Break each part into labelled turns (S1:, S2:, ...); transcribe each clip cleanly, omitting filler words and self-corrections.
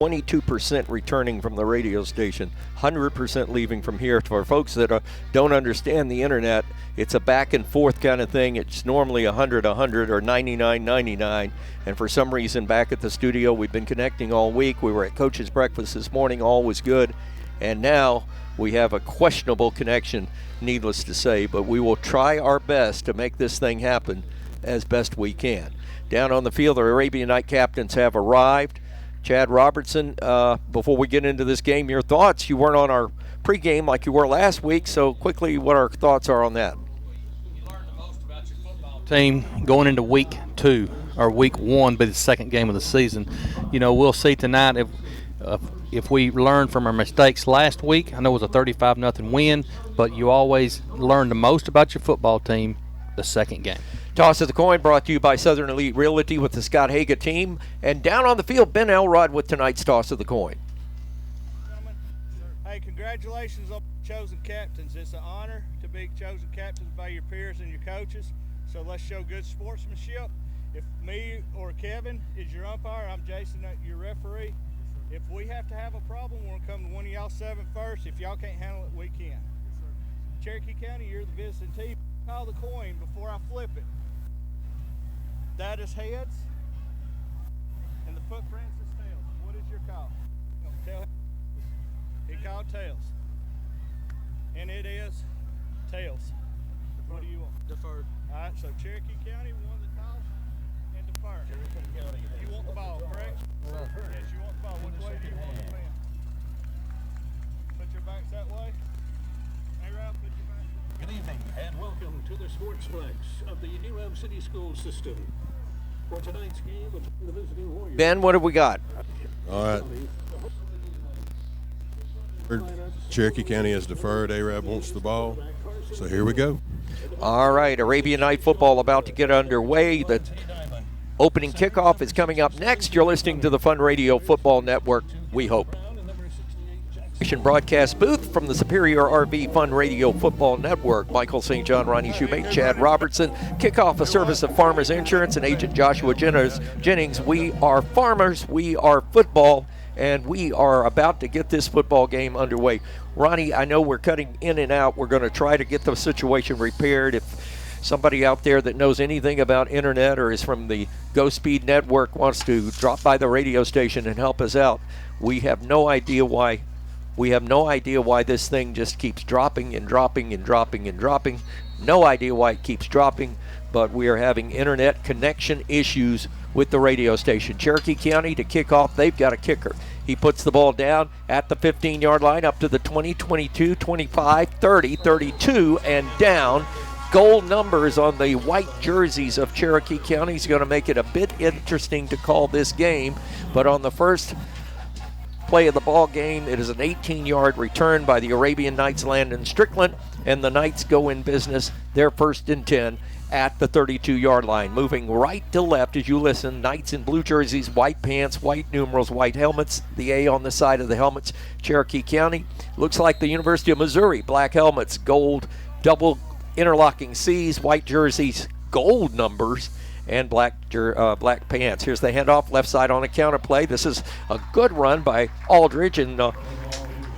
S1: 22% returning from the radio station, 100% leaving from here. For folks that don't understand the internet, it's a back and forth kind of thing. It's normally 100 or 99. And for some reason, back at the studio, we've been connecting all week. We were at Coach's Breakfast this morning, all was good. And now we have a questionable connection, needless to say, but we will try our best to make this thing happen as best we can. Down on the field, the Arabian Night captains have arrived. Chad Robertson, before we get into this game, your thoughts? You weren't on our pregame like you were last week, so quickly what our thoughts are on that.
S2: You learned the most about your football team going into week 2, or week 1, but the second game of the season. You know, we'll see tonight if we learn from our mistakes last week. I know it was a 35-0 win, but you always learn the most about your football team the second game.
S1: Toss of the coin brought to you by Southern Elite Realty with the Scott Haga team. And down on the field, Ben Elrod with tonight's toss of the coin.
S3: Gentlemen, hey, congratulations on chosen captains. It's an honor to be chosen captains by your peers and your coaches. So let's show good sportsmanship. If me or Kevin is your umpire, I'm Jason, your referee. If we have to have a problem, we're going to come to one of y'all 7 first. If y'all can't handle it, we can. Cherokee County, you're the visiting team. Call the coin before I flip it. That is heads, and the footprints is tails. What is your call? Tell him. He called tails, and it is tails. What do you want? Deferred. All right, so Cherokee County won the toss and deferred. Cherokee County. You want the ball, correct? Yes, you want the ball. Which way do you want the man? Put your backs that way. Hey, Ralph, put your backs that way.
S4: Good evening and welcome to the Sportsplex of the Arab City School System. For tonight's game between the visiting Warriors.
S1: Ben, what have we got?
S5: All right. Cherokee County has deferred. Arab wants the ball. So here we go.
S1: All right, Arabian Night football about to get underway. The opening kickoff is coming up next. You're listening to the Fun Radio Football Network, we hope. Broadcast booth from the Superior RV Fun Radio Football Network. Michael St. John, Ronnie Shoemate, Chad Robertson. Kickoff a service of Farmers Insurance and Agent Joshua Jennings. We are farmers, we are football, and we are about to get this football game underway. Ronnie, I know we're cutting in and out. We're going to try to get the situation repaired. If somebody out there that knows anything about internet or is from the Go Speed Network wants to drop by the radio station and help us out, we have no idea why. We have no idea why this thing just keeps dropping and dropping and dropping and dropping. No idea why it keeps dropping, but we are having internet connection issues with the radio station. Cherokee County to kick off, they've got a kicker. He puts the ball down at the 15-yard line, up to the 20, 22, 25, 30, 32, and down. Gold numbers on the white jerseys of Cherokee County is going to make it a bit interesting to call this game, but on the first play of the ball game, it is an 18-yard return by the Arabian Knights, Landon Strickland, and the Knights go in business. Their 1st and 10 at the 32-yard line. Moving right to left as you listen, Knights in blue jerseys, white pants, white numerals, white helmets, the A on the side of the helmets. Cherokee County looks like the University of Missouri, black helmets, gold double interlocking C's, white jerseys, gold numbers, and black pants. Here's the handoff, left side on a counter play. This is a good run by Aldridge, and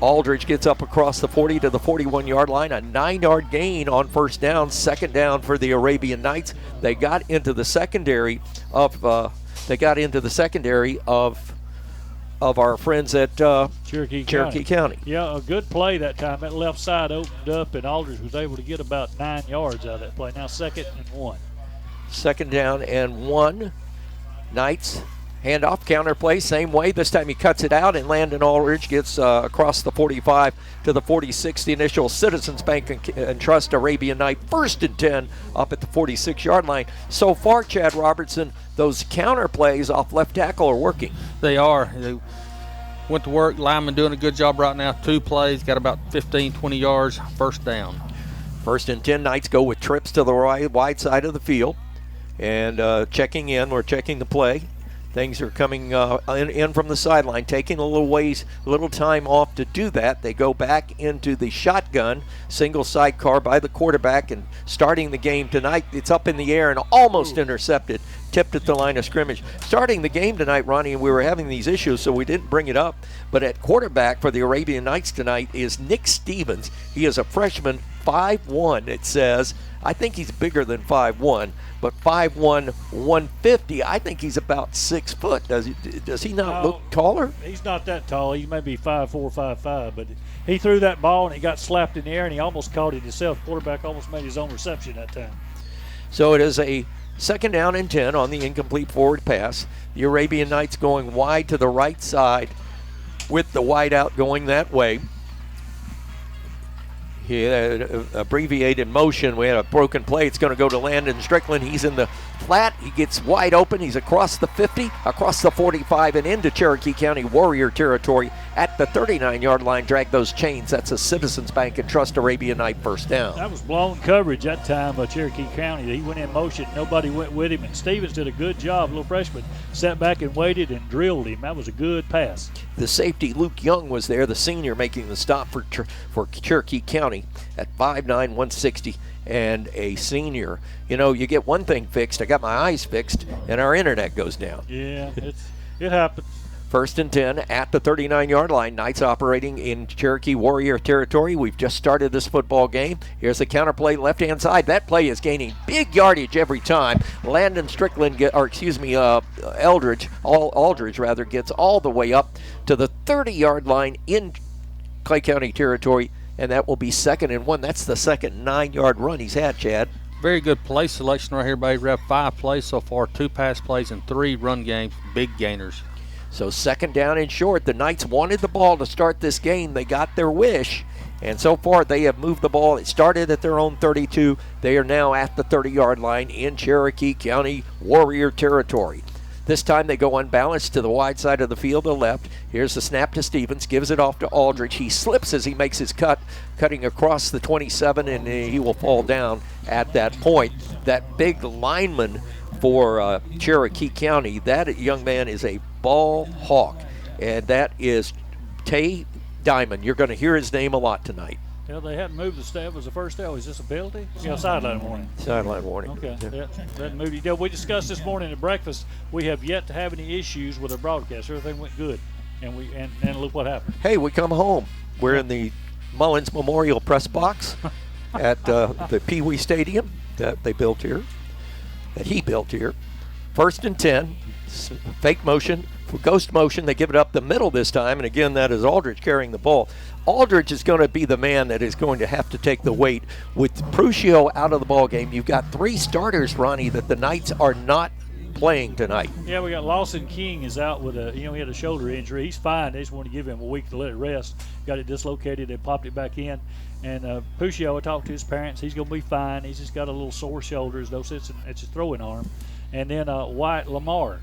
S1: Aldridge gets up across the 40 to the 41-yard line. A 9-yard gain on first down, 2nd down for the Arabian Knights. They got into the secondary of our friends at Cherokee County.
S6: Yeah, a good play that time. That left side opened up, and Aldridge was able to get about 9 yards out of that play. Now 2nd and 1.
S1: 2nd down and 1. Knights handoff, counter play, same way. This time he cuts it out, and Landon Aldridge gets across the 45 to the 46. The initial Citizens Bank and Trust Arabian Night 1st and 10 up at the 46-yard line. So far, Chad Robertson, those counter plays off left tackle are working.
S2: They are. They went to work. Lineman doing a good job right now. 2 plays, got about 15, 20 yards, 1st down.
S1: 1st and 10, Knights go with trips to the right, wide side of the field. And checking in, we're checking the play. Things are coming in from the sideline, taking a little time off to do that. They go back into the shotgun, single sidecar by the quarterback, and starting the game tonight, it's up in the air and almost intercepted. tipped at the line of scrimmage. Starting the game tonight, Ronnie, we were having these issues, so we didn't bring it up. But at quarterback for the Arabian Knights tonight is Nick Stevens. He is a freshman, 5'1", it says. I think he's bigger than 5'1", but 5'1", 150. I think he's about 6 foot. Does he not look taller?
S6: He's not that tall. He may be 5'4", 5'5", but he threw that ball and he got slapped in the air and he almost caught it himself. Quarterback almost made his own reception that time.
S1: So it is a 2nd down and 10 on the incomplete forward pass. The Arabian Knights going wide to the right side with the wide out going that way. He had abbreviated motion. We had a broken play. It's going to go to Landon Strickland. He's in the flat. He gets wide open. He's across the 50, across the 45, and into Cherokee County Warrior territory at the 39-yard line. Drag those chains. That's a Citizens Bank and Trust Arabian Knight first down.
S6: That was blown coverage that time by Cherokee County. He went in motion. Nobody went with him. And Stevens did a good job, little freshman. Sat back and waited and drilled him. That was a good pass.
S1: The safety, Luke Young, was there, the senior, making the stop for Cherokee County at 5'9", 160, and a senior. You know, you get one thing fixed. I got my eyes fixed, and our internet goes down.
S6: Yeah, it happens.
S1: 1st and 10 at the 39-yard line. Knights operating in Cherokee Warrior territory. We've just started this football game. Here's the counter play, left-hand side. That play is gaining big yardage every time. Landon Strickland, Aldridge gets all the way up to the 30-yard line in Clay County territory, and that will be 2nd and 1. That's the second 9-yard run he's had, Chad.
S2: Very good play selection right here by Rep. 5 plays so far, 2 pass plays and 3 run games, big gainers.
S1: So 2nd down and short. The Knights wanted the ball to start this game. They got their wish, and so far they have moved the ball. It started at their own 32. They are now at the 30-yard line in Cherokee County Warrior territory. This time they go unbalanced to the wide side of the field, the left. Here's the snap to Stevens, gives it off to Aldridge. He slips as he makes his cut, cutting across the 27, and he will fall down at that point. That big lineman for Cherokee County, that young man is a ball hawk, and that is Tay Diamond. You're going to hear his name a lot tonight.
S6: Well, they hadn't moved the staff. Was the first down? Was this a penalty? Yeah, sideline warning.
S1: Sideline warning.
S6: Okay. Yeah. That moved. Yeah, we discussed this morning at breakfast. We have yet to have any issues with our broadcast. Everything went good, and look what happened.
S1: Hey, we come home. We're in the Mullins Memorial Press Box at the Pee Wee Stadium that they built here, that he built here. 1st and 10. Fake motion, ghost motion. They give it up the middle this time, and again, that is Aldridge carrying the ball. Aldridge is going to be the man that is going to have to take the weight. With Prucio out of the ball game, you've got 3 starters, Ronnie, that the Knights are not playing tonight.
S6: Yeah, we got Lawson King is out with he had a shoulder injury. He's fine. They just want to give him a week to let it rest. Got it dislocated. They popped it back in. And Prucio, I talked to his parents. He's going to be fine. He's just got a little sore shoulders. It's his throwing arm. And then Wyatt Lamar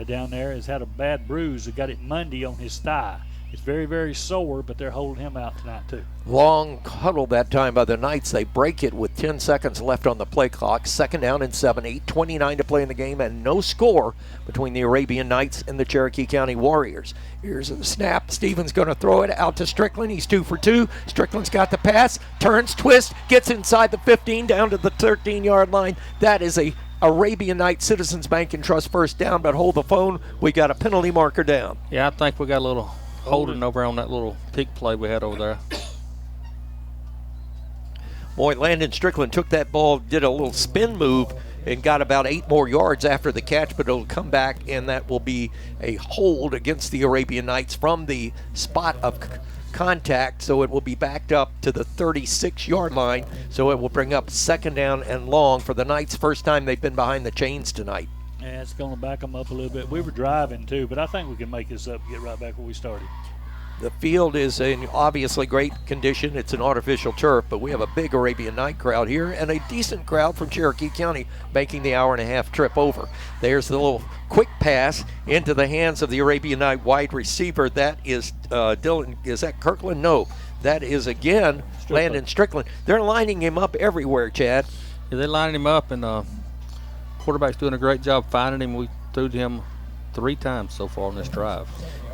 S6: down there has had a bad bruise. They got it Monday on his thigh. It's very, very sore, but they're holding him out tonight too.
S1: Long huddle that time by the Knights. They break it with 10 seconds left on the play clock. 2nd down and 7, 8:29 to play in the game, and no score between the Arabian Knights and the Cherokee County Warriors. Here's the snap. Stevens going to throw it out to Strickland. He's 2 for 2. Strickland's got the pass, turns, twists, gets inside the 15 down to the 13-yard line. That is a Arabian Knight Citizens Bank and Trust first down, but hold the phone. We got a penalty marker down.
S2: Yeah, I think we got a little holding over on that little pick play we had over there.
S1: Boy, Landon Strickland took that ball, did a little spin move, and got about 8 more yards after the catch, but it'll come back, and that will be a hold against the Arabian Knights from the spot of contact, so it will be backed up to the 36-yard line, so it will bring up 2nd down and long for the Knights. First time they've been behind the chains tonight.
S6: Yeah, it's going to back them up a little bit. We were driving too, but I think we can make this up and get right back where we started.
S1: The field is in obviously great condition. It's an artificial turf, but we have a big Arabian Night crowd here and a decent crowd from Cherokee County making the hour-and-a-half trip over. There's the little quick pass into the hands of the Arabian Night wide receiver. That is Dylan. Is that Kirkland? No. That is, again, Landon Strickland. They're lining him up everywhere, Chad.
S2: Yeah, they're lining him up, and quarterback's doing a great job finding him. We threw to him 3 times so far on this drive.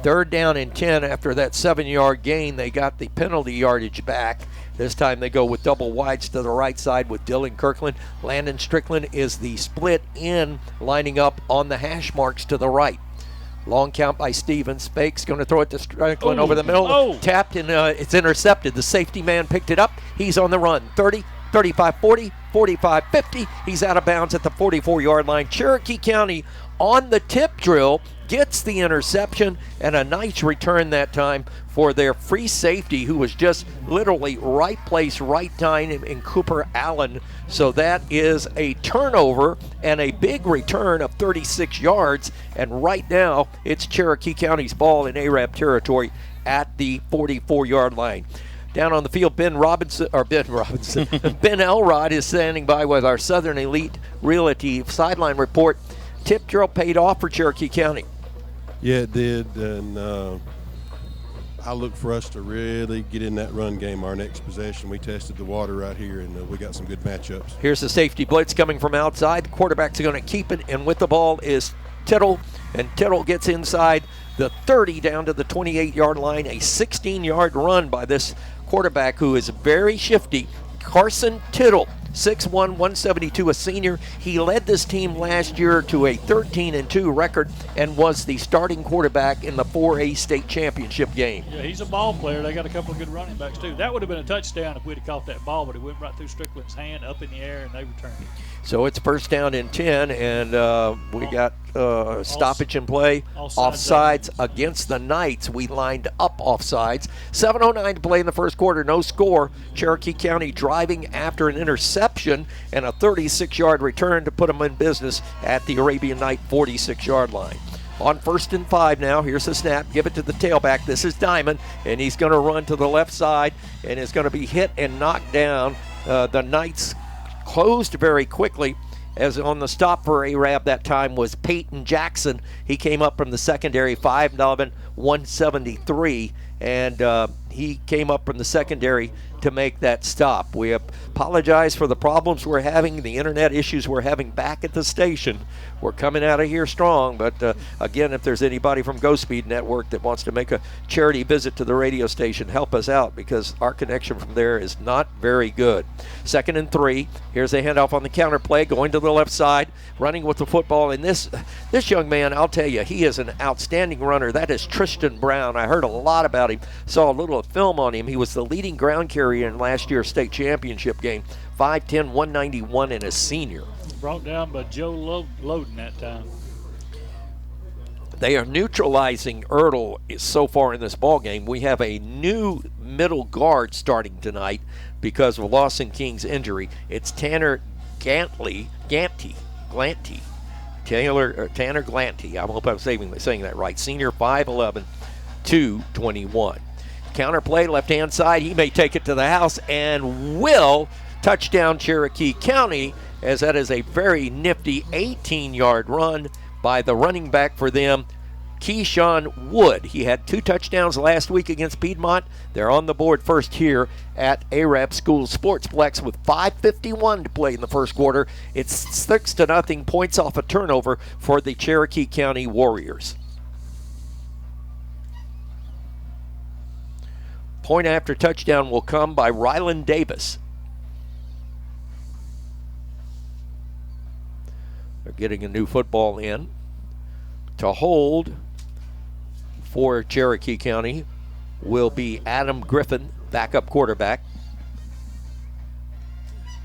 S1: 3rd down and 10 after that 7-yard gain. They got the penalty yardage back. This time they go with double wides to the right side with Dylan Kirkland. Landon Strickland is the split end, lining up on the hash marks to the right. Long count by Stevens. Fake's going to throw it to Strickland over the middle. Tapped and it's intercepted. The safety man picked it up. He's on the run. 30, 35, 40, 45, 50. He's out of bounds at the 44-yard line. Cherokee County on the tip drill gets the interception, and a nice return that time for their free safety, who was just literally right place, right time in Cooper Allen. So that is a turnover and a big return of 36 yards. And right now, it's Cherokee County's ball in Arab territory at the 44-yard line. Down on the field, Ben Elrod is standing by with our Southern Elite Realty sideline report. Tip drill paid off for Cherokee County.
S5: Yeah, it did, and I look for us to really get in that run game our next possession. We tested the water right here, and we got some good matchups.
S1: Here's the safety blitz coming from outside. The quarterback's going to keep it, and with the ball is Tittle, and Tittle gets inside the 30 down to the 28-yard line. A 16-yard run by this quarterback who is very shifty, Carson Tittle. 6'1", 172, a senior. He led this team last year to a 13-2 record and was the starting quarterback in the 4A state championship game.
S6: Yeah, he's a ball player. They got a couple of good running backs, too. That would have been a touchdown if we'd have caught that ball, but it went right through Strickland's hand, up in the air, and they returned it.
S1: So it's 1st down and 10, and we got stoppage in play. Offsides against the Knights. We lined up offsides. 7:09 to play in the first quarter. No score. Cherokee County driving after an interception and a 36-yard return to put them in business at the Arabian Knight 46-yard line. On 1st and 5 now. Here's the snap. Give it to the tailback. This is Diamond, and he's going to run to the left side and is going to be hit and knocked down. The Knights closed very quickly, as on the stop for Arab that time was Peyton Jackson. He came up from the secondary, 5'11", 173, and he came up from the secondary to make that stop. We apologize for the problems we're having, the internet issues we're having back at the station. We're coming out of here strong, but again, if there's anybody from Go Speed Network that wants to make a charity visit to the radio station, help us out, because our connection from there is not very good. 2nd and 3. Here's a handoff on the counter play, going to the left side, running with the football. And this young man, I'll tell you, he is an outstanding runner. That is Tristan Brown. I heard a lot about him, saw a little film on him. He was the leading ground carrier in last year's state championship game. 5'10", 191, and a senior.
S6: Brought down by Joe Loden that time.
S1: They are neutralizing Ertl so far in this ball game. We have a new middle guard starting tonight because of Lawson King's injury. It's Tanner Tanner Glanty. I hope I'm saying that right. Senior, 5'11", 221. Counter play, left-hand side. He may take it to the house and will. Touchdown Cherokee County, as that is a very nifty 18-yard run by the running back for them, Keyshawn Wood. He had 2 touchdowns last week against Piedmont. They're on the board first here at Arab School Sportsplex with 5:51 to play in the first quarter. It's 6-0, points off a turnover for the Cherokee County Warriors. Point after touchdown will come by Ryland Davis. They're getting a new football in. To hold for Cherokee County will be Adam Griffin, backup quarterback.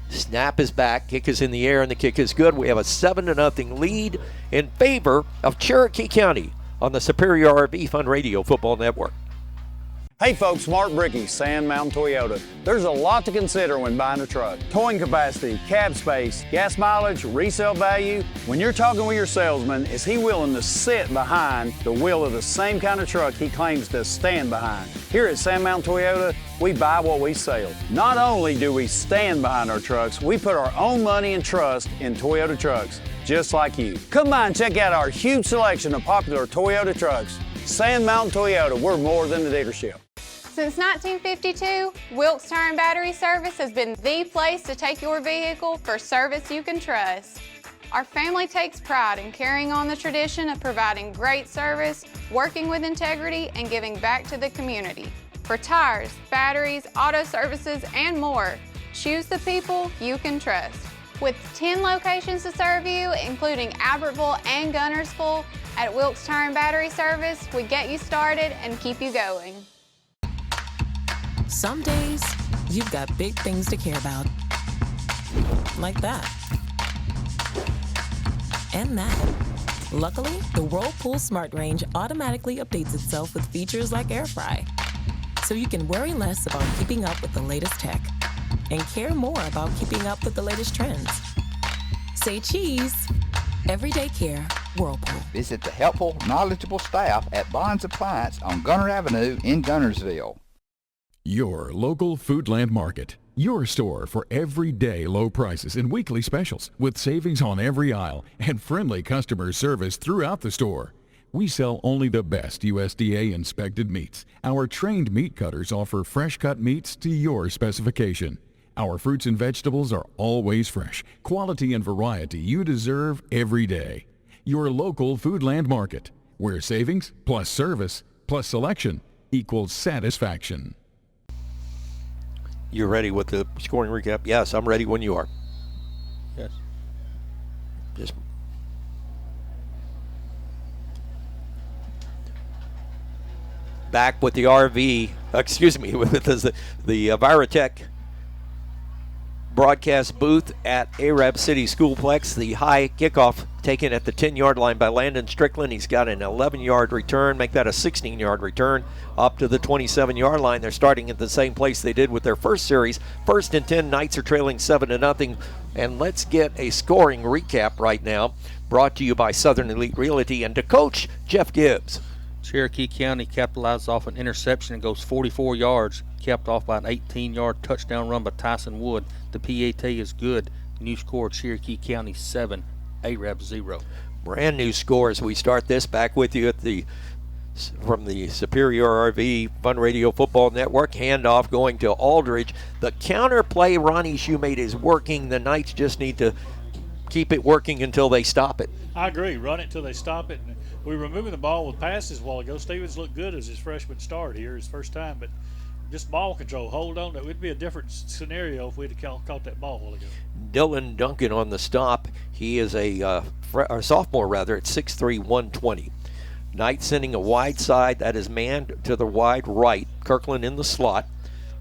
S1: Snap is back, kick is in the air, and the kick is good. We have a 7-0 lead in favor of Cherokee County on the Superior RV Fun Radio Football Network.
S7: Hey folks, Mark Brickey, Sand Mountain Toyota. There's a lot to consider when buying a truck. Towing capacity, cab space, gas mileage, resale value. When you're talking with your salesman, is he willing to sit behind the wheel of the same kind of truck he claims to stand behind? Here at Sand Mountain Toyota, we buy what we sell. Not only do we stand behind our trucks, we put our own money and trust in Toyota trucks, just like you. Come by and check out our huge selection of popular Toyota trucks. Sand Mountain Toyota, we're more than a dealership.
S8: Since 1952, Wilkes Tire and Battery Service has been the place to take your vehicle for service you can trust. Our family takes pride in carrying on the tradition of providing great service, working with integrity, and giving back to the community. For tires, batteries, auto services, and more, choose the people you can trust. With 10 locations to serve you, including Albertville and Gunnersville, at Wilkes Tire and Battery Service, we get you started and keep you going.
S9: Some days, you've got big things to care about. Like that. And that. Luckily, the Whirlpool Smart Range automatically updates itself with features like Air Fry. So you can worry less about keeping up with the latest tech and care more about keeping up with the latest trends. Say cheese. Everyday care, Whirlpool.
S10: Visit the helpful, knowledgeable staff at Bonds Appliance on Gunner Avenue in Gunnersville.
S11: Your local Foodland Market. Your store for everyday low prices and weekly specials with savings on every aisle and friendly customer service throughout the store. We sell only the best USDA inspected meats. Our trained meat cutters offer fresh cut meats to your specification. Our fruits and vegetables are always fresh, quality and variety you deserve every day. Your local Foodland Market, where savings plus service plus selection equals satisfaction.
S1: You're ready with the scoring recap? Yes, I'm ready when you are.
S2: Yes.
S1: Just back with the with the Virotech broadcast booth at Arab City Schoolplex. The high kickoff taken at the 10-yard line by Landon Strickland. He's got an 11-yard return, make that a 16-yard return up to the 27-yard line. They're starting at the same place they did with their first series. 1st and 10, Knights are trailing 7-0. And let's get a scoring recap right now, brought to you by Southern Elite Realty and to Coach Jeff Gibbs.
S2: Cherokee County capitalizes off an interception and goes 44 yards, capped off by an 18-yard touchdown run by Tyson Wood. The PAT is good. New score, Cherokee County 7, Arab 0.
S1: Brand new score as we start this. Back with you from the Superior RV Fun Radio Football Network. Handoff going to Aldridge. The counter play Ronnie Shoemate is working. The Knights just need to keep it working until they stop it.
S6: I agree. Run it till they stop it. And we were moving the ball with passes a while ago. Stevens looked good as his freshman start here, his first time, but just ball control. Hold on. It would be a different scenario if we'd have caught that ball a while ago.
S1: Dylan Duncan on the stop. He is a sophomore at 6'3", 120. Knight sending a wide side. That is manned to the wide right. Kirkland in the slot.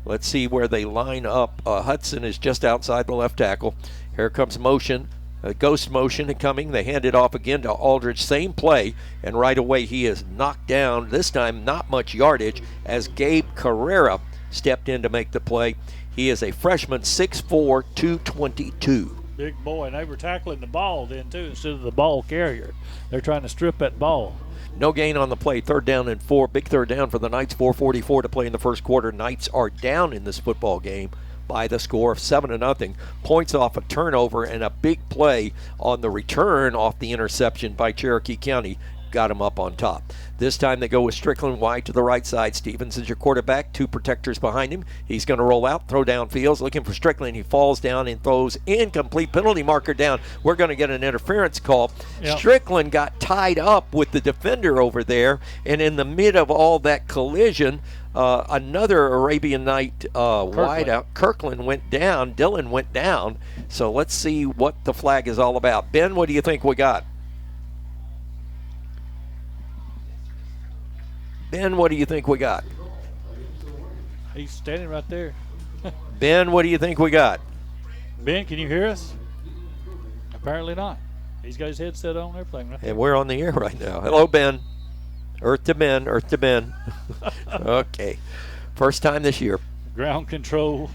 S1: Let's see where they line up. Hudson is just outside the left tackle. Here comes motion. A ghost motion coming. They hand it off again to Aldridge. Same play, and right away he is knocked down. This time not much yardage as Gabe Carrera stepped in to make the play. He is a freshman, 6'4", 222.
S6: Big boy, and they were tackling the ball then too instead of the ball carrier. They're trying to strip that ball.
S1: No gain on the play. 3rd down and 4. Big 3rd down for the Knights. 4:44 to play in the first quarter. Knights are down in this football game by the score of 7-0. Points off a turnover and a big play on the return off the interception by Cherokee County. Got him up on top. This time they go with Strickland wide to the right side. Stevens is your quarterback. 2 protectors behind him. He's going to roll out, throw downfield, looking for Strickland. He falls down and throws incomplete. Penalty marker down. We're going to get an interference call. Yep. Strickland got tied up with the defender over there, and in the mid of all that collision, another Arabian Knight wideout, Kirkland, went down. Dylan went down. So let's see what the flag is all about. Ben, what do you think we got? Ben, what do you think we got?
S6: He's standing right there.
S1: Ben, what do you think we got?
S6: Ben, can you hear us? Apparently not. He's got his headset on, everything right there.
S1: And we're on the air right now. Hello, Ben. Earth to Ben, Earth to Ben. Okay. First time this year.
S6: Ground control.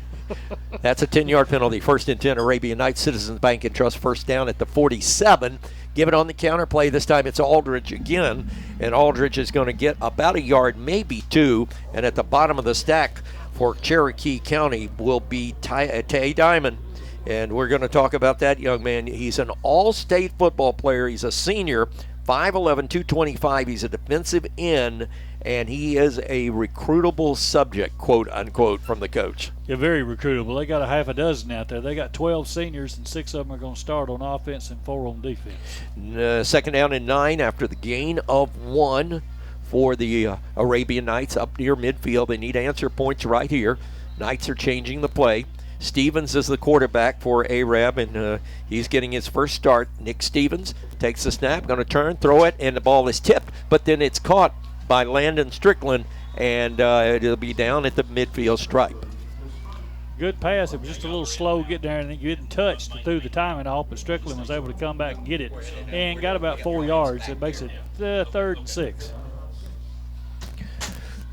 S1: That's a 10-yard penalty. 1st and 10, Arabian Knights, Citizens Bank and Trust, first down at the 47. Give it on the counter play. This time it's Aldridge again, and Aldridge is going to get about a yard, maybe 2. And at the bottom of the stack for Cherokee County will be Tay Diamond. And we're going to talk about that young man. He's an all-state football player. He's a senior, 5'11", 225. He's a defensive end, and he is a recruitable subject, quote unquote, from the coach.
S6: Yeah, very recruitable. They got a half a dozen out there. They got 12 seniors, and 6 of them are going to start on offense and 4 on defense.
S1: Second down and 9 after the gain of 1 for the Arabian Knights up near midfield. They need answer points right here. Knights are changing the play. Stevens is the quarterback for Arab, and he's getting his first start. Nick Stevens takes the snap, going to turn, throw it, and the ball is tipped, but then it's caught by Landon Strickland, and it'll be down at the midfield stripe.
S6: Good pass. It was just a little slow getting there, and getting touched through the timing off, but Strickland was able to come back and get it and got about 4 yards. It makes it 3rd and 6.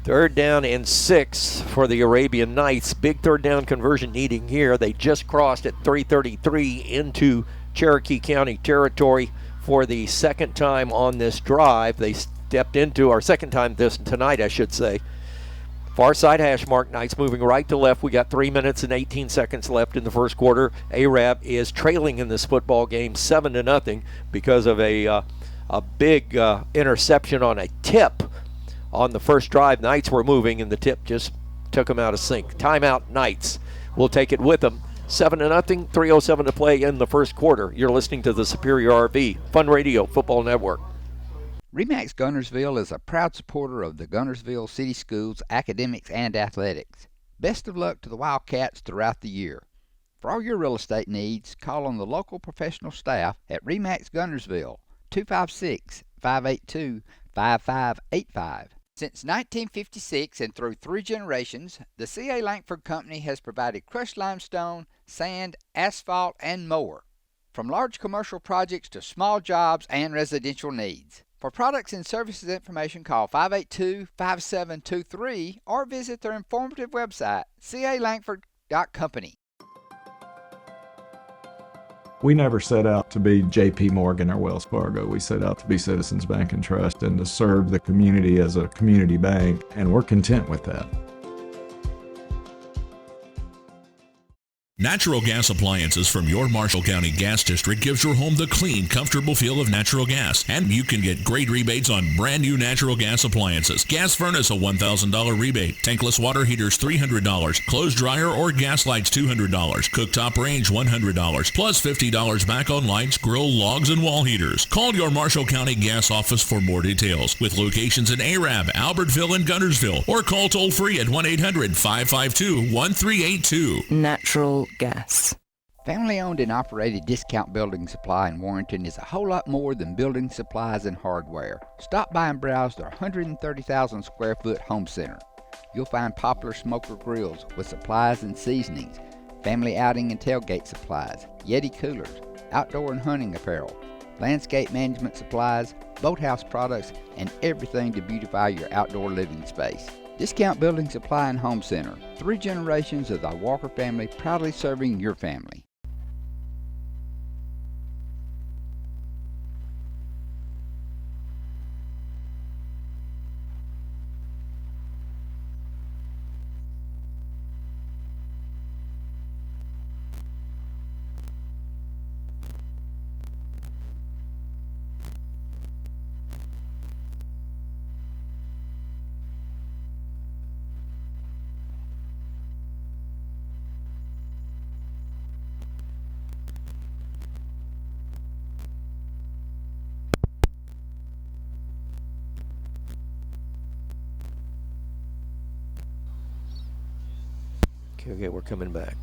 S1: 3rd down and 6 for the Arabian Knights. Big 3rd down conversion needing here. They just crossed at 3:33 into Cherokee County territory for the second time on this drive. They stepped into our second time tonight, I should say. Far side hash mark. Knights moving right to left. We got 3 minutes and 18 seconds left in the first quarter. Arab is trailing in this football game 7-0 because of a big interception on a tip. On the first drive, Knights were moving, and the tip just took them out of sync. Timeout, Knights will take it with them. 7-0, 3:07 to play in the first quarter. You're listening to the Superior RV Fun Radio Football Network.
S10: RE/MAX Gunnersville is a proud supporter of the Gunnersville City Schools academics and athletics. Best of luck to the Wildcats throughout the year. For all your real estate needs, call on the local professional staff at RE/MAX Gunnersville, 256-582-5585. Since 1956 and through 3 generations, the C.A. Langford Company has provided crushed limestone, sand, asphalt, and more. From large commercial projects to small jobs and residential needs. For products and services information, call 582-5723 or visit their informative website, calangford.company.
S12: We never set out to be J.P. Morgan or Wells Fargo. We set out to be Citizens Bank and Trust and to serve the community as a community bank, and we're content with that.
S13: Natural gas appliances from your Marshall County Gas District gives your home the clean, comfortable feel of natural gas. And you can get great rebates on brand new natural gas appliances. Gas furnace, a $1,000 rebate. Tankless water heaters, $300. Clothes dryer or gas lights, $200. Cooktop range, $100. Plus $50 back on lights, grill, logs, and wall heaters. Call your Marshall County Gas office for more details. With locations in Arab, Albertville, and Gunnersville. Or call toll free at 1-800-552-1382.
S14: Natural gas.
S10: Family-owned and operated Discount Building Supply in Warrenton is a whole lot more than building supplies and hardware. Stop by and browse their 130,000 square foot home center. You'll find popular smoker grills with supplies and seasonings, family outing and tailgate supplies, Yeti coolers, outdoor and hunting apparel, landscape management supplies, boathouse products, and everything to beautify your outdoor living space. Discount Building Supply and Home Center. 3 generations of the Walker family proudly serving your family.
S1: Okay, we're coming back.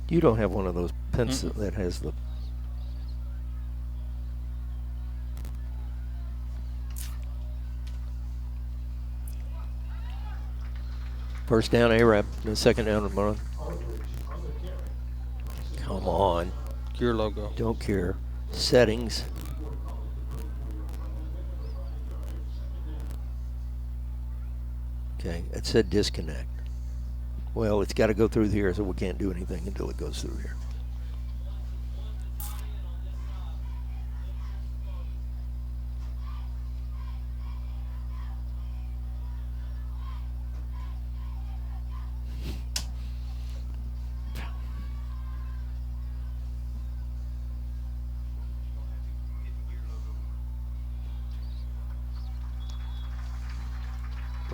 S1: You don't have one of those pens that has the... First down, Arab. The second down, Ramon. Come on.
S2: Cure logo.
S1: Don't care. Settings. Okay, it said disconnect. Well, it's got to go through here, so we can't do anything until it goes through here.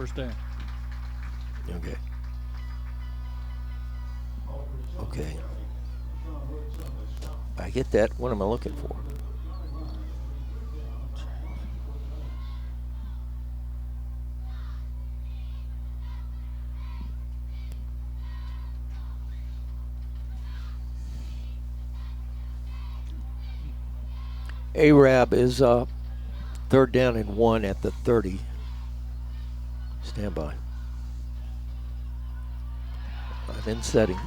S6: First down.
S1: Okay. Okay. I get that. What am I looking for? Arab is 3rd down and 1 at the 30. Stand by. I'm in setting.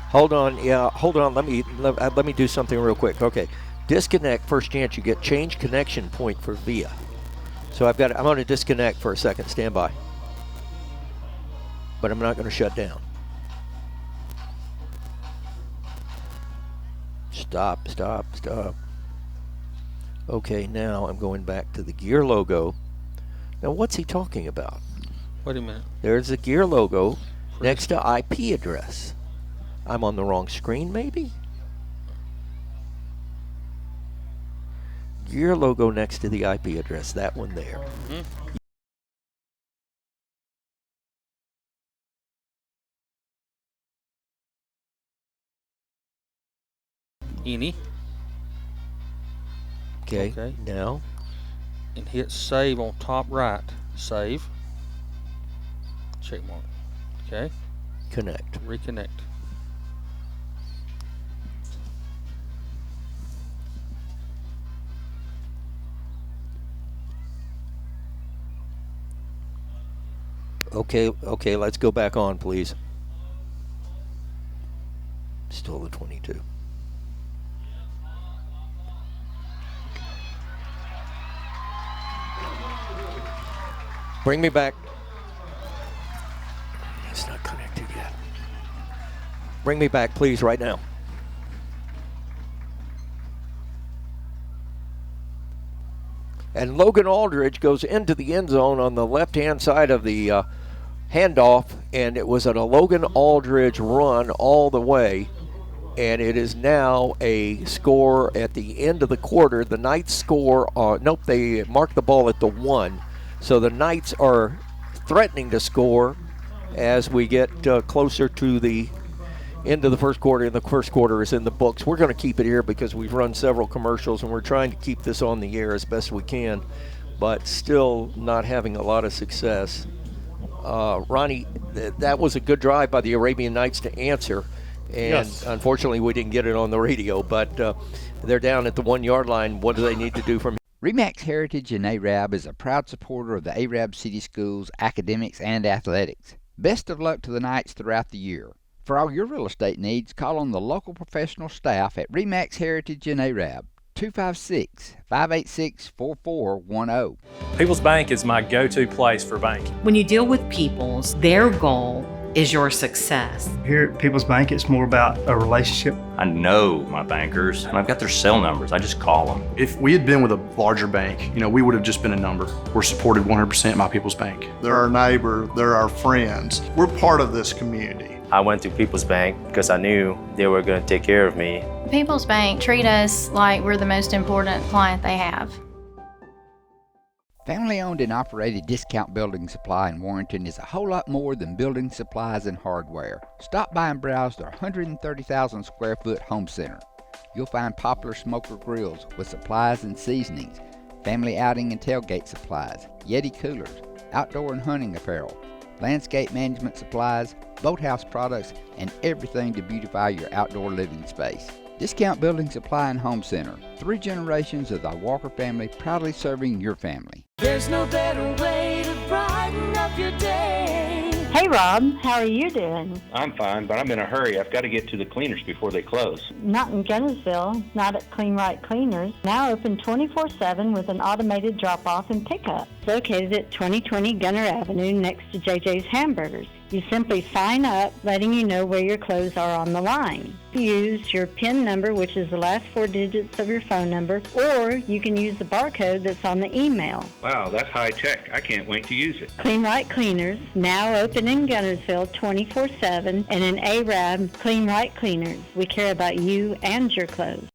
S1: Hold on. Yeah, hold on. Let me do something real quick. Okay. Disconnect. First chance you get. Change connection point for VIA. So I'm going to disconnect for a second. Stand by. But I'm not going to shut down. Stop. Okay, now I'm going back to the gear logo. Now, what's he talking about?
S2: Wait a minute.
S1: There's the gear logo next to IP address. I'm on the wrong screen, maybe? Gear logo next to the IP address, that one there.
S2: Mm-hmm. Any.
S1: Okay, now.
S2: And hit save on top right. Save. Check mark. Okay.
S1: Connect.
S2: Reconnect.
S1: Okay, let's go back on, please. Still the 22. Bring me back. It's not connected yet. Bring me back, please, right now. And Logan Aldridge goes into the end zone on the left-hand side of the handoff, and it was a Logan Aldridge run all the way, and it is now a score at the end of the quarter. The Knights score, nope, they mark the ball at the 1. So the Knights are threatening to score as we get closer to the end of the first quarter, and the first quarter is in the books. We're going to keep it here because we've run several commercials, and we're trying to keep this on the air as best we can, but still not having a lot of success. Ronnie, that was a good drive by the Arabian Knights to answer, and
S6: yes.
S1: Unfortunately we didn't get it on the radio, but they're down at the 1 yard line. What do they need to do from here?
S10: RE/MAX Heritage in Arab is a proud supporter of the Arab City Schools academics and athletics. Best of luck to the Knights throughout the year. For all your real estate needs, call on the local professional staff at RE/MAX Heritage in Arab, 256-586-4410.
S15: People's Bank is my go-to place for banking.
S16: When you deal with People's, their goal is your success.
S17: Here at People's Bank, it's more about a relationship.
S18: I know my bankers, and I've got their cell numbers. I just call them.
S17: If we had been with a larger bank, we would have just been a number. We're supported 100% by People's Bank.
S19: They're our neighbor, they're our friends. We're part of this community.
S20: I went to People's Bank because I knew they were going to take care of me.
S21: People's Bank treat us like we're the most important client they have.
S10: Family-owned and operated Discount Building Supply in Warrenton is a whole lot more than building supplies and hardware. Stop by and browse their 130,000 square foot home center. You'll find popular smoker grills with supplies and seasonings, family outing and tailgate supplies, Yeti coolers, outdoor and hunting apparel, landscape management supplies, boathouse products, and everything to beautify your outdoor living space. Discount Building Supply and Home Center. 3 generations of the Walker family proudly serving your family.
S22: There's no better way to brighten up your day.
S23: Hey Rob, how are you doing?
S18: I'm fine, but I'm in a hurry. I've got to get to the cleaners before they close.
S23: Not in Gunnersville, not at Clean Right Cleaners. Now open 24/7 with an automated drop-off and pickup. Located at 2020 Gunner Avenue next to JJ's Hamburgers. You simply sign up, letting you know where your clothes are on the line. Use your PIN number, which is the last 4 digits of your phone number, or you can use the barcode that's on the email.
S18: Wow, that's high tech. I can't wait to use it.
S23: Clean Right Cleaners, now open in Gunnersville 24/7, and in Arab, Clean Right Cleaners. We care about you and your clothes.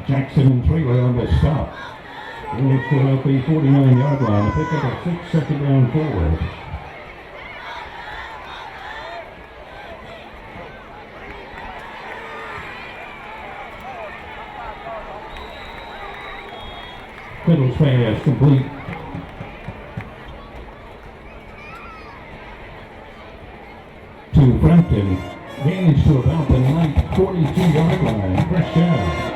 S3: Jackson and Trailer on the stop. And it's about the 49-yard line. A pickup of 6, second down forward. Fiddle's pass complete. To Frampton. Gains to about the 42-yard line. First down.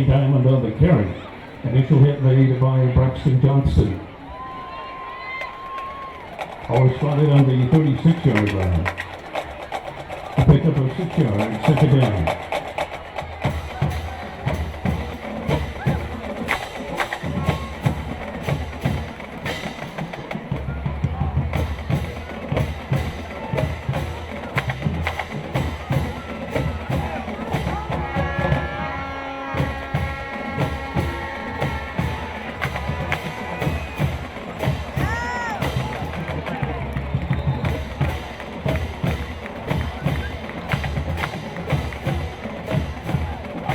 S3: Diamond on the carry. Initial hit made by Braxton Johnston. Always spotted on the 36-yard line. A pickup of 6 yards, second down.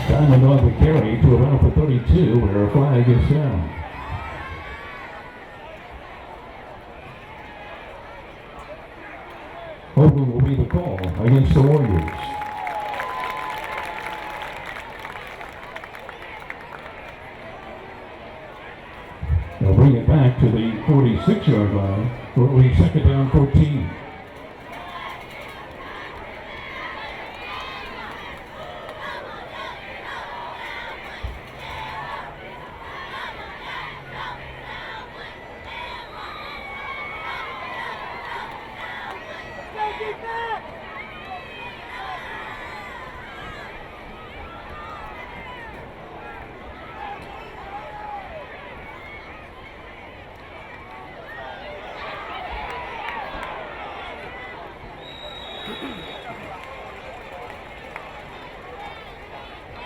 S3: Diamond on the carry to around for 32, where a flag is down. Hogan will be the call against the Warriors. They'll bring it back to the 46-yard line, where it will be second down 14.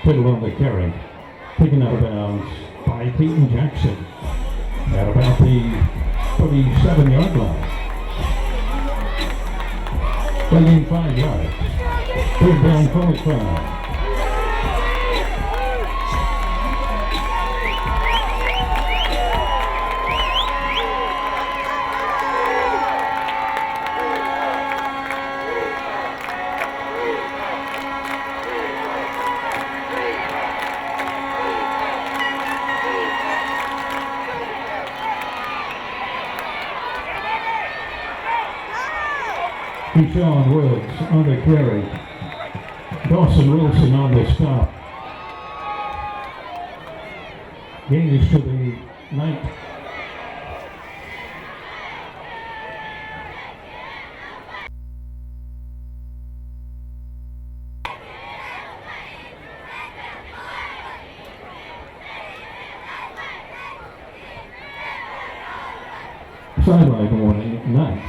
S3: Fiddle on the carry, taken out of bounds by Peyton Jackson at about the 37-yard line. Bringing 5 yards. Third down, 45. Deshaun Woods on the carry. Dawson Wilson on the stop. Gains to the 9th. Sideline warning, Knights.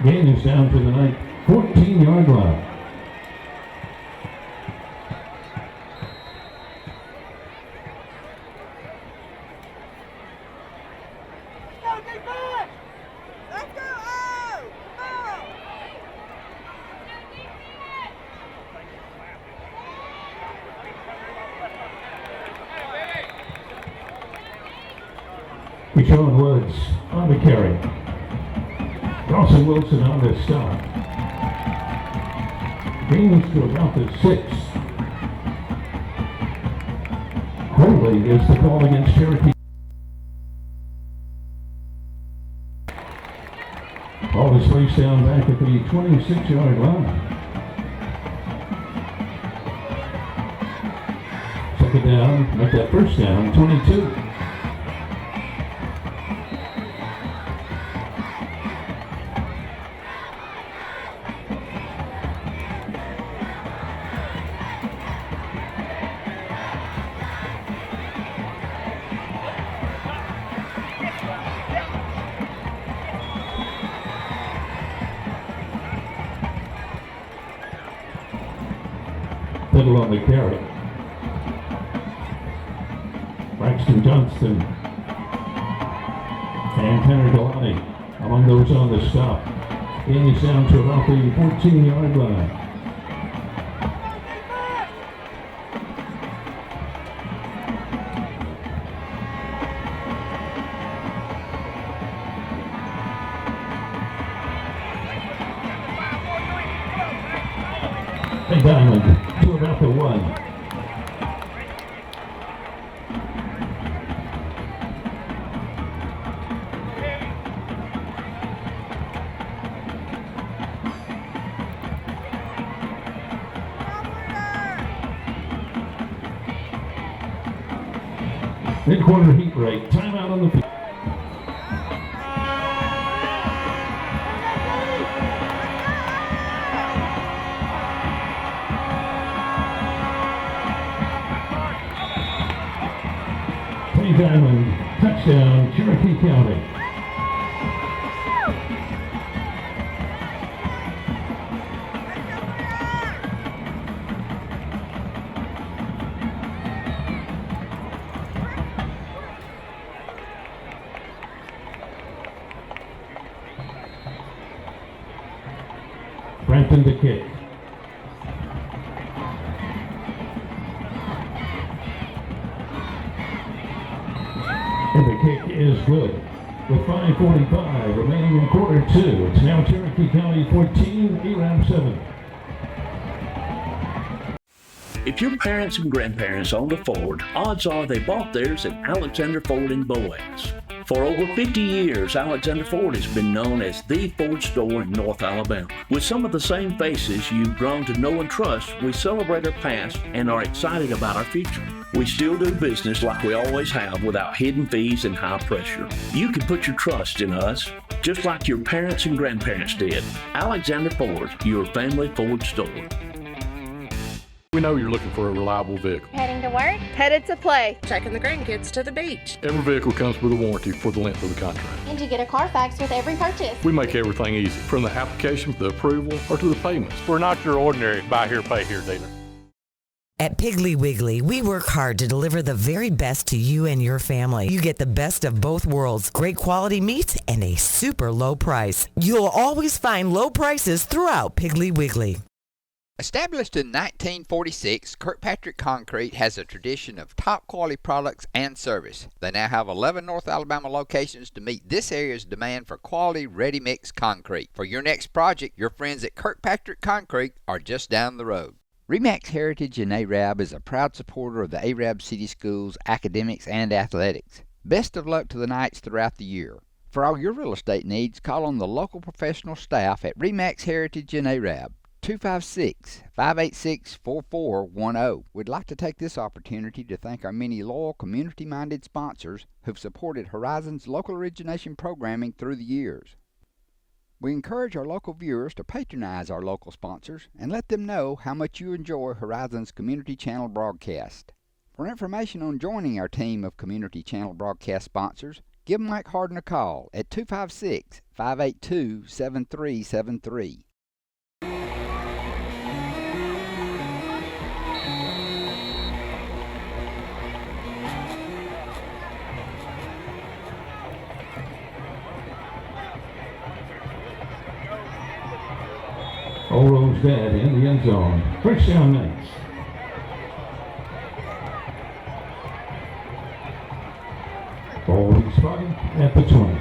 S3: Gain is down to the 14-yard line. Deshaun Woods on the carry. Dawson Wilson on the stop. Gains to about the 6. Holding is the call against Cherokee. Ball is placed down back at the 26-yard line. Second down, make that first down, 22. Fiddle on the carry. Braxton Johnston and Tanner Galani among those on the stop. Gain is down to about the 14-yard line. Hey, Diamond to about the 1. Mid-quarter heat break. Timeout on the field. Diamond, touchdown, Cherokee County. Brampton to kick. And the kick is good. With 5:45 remaining in quarter 2, it's now Cherokee County 14, Arab 7.
S4: If your parents and grandparents owned a Ford, odds are they bought theirs at Alexander Ford in Boaz. For over 50 years, Alexander Ford has been known as the Ford store in North Alabama. With some of the same faces you've grown to know and trust, we celebrate our past and are excited about our future. We still do business like we always have without hidden fees and high pressure. You can put your trust in us, just like your parents and grandparents did. Alexander Ford, your family Ford store.
S5: We know you're looking for a reliable vehicle.
S7: Heading to work? Headed to play. Taking the grandkids to the beach.
S5: Every vehicle comes with a warranty for the length of the contract.
S7: And you get a Carfax with every purchase.
S5: We make everything easy, from the application, the approval, or to the payments.
S24: We're not your ordinary buy here, pay here dealer.
S25: At Piggly Wiggly, we work hard to deliver the very best to you and your family. You get the best of both worlds, great quality meats and a super low price. You'll always find low prices throughout Piggly Wiggly.
S10: Established in 1946, Kirkpatrick Concrete has a tradition of top quality products and service. They now have 11 North Alabama locations to meet this area's demand for quality ready-mix concrete. For your next project, your friends at Kirkpatrick Concrete are just down the road. RE/MAX Heritage in Arab is a proud supporter of the Arab City Schools, academics, and athletics. Best of luck to the Knights throughout the year. For all your real estate needs, call on the local professional staff at RE/MAX Heritage in Arab. 256-586-4410. We'd like to take this opportunity to thank our many loyal community-minded sponsors who've supported Horizon's local origination programming through the years. We encourage our local viewers to patronize our local sponsors and let them know how much you enjoy Horizon's Community Channel broadcast. For information on joining our team of Community Channel broadcast sponsors, give Mike Harden a call at 256-582-7373.
S3: All roads dead in the end zone. First down, Knights. Ball is spotted at the 20.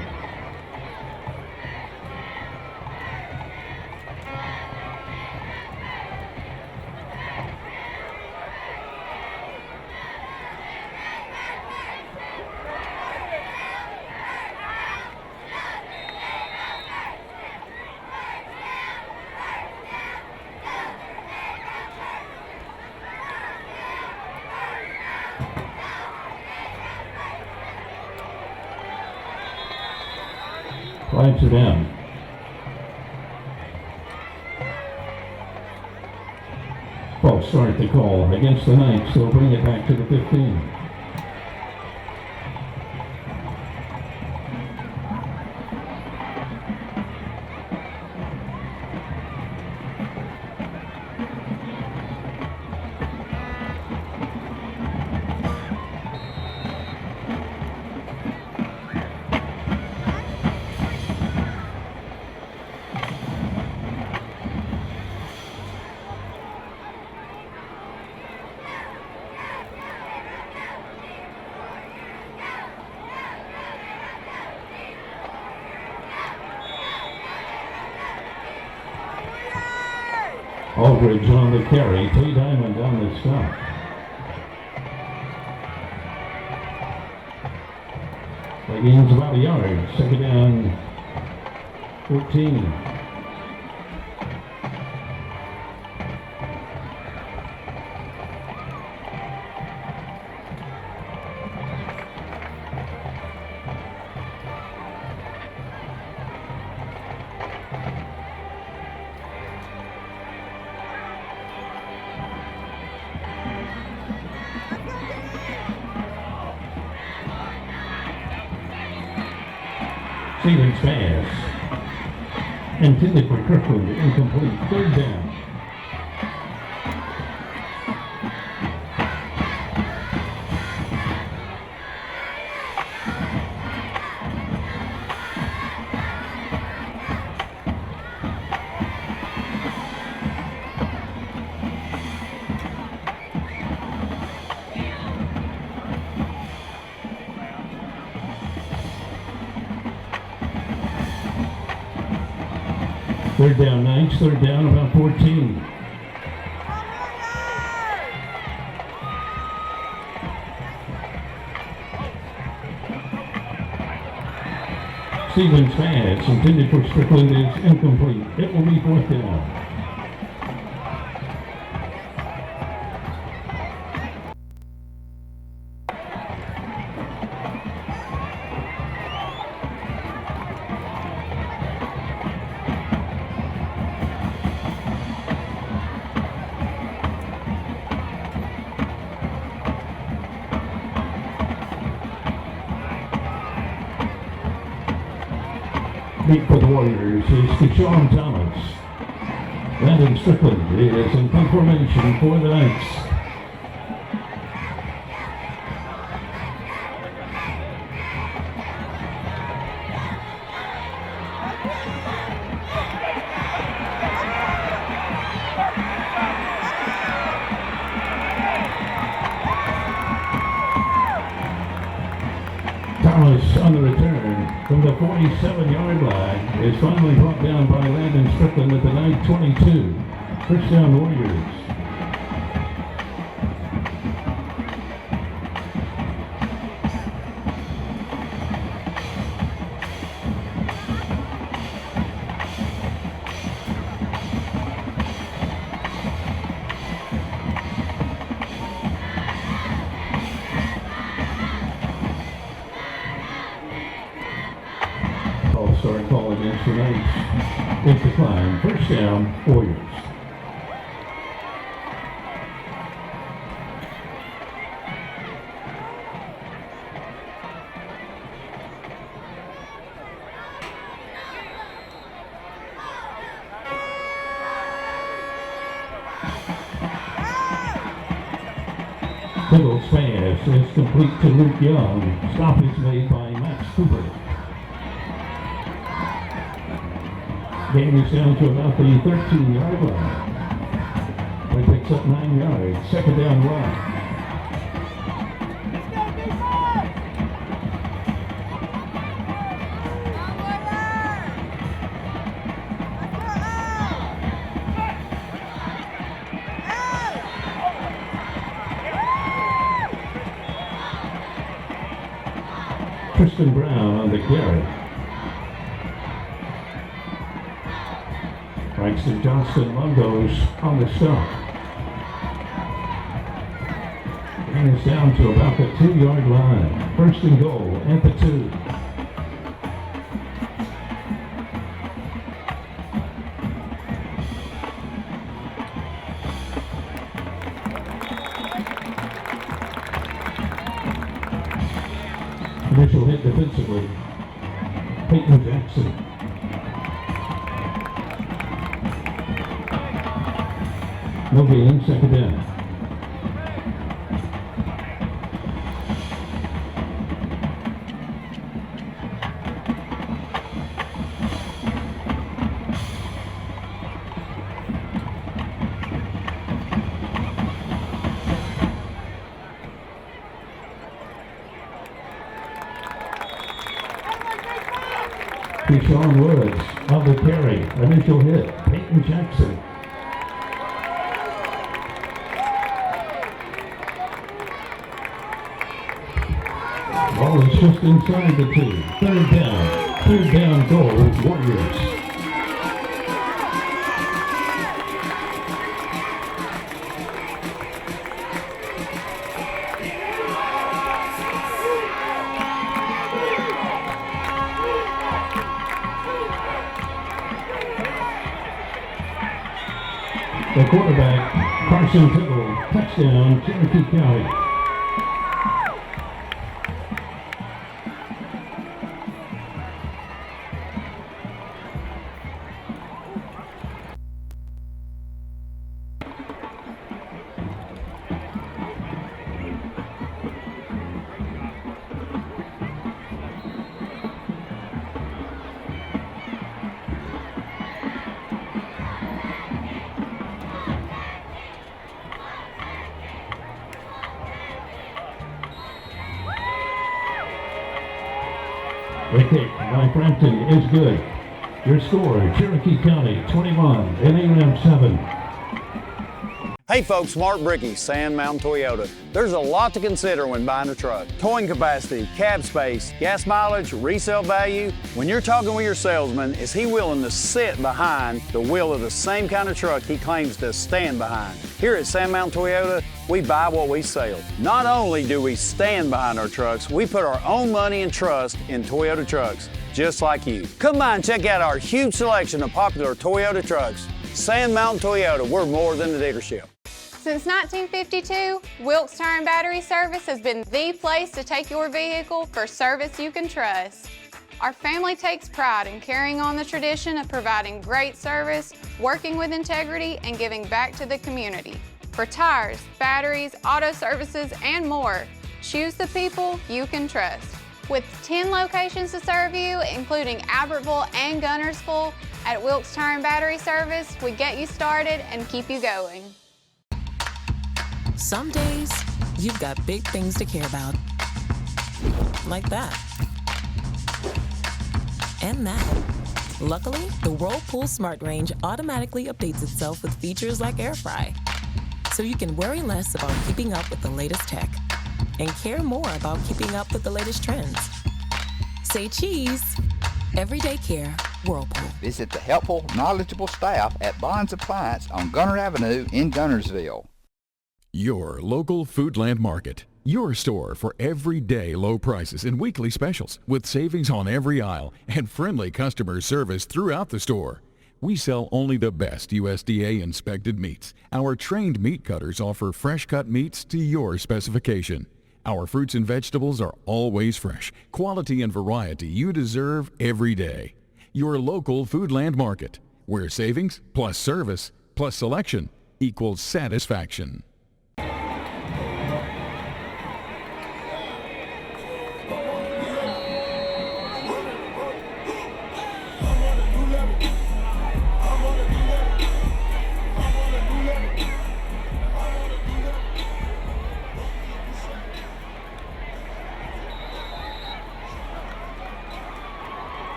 S3: Flags are down. False start the call against the Knights. They'll bring it back to the 15. Aldridge on the carry. Tay Diamond on the stop. That gains about a yard. Second down, 14. Stevens pass. Intended for Kirkland. Incomplete. Third down. Third down, Knights. Third down, about 14. Stevens pass intended for Strickland is incomplete. It will be fourth down. Deep for the Warriors is Deshaun Thomas. Landon Strickland is in punt formation for the Knights. Thomas on the return from the 47-yard line is finally brought down by Landon Strickland at the 9:22. First down, Warriors. All-star call against the Knights. It declined. First down, Warriors. Biggles pass is complete to Luke Young. Stop is made by Max Cooper. Game is down to about the 13-yard line. He picks up 9 yards. Second down run. Tristan Brown on the carry. Braxton Johnston Lungos on the stop. And is down to about the 2-yard line. First and goal at the 2. Initial hit defensively. Peyton Jackson. No gain, second down. Deshaun Woods on the carry. Initial hit. Peyton Jackson. ball is just inside the 2. Third down goal, Warriors. The quarterback, Carson Tibble, touchdown, Cherokee County. The kick by Frampton is good. Your score, Cherokee County 21 and A&M 7.
S8: Hey folks, Mark Brickey, Sand Mountain Toyota. There's a lot to consider when buying a truck. Towing capacity, cab space, gas mileage, resale value. When you're talking with your salesman, is he willing to sit behind the wheel of the same kind of truck he claims to stand behind? Here at Sand Mountain Toyota, we buy what we sell. Not only do we stand behind our trucks, we put our own money and trust in Toyota trucks, just like you. Come by and check out our huge selection of popular Toyota trucks. Sand Mountain Toyota, we're more than a dealership.
S9: Since 1952, Wilkes Tire and Battery Service has been the place to take your vehicle for service you can trust. Our family takes pride in carrying on the tradition of providing great service, working with integrity, and giving back to the community. For tires, batteries, auto services, and more, choose the people you can trust. With 10 locations to serve you, including Albertville and Gunnersville, at Wilkes Tire and Battery Service, we get you started and keep you going.
S14: Some days, you've got big things to care about. Like that. And that. Luckily, the Whirlpool Smart Range automatically updates itself with features like Air Fry. So you can worry less about keeping up with the latest tech and care more about keeping up with the latest trends. Say cheese. Everyday care, Whirlpool.
S10: Visit the helpful, knowledgeable staff at Bond's Appliance on Gunner Avenue in Gunnersville.
S11: Your local Foodland Market. Your store for everyday low prices and weekly specials with savings on every aisle and friendly customer service throughout the store. We sell only the best USDA inspected meats. Our trained meat cutters offer fresh cut meats to your specification. Our fruits and vegetables are always fresh, quality and variety you deserve every day. Your local Foodland Market, where savings plus service plus selection equals satisfaction.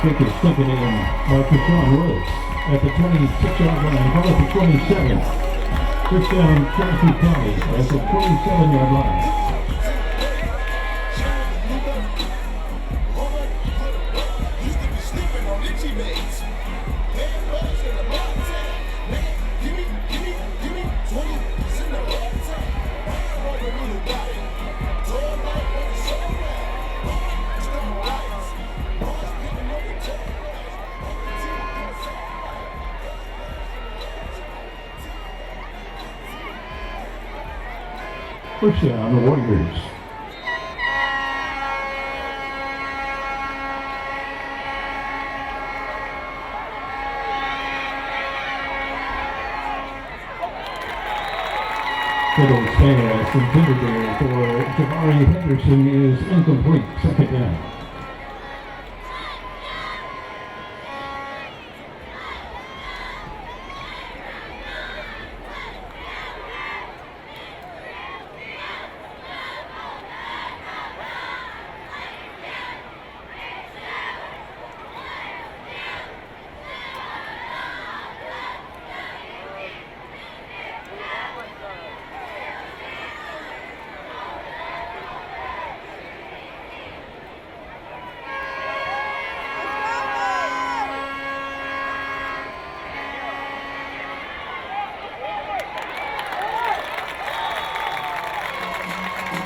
S3: Kick is taken in by Deshaun Woods at the 26-yard line, ball at the 27. First down, Cherokee County at the 27-yard line. First down, the Warriors. Middle pass intended there for Jabari Henderson is incomplete. Second down.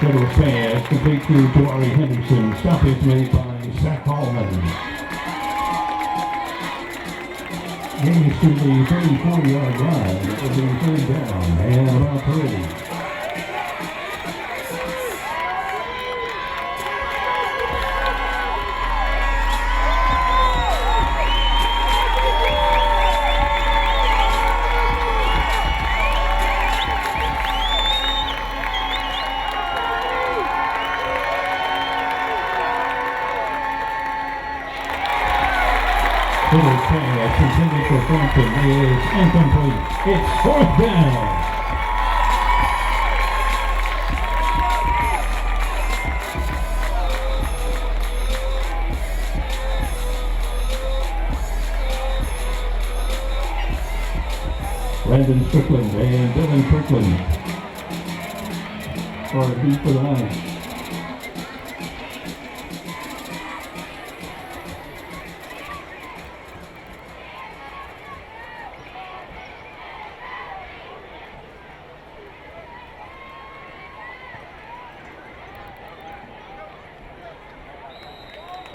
S3: Little pass complete to Jawari Henderson. Stop is made by Zach Hallman. Gains to the 34-yard line. It will be third down and about 30. Little pass intended for Thompson is incomplete. It's fourth down. Brandon Strickland and Dylan Kirkland for a beat for the Knights.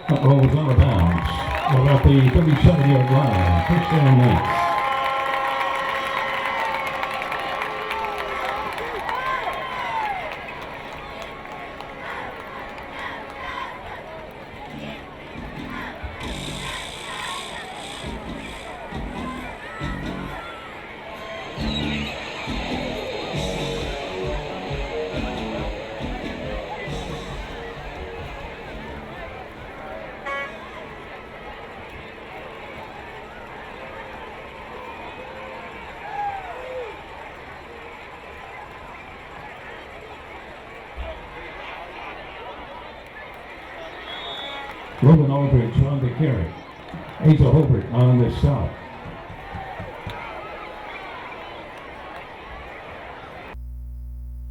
S3: That ball was out of bounds. About the 37-yard line. First down Knights. Logan Aldridge on the carry. Asa Hobart on the stop.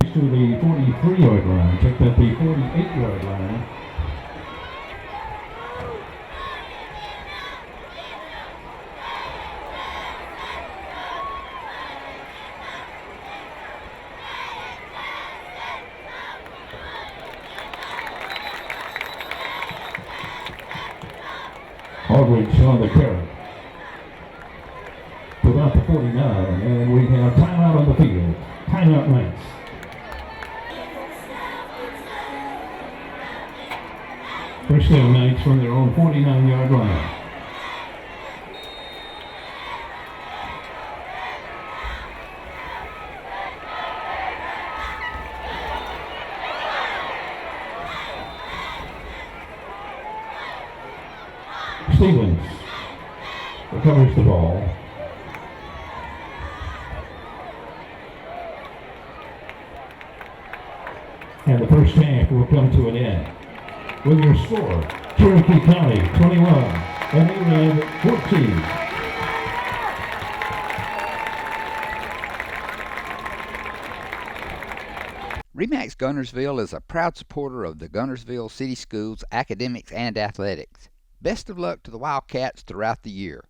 S3: To the 43-yard line. Checked at the 48-yard line. Aldridge on the carry. To about the 49, and we have timeout on the field. Timeout Knights. First down Knights from their own 49-yard line. Stevens recovers the ball. And the first half will come to an end. With your score, Cherokee County 21 and Arab 14.
S10: RE/MAX Guntersville is a proud supporter of the Guntersville City Schools academics and athletics. Best of luck to the Wildcats throughout the year.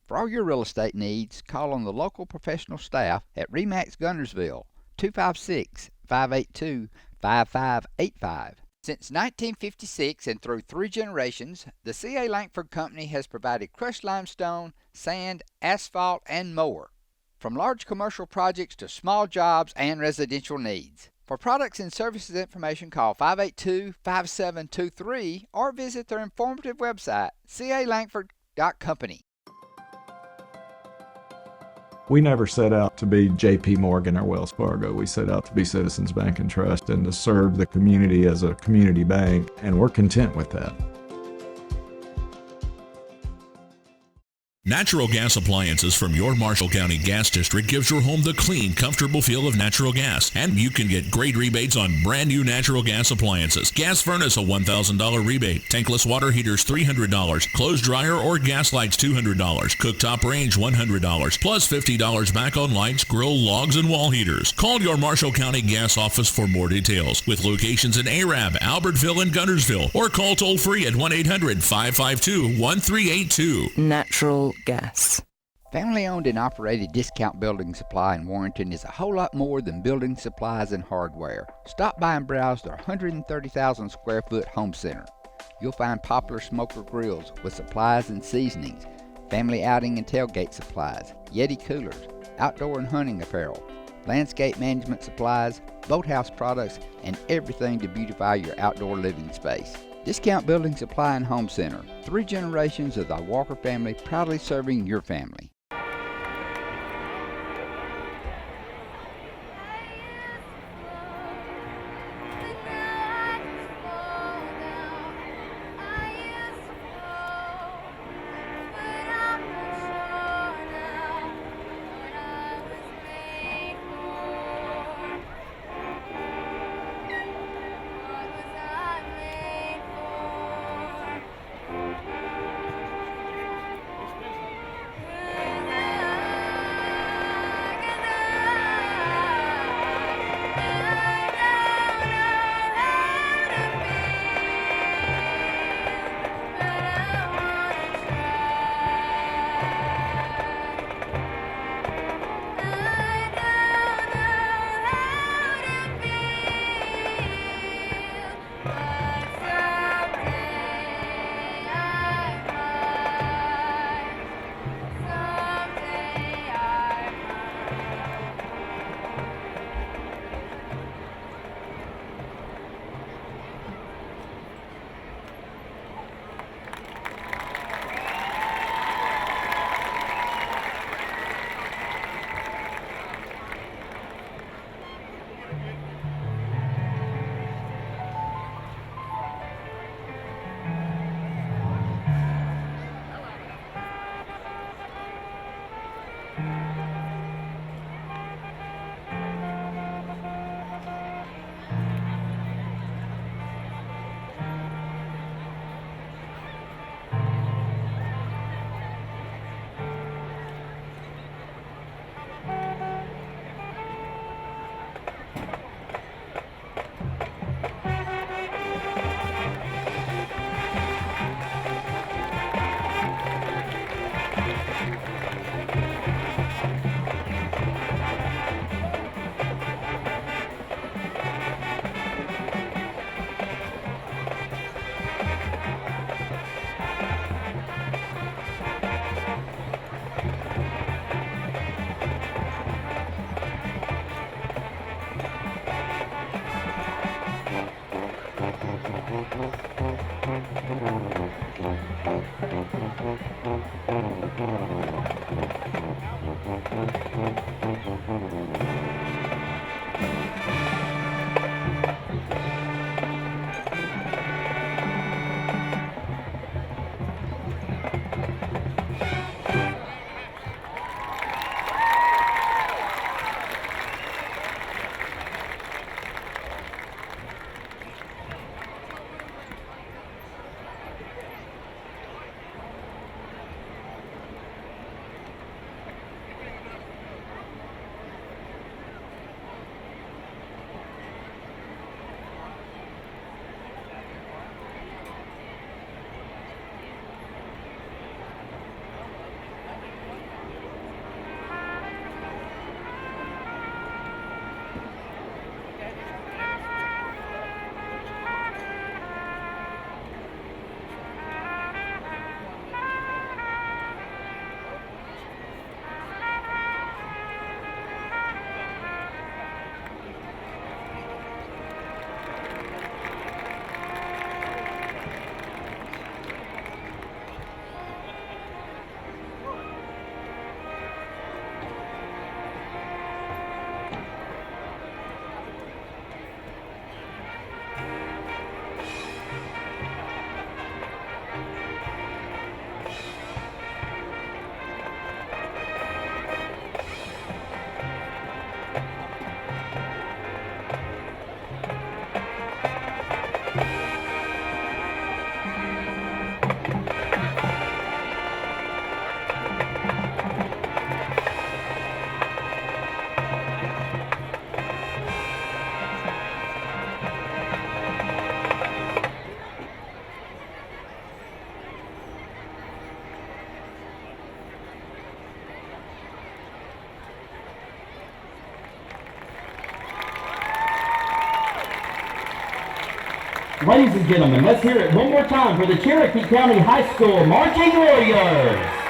S10: For all your real estate needs, call on the local professional staff at RE/MAX Guntersville, 256-582-5585. Since 1956 and through 3 generations, the C.A. Langford Company has provided crushed limestone, sand, asphalt, and more. From large commercial projects to small jobs and residential needs. For products and services information, call 582-5723 or visit their informative website, calangford.company.
S1: We never set out to be J.P. Morgan or Wells Fargo. We set out to be Citizens Bank and Trust and to serve the community as a community bank, and we're content with that.
S2: Natural gas appliances from your Marshall County Gas District gives your home the clean, comfortable feel of natural gas. And you can get great rebates on brand new natural gas appliances. Gas furnace, a $1,000 rebate. Tankless water heaters, $300. Clothes dryer or gas lights, $200. Cooktop range, $100. Plus $50 back on lights, grill, logs, and wall heaters. Call your Marshall County Gas office for more details. With locations in Arab, Albertville, and Guntersville. Or call toll free at 1-800-552-1382.
S6: Natural gas.
S10: Family-owned and operated Discount Building Supply in Warrenton is a whole lot more than building supplies and hardware. Stop by and browse their 130,000 square foot home center. You'll find popular smoker grills with supplies and seasonings, family outing and tailgate supplies, Yeti coolers, outdoor and hunting apparel, landscape management supplies, boathouse products, and everything to beautify your outdoor living space. Discount Building Supply and Home Center. 3 generations of the Walker family proudly serving your family.
S3: Ladies and gentlemen, let's hear it one more time for the Cherokee County High School Marching Warriors.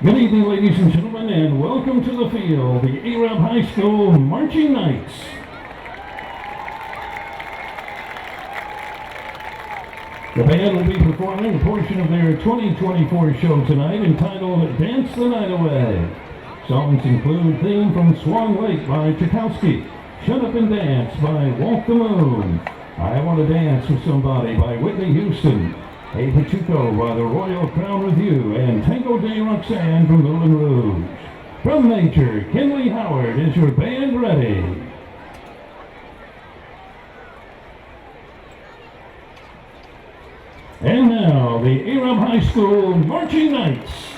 S3: Good evening, ladies and gentlemen, and welcome to the field, the Arab High School Marching Knights. The band will be performing a portion of their 2024 show tonight entitled Dance the Night Away. Songs include Theme from Swan Lake by Tchaikovsky, Shut Up and Dance by Walk the Moon, I Want to Dance with Somebody by Whitney Houston, Hey Pachuco by the Royal Crown Review, and Tango de Roxanne from Moulin Rouge. From Major Kenley Howard is your band ready. And now, the Arab High School Marching Knights.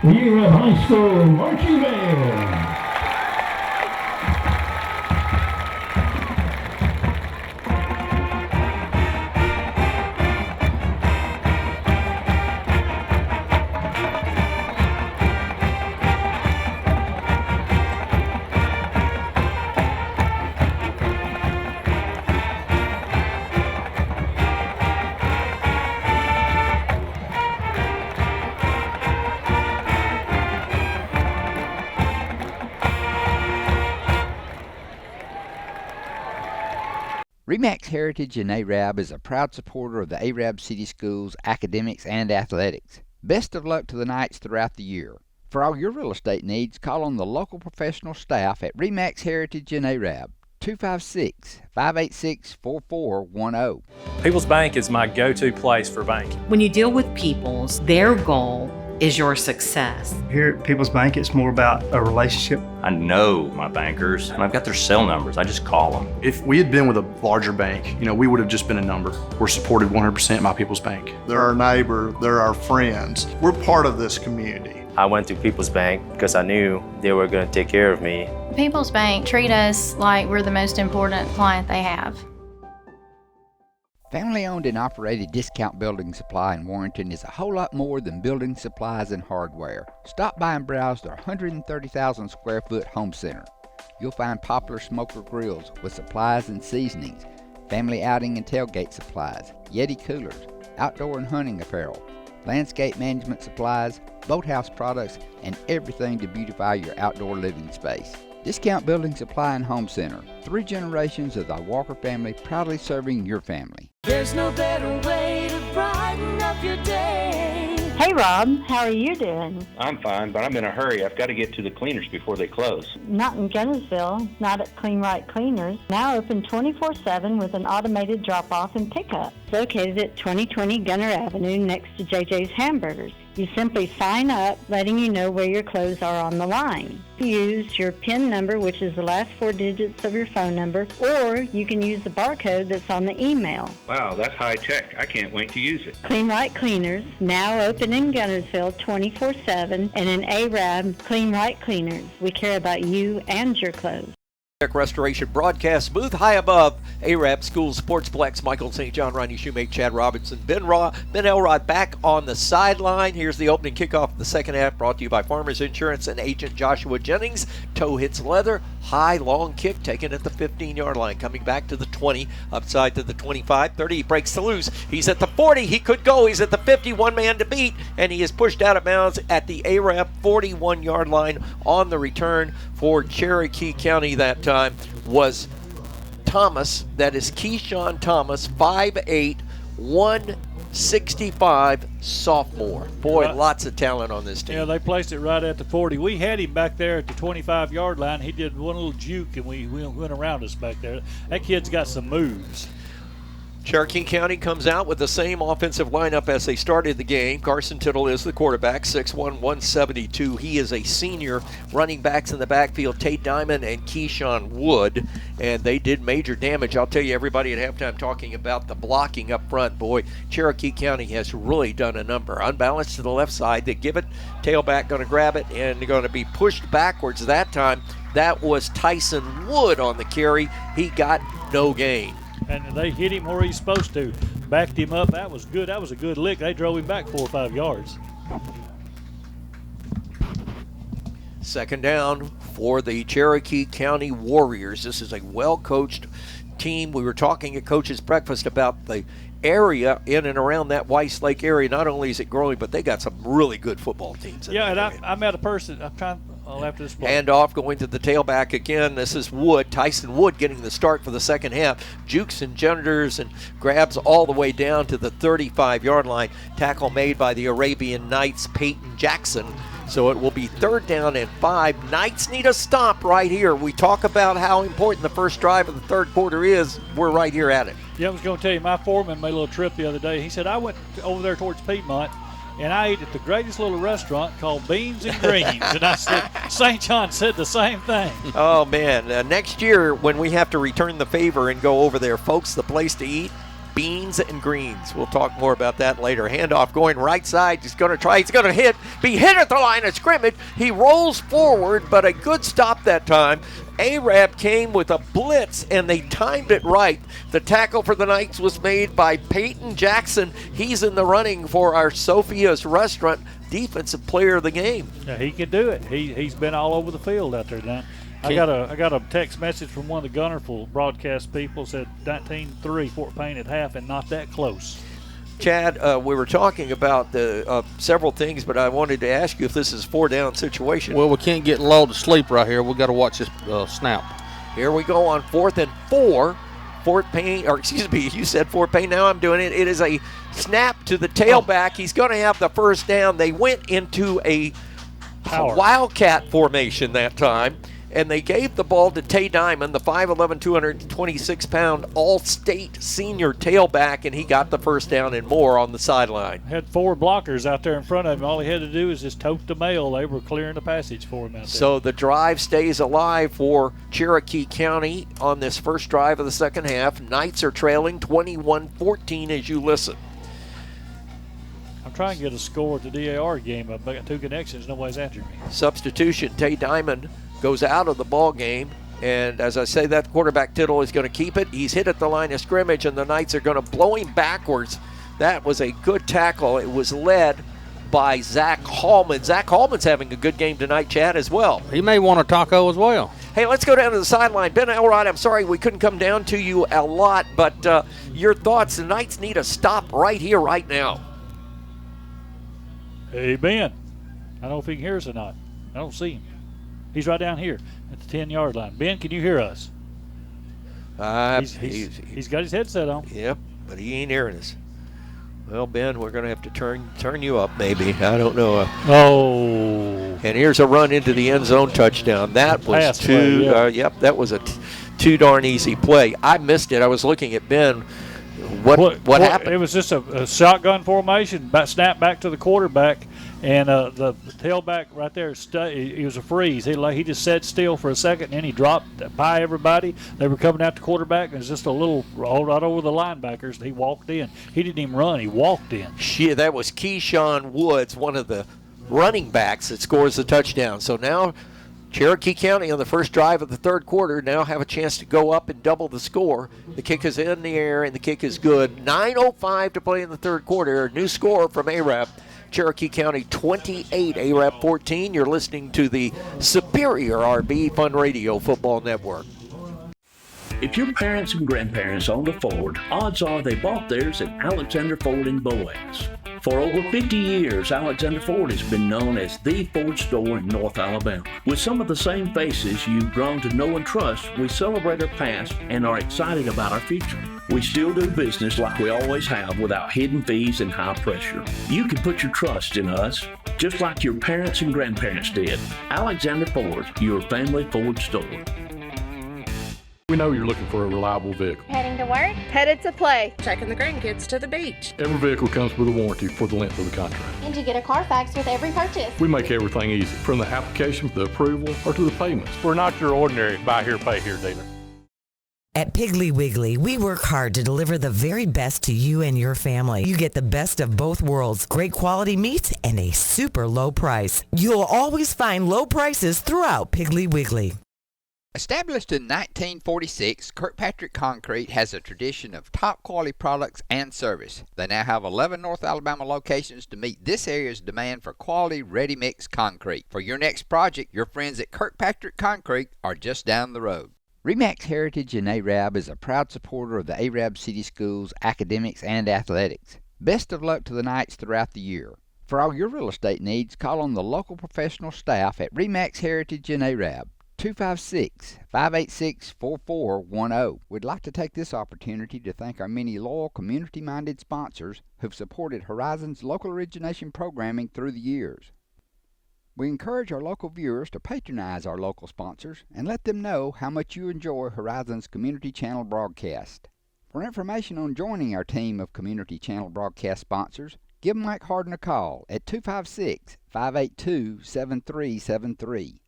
S3: the Arab High School Marching Band.
S10: RE/MAX Heritage in Arab is a proud supporter of the Arab City Schools academics and athletics. Best of luck to the Knights throughout the year. For all your real estate needs, call on the local professional staff at RE/MAX Heritage in Arab, 256-586-4410.
S6: People's Bank is my go-to place for banking.
S12: When you deal with people's, their goal is your success.
S13: Here at People's Bank, it's more about a relationship.
S18: I know my bankers, and I've got their cell numbers. I just call them.
S17: If we had been with a larger bank, we would have just been a number. We're supported 100% by People's Bank.
S19: They're our neighbor, they're our friends. We're part of this community.
S20: I went to People's Bank because I knew they were going to take care of me.
S21: People's Bank treat us like we're the most important client they have.
S10: Family-owned and operated Discount Building Supply in Warrenton is a whole lot more than building supplies and hardware. Stop by and browse their 130,000 square foot home center. You'll find popular smoker grills with supplies and seasonings, family outing and tailgate supplies, Yeti coolers, outdoor and hunting apparel, landscape management supplies, boathouse products, and everything to beautify your outdoor living space. Discount Building Supply and Home Center. 3 generations of the Walker family proudly serving your family.
S22: There's no better way to brighten up your day.
S23: Hey Rob, how are you doing?
S15: I'm fine, but I'm in a hurry. I've got to get to the cleaners before they close.
S23: Not in Gunnersville, not at Clean Right Cleaners. Now open 24/7 with an automated drop-off and pickup. Located at 2020 Gunner Avenue next to JJ's Hamburgers. You simply sign up, letting you know where your clothes are on the line. Use your PIN number, which is the last 4 digits of your phone number, or you can use the barcode that's on the email.
S15: Wow, that's high tech. I can't wait to use it.
S23: Clean Right Cleaners, now open in Gunnersville 24/7, and in Arab, Clean Right Cleaners. We care about you and your clothes.
S16: Restoration broadcast booth high above Arab School Sportsplex. Michael St. John, Ronnie Shoemake, Chad Robinson, Ben Elrod back on the sideline. Here's the opening kickoff of the second half, brought to you by Farmers Insurance and agent Joshua Jennings. Toe hits leather, high long kick taken at the 15-yard line, coming back to the 20, upside to the 25, 30. He breaks the loose. He's at the 40. He could go. He's at the 50. One man to beat, and he is pushed out of bounds at the Arab 41-yard line on the return for Cherokee County. That time was Thomas. That is Keyshawn Thomas, 5'8", 165, sophomore. Boy, lots of talent on this team.
S26: Yeah, they placed it right at the 40. We had him back there at the 25-yard line. He did one little juke, and we went around us back there. That kid's got some moves.
S16: Cherokee County comes out with the same offensive lineup as they started the game. Carson Tittle is the quarterback, 6'1", 172. He is a senior. Running backs in the backfield, Tate Diamond and Keyshawn Wood, and they did major damage. I'll tell you, everybody at halftime talking about the blocking up front. Boy, Cherokee County has really done a number. Unbalanced to the left side. They give it, tailback going to grab it, and they're going to be pushed backwards that time. That was Tyson Wood on the carry. He got no gain.
S26: And they hit him where he's supposed to. Backed him up. That was good. That was a good lick. They drove him back 4 or 5 yards.
S16: Second down for the Cherokee County Warriors. This is a well-coached team. We were talking at Coach's Breakfast about the area in and around that Weiss Lake area. Not only is it growing, but they got some really good football teams.
S26: Yeah, and I met a person. I'll have to display.
S16: Hand off, going to the tailback again. This is Wood, Tyson Wood, getting the start for the second half. Jukes and genders and grabs all the way down to the 35-yard line. Tackle made by the Arabian Knights, Peyton Jackson. So it will be 3rd down and 5. Knights need a stop right here. We talk about how important the first drive of the third quarter is. We're right here at it.
S26: Yeah, I was going to tell you, my foreman made a little trip the other day. He said, I went over there towards Piedmont, and I ate at the greatest little restaurant called Beans and Greens. And I said, St. John said the same thing.
S16: Oh, man. Next year, when we have to return the favor and go over there, folks, the place to eat, beans and greens. We'll talk more about that later. Handoff going right side. He's going to try. He's going to be hit at the line of scrimmage. He rolls forward, but a good stop that time. Arab came with a blitz, and they timed it right. The tackle for the Knights was made by Peyton Jackson. He's in the running for our Sophia's Restaurant Defensive Player of the Game.
S26: Yeah, he can do it. He's been all over the field out there now. I got a text message from one of the Gunnerful broadcast people, said 19-3 Fort Payne at half, and not that close.
S16: Chad, we were talking about the several things, but I wanted to ask you if this is a 4-down situation.
S4: Well, we can't get lulled to sleep right here. We've got to watch this snap.
S16: Here we go on 4th and 4. Fort Payne, or excuse me, you said Fort Payne, now I'm doing it. It is a snap to the tailback. He's going to have the first down. They went into a wildcat formation that time, and they gave the ball to Tay Diamond, the 5'11", 226-pound All-State senior tailback, and he got the first down and more on the sideline.
S26: Had 4 blockers out there in front of him. All he had to do is just tote the mail. They were clearing the passage for him out there.
S16: So the drive stays alive for Cherokee County on this first drive of the second half. Knights are trailing 21-14 as you listen.
S26: I'm trying to get a score at the DAR game. I've got 2 connections. Nobody's answered me.
S16: Substitution, Tay Diamond goes out of the ball game, and as I say, that quarterback Tittle is going to keep it. He's hit at the line of scrimmage, and the Knights are going to blow him backwards. That was a good tackle. It was led by Zach Hallman. Zach Hallman's having a good game tonight, Chad, as well.
S4: He may want a taco as well.
S16: Hey, let's go down to the sideline. Ben Elrod, I'm sorry we couldn't come down to you a lot, but your thoughts. The Knights need a stop right here, right now.
S26: Hey, Ben. I don't know if he can hear us or not. I don't see him. He's right down here at the 10-yard line. Ben, can you hear us? He's got his headset on.
S16: Yep, but he ain't hearing us. Well, Ben, we're going to have to turn you up maybe. I don't know. And here's a run into the end zone touchdown. That was that was a too darn easy play. I missed it. I was looking at Ben. What happened?
S26: It was just a shotgun formation, snap back to the quarterback, and the tailback right there, he was a freeze. He just sat still for a second, and then he dropped by everybody. They were coming out the quarterback, and it was just a little roll right over the linebackers, and he walked in. He didn't even run. He walked in.
S16: That was Keyshawn Woods, one of the running backs that scores the touchdown. So now Cherokee County on the first drive of the third quarter now have a chance to go up and double the score. The kick is in the air, and the kick is good. 9:05 to play in the third quarter. New score from Arab. Cherokee County 28, Arab 14. You're listening to the Superior RB Fun Radio Football Network.
S5: If your parents and grandparents owned a Ford, odds are they bought theirs at Alexander Ford in Boaz. For over 50 years, Alexander Ford has been known as the Ford store in North Alabama. With some of the same faces you've grown to know and trust, we celebrate our past and are excited about our future. We still do business like we always have without hidden fees and high pressure. You can put your trust in us, just like your parents and grandparents did. Alexander Ford, your family Ford store.
S7: We know you're looking for a reliable vehicle.
S8: Heading to work? Headed to play. Taking the grandkids to the beach.
S7: Every vehicle comes with a warranty for the length of the contract.
S8: And you get a Carfax with every purchase.
S7: We make everything easy, from the application to the approval or to the payments.
S24: We're not your ordinary buy here, pay here dealer.
S25: At Piggly Wiggly, we work hard to deliver the very best to you and your family. You get the best of both worlds, great quality meats and a super low price. You'll always find low prices throughout Piggly Wiggly.
S10: Established in 1946, Kirkpatrick Concrete has a tradition of top quality products and service. They now have 11 North Alabama locations to meet this area's demand for quality ready-mix concrete. For your next project, your friends at Kirkpatrick Concrete are just down the road. RE/MAX Heritage in Arab is a proud supporter of the Arab City Schools, academics, and athletics. Best of luck to the Knights throughout the year. For all your real estate needs, call on the local professional staff at RE/MAX Heritage in Arab. 256-586-4410. We'd like to take this opportunity to thank our many loyal, community-minded sponsors who've supported Horizon's local origination programming through the years. We encourage our local viewers to patronize our local sponsors and let them know how much you enjoy Horizon's Community Channel broadcast. For information on joining our team of Community Channel broadcast sponsors, give Mike Harden a call at 256-582-7373.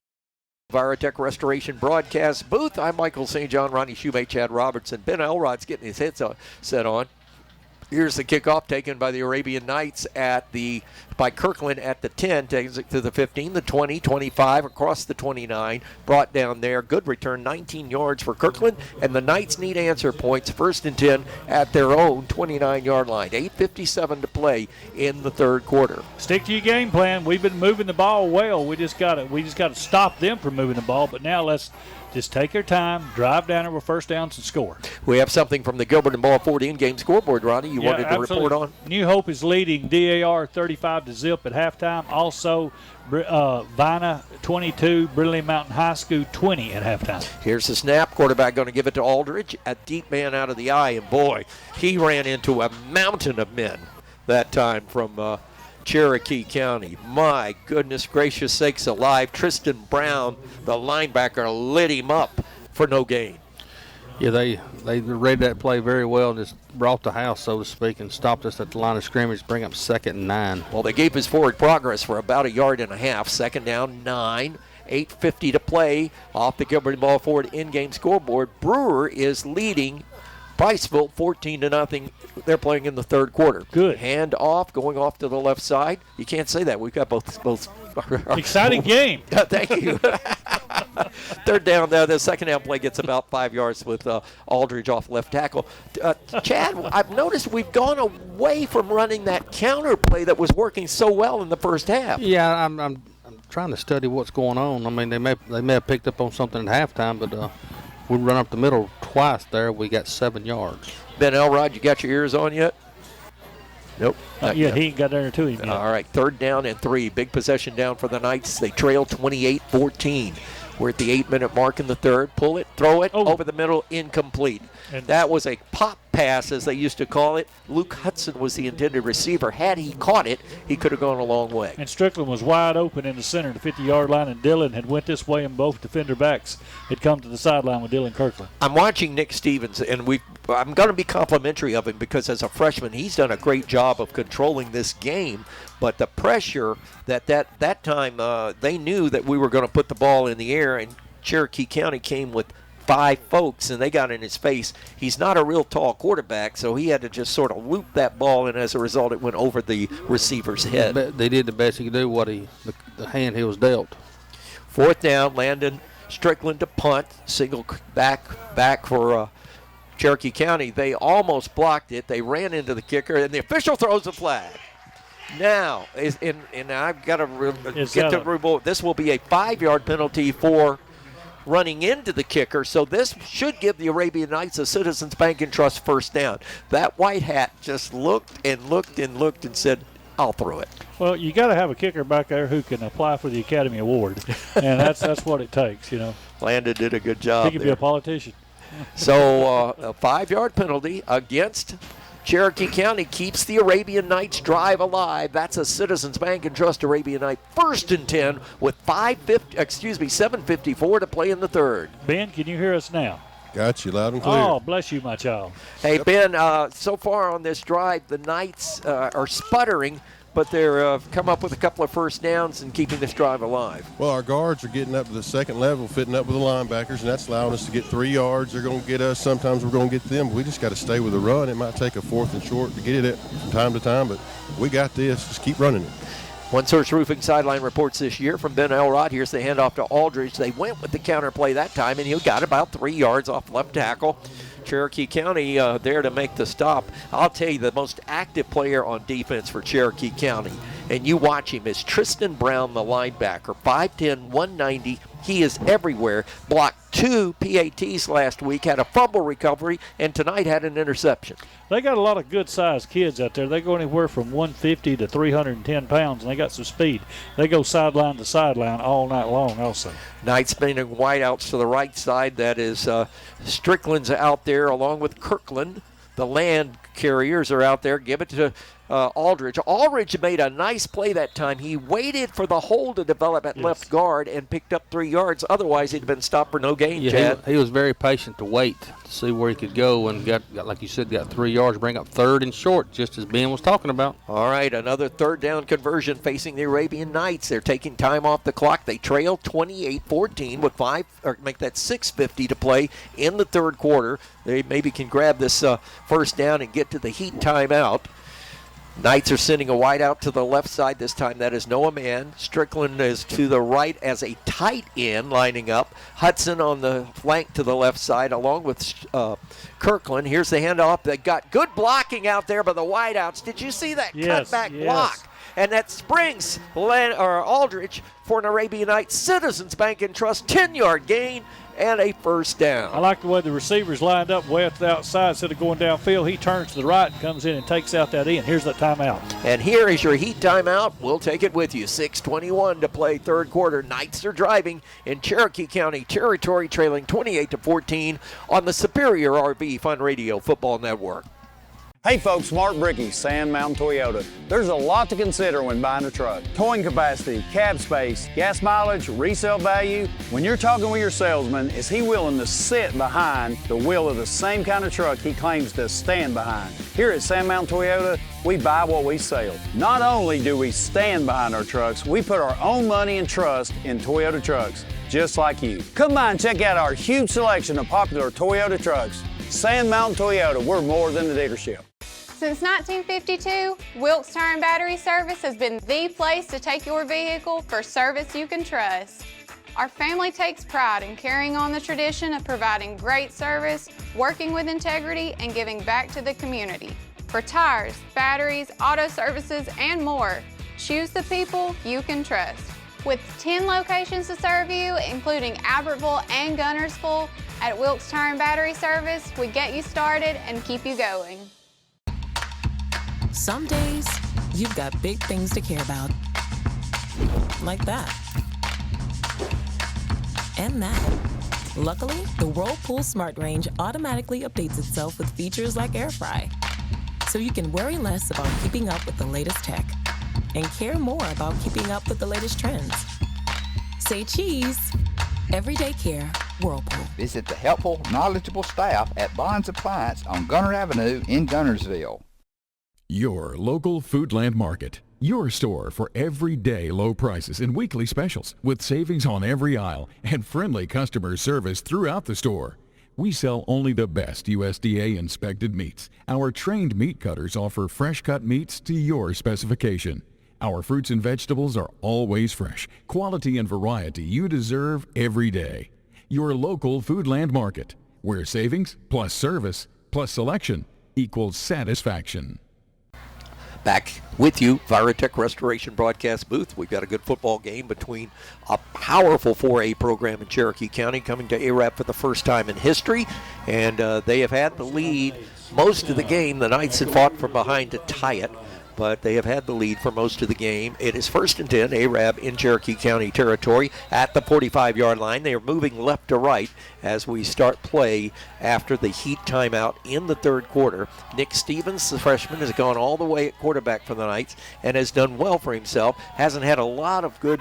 S16: Virotech Restoration Broadcast Booth. I'm Michael St. John, Ronnie Shoemate, Chad Robertson. Ben Elrod's getting his headset on. Here's the kickoff taken by the Arabian Knights by Kirkland at the 10, takes it to the 15, the 20, 25, across the 29, brought down there. Good return, 19 yards for Kirkland, and the Knights need answer points, 1st and 10 at their own 29-yard line. 8:57 to play in the third quarter.
S26: Stick to your game plan. We've been moving the ball well. We just got to stop them from moving the ball. But now let's just take our time, drive down there with first downs, and score.
S16: We have something from the Gilbert and Ball Ford in-game scoreboard, Ronnie. You wanted to
S26: absolutely.
S16: report on?
S21: New Hope is leading DAR 35-0 at halftime. Also, Vina 22, Brindley Mountain High School 20 at halftime.
S16: Here's the snap. Quarterback going to give it to Aldridge. A deep man out of the eye, and boy, he ran into a mountain of men that time from Cherokee County. My goodness gracious sakes alive. Tristan Brown, the linebacker, lit him up for no gain.
S4: Yeah, they read that play very well and just brought the house, so to speak, and stopped us at the line of scrimmage, bring up 2nd and 9.
S16: Well, they gave us forward progress for about 1.5 yards. 2nd down, 9. 8:50 to play off the Gilbert and Ball Ford in-game scoreboard. Brewer is leading Priceville 14-0. They're playing in the third quarter.
S26: Good.
S16: Hand off, going off to the left side. You can't say that. We've got both.
S26: Exciting game.
S16: Thank you. Third down there. The second down play gets about 5 yards with Aldridge off left tackle. Chad, I've noticed we've gone away from running that counter play that was working so well in the first half.
S4: Yeah, I'm trying to study what's going on. I mean, they may have picked up on something at halftime, but we run up the middle twice there. We got 7 yards.
S16: Ben Elrod, you got your ears on yet? Nope.
S26: He ain't got there to him yet.
S16: All right, 3rd down and 3. Big possession down for the Knights. They trail 28-14. We're at the 8-minute mark in the third. Pull it, throw it, over the middle, incomplete. And that was a pop pass, as they used to call it. Luke Hudson was the intended receiver. Had he caught it, he could have gone a long way.
S26: And Strickland was wide open in the center, the 50-yard line, and Dylan had went this way, and both defender backs had come to the sideline with Dylan Kirkland.
S16: I'm watching Nick Stevens, and I'm going to be complimentary of him because as a freshman, he's done a great job of controlling this game. But the pressure that time, they knew that we were going to put the ball in the air, and Cherokee County came with 5 folks, and they got in his face. He's not a real tall quarterback, so he had to just sort of loop that ball, and as a result, it went over the receiver's head.
S4: They did the best he could do, the hand he was dealt.
S16: 4th down, Landon Strickland to punt, single back for Cherokee County. They almost blocked it. They ran into the kicker, and the official throws a flag. Now, and I've got to get to the this will be a 5-yard penalty for running into the kicker, so this should give the Arabian Knights a Citizens Bank and Trust first down. That white hat just looked and looked and looked and said, I'll throw it.
S26: Well, you got to have a kicker back there who can apply for the Academy Award, and that's what it takes, you know.
S16: Landon did a good job.
S26: He could be a politician.
S16: So a 5-yard penalty against Cherokee County keeps the Arabian Knights drive alive. That's a Citizens Bank and Trust Arabian Knight 1st and 10 with 7:54 to play in the third.
S26: Ben, can you hear us now?
S1: Got you loud and clear.
S26: Oh, bless you, my child.
S16: Hey, Ben, so far on this drive, the Knights are sputtering, but they're come up with a couple of first downs and keeping this drive alive.
S1: Well, our guards are getting up to the second level, fitting up with the linebackers, and that's allowing us to get 3 yards. They're going to get us. Sometimes we're going to get them. We just got to stay with the run. It might take a 4th and short to get it from time to time, but we got this. Just keep running it.
S16: One Source Roofing sideline reports this year from Ben Elrod. Here's the handoff to Aldridge. They went with the counter play that time, and he got about 3 yards off left tackle. Cherokee County there to make the stop. I'll tell you, the most active player on defense for Cherokee County, and you watch him, is Tristan Brown, the linebacker, 5'10", 190. He is everywhere. Blocked 2 PATs last week, had a fumble recovery, and tonight had an interception.
S26: They got a lot of good-sized kids out there. They go anywhere from 150 to 310 pounds, and they got some speed. They go sideline to sideline all night long also.
S16: Knights spinning wideouts to the right side. That is Strickland's out there along with Kirkland. The land carriers are out there. Give it to Aldridge. Aldridge made a nice play that time. He waited for the hole to develop at left guard and picked up 3 yards. Otherwise, he'd been stopped for no gain, Chad.
S4: He was very patient to wait to see where he could go, and got like you said, got 3 yards, bring up 3rd and short, just as Ben was talking about.
S16: All right, another 3rd down conversion facing the Arabian Knights. They're taking time off the clock. They trail 28-14 with 6:50 to play in the 3rd quarter. They maybe can grab this 1st down and get to the heat timeout. Knights are sending a wide out to the left side this time. That is Noah Mann. Strickland is to the right as a tight end lining up. Hudson on the flank to the left side along with Kirkland. Here's the handoff. They got good blocking out there by the wideouts. Did you see that cutback block? And that springs Aldridge for an Arabian Knights Citizens Bank and Trust 10-yard gain and a 1st down.
S26: I like the way the receivers lined up way up to the outside instead of going downfield. He turns to the right and comes in and takes out that end. Here's the timeout.
S16: And here is your heat timeout. We'll take it with you. 6:21 to play 3rd quarter. Knights are driving in Cherokee County territory, trailing 28-14 on the Superior RV Fun Radio Football Network.
S2: Hey folks, Mark Brickey, Sand Mountain Toyota. There's a lot to consider when buying a truck. Towing capacity, cab space, gas mileage, resale value. When you're talking with your salesman, is he willing to sit behind the wheel of the same kind of truck he claims to stand behind? Here at Sand Mountain Toyota, we buy what we sell. Not only do we stand behind our trucks, we put our own money and trust in Toyota trucks, just like you. Come by and check out our huge selection of popular Toyota trucks. Sand Mountain Toyota, we're more than a dealership.
S3: Since 1952, Wilkes Tire and Battery Service has been the place to take your vehicle for service you can trust. Our family takes pride in carrying on the tradition of providing great service, working with integrity, and giving back to the community. For tires, batteries, auto services, and more, choose the people you can trust. With 10 locations to serve you, including Albertville and Gunnersville, at Wilkes Tire and Battery Service, we get you started and keep you going.
S6: Some days, you've got big things to care about. Like that. And that. Luckily, the Whirlpool Smart Range automatically updates itself with features like Air Fry. So you can worry less about keeping up with the latest tech and care more about keeping up with the latest trends. Say cheese. Everyday care, Whirlpool.
S10: Visit the helpful, knowledgeable staff at Bonds Appliance on Gunner Avenue in Gunnersville.
S9: Your local Foodland Market. Your store for everyday low prices and weekly specials with savings on every aisle and friendly customer service throughout the store. We sell only the best USDA inspected meats. Our trained meat cutters offer fresh cut meats to your specification. Our fruits and vegetables are always fresh, quality and variety you deserve every day. Your local Foodland Market, where savings plus service plus selection equals satisfaction.
S16: Back with you, Virotech Restoration broadcast booth. We've got a good football game between a powerful 4A program in Cherokee County coming to ARAP for the first time in history, and they have had the lead most of the game. The Knights had fought from behind to tie it, but they have had the lead for most of the game. It is 1st and 10, ARAB in Cherokee County territory at the 45-yard line. They are moving left to right as we start play after the heat timeout in the 3rd quarter. Nick Stevens, the freshman, has gone all the way at quarterback for the Knights and has done well for himself. Hasn't had a lot of good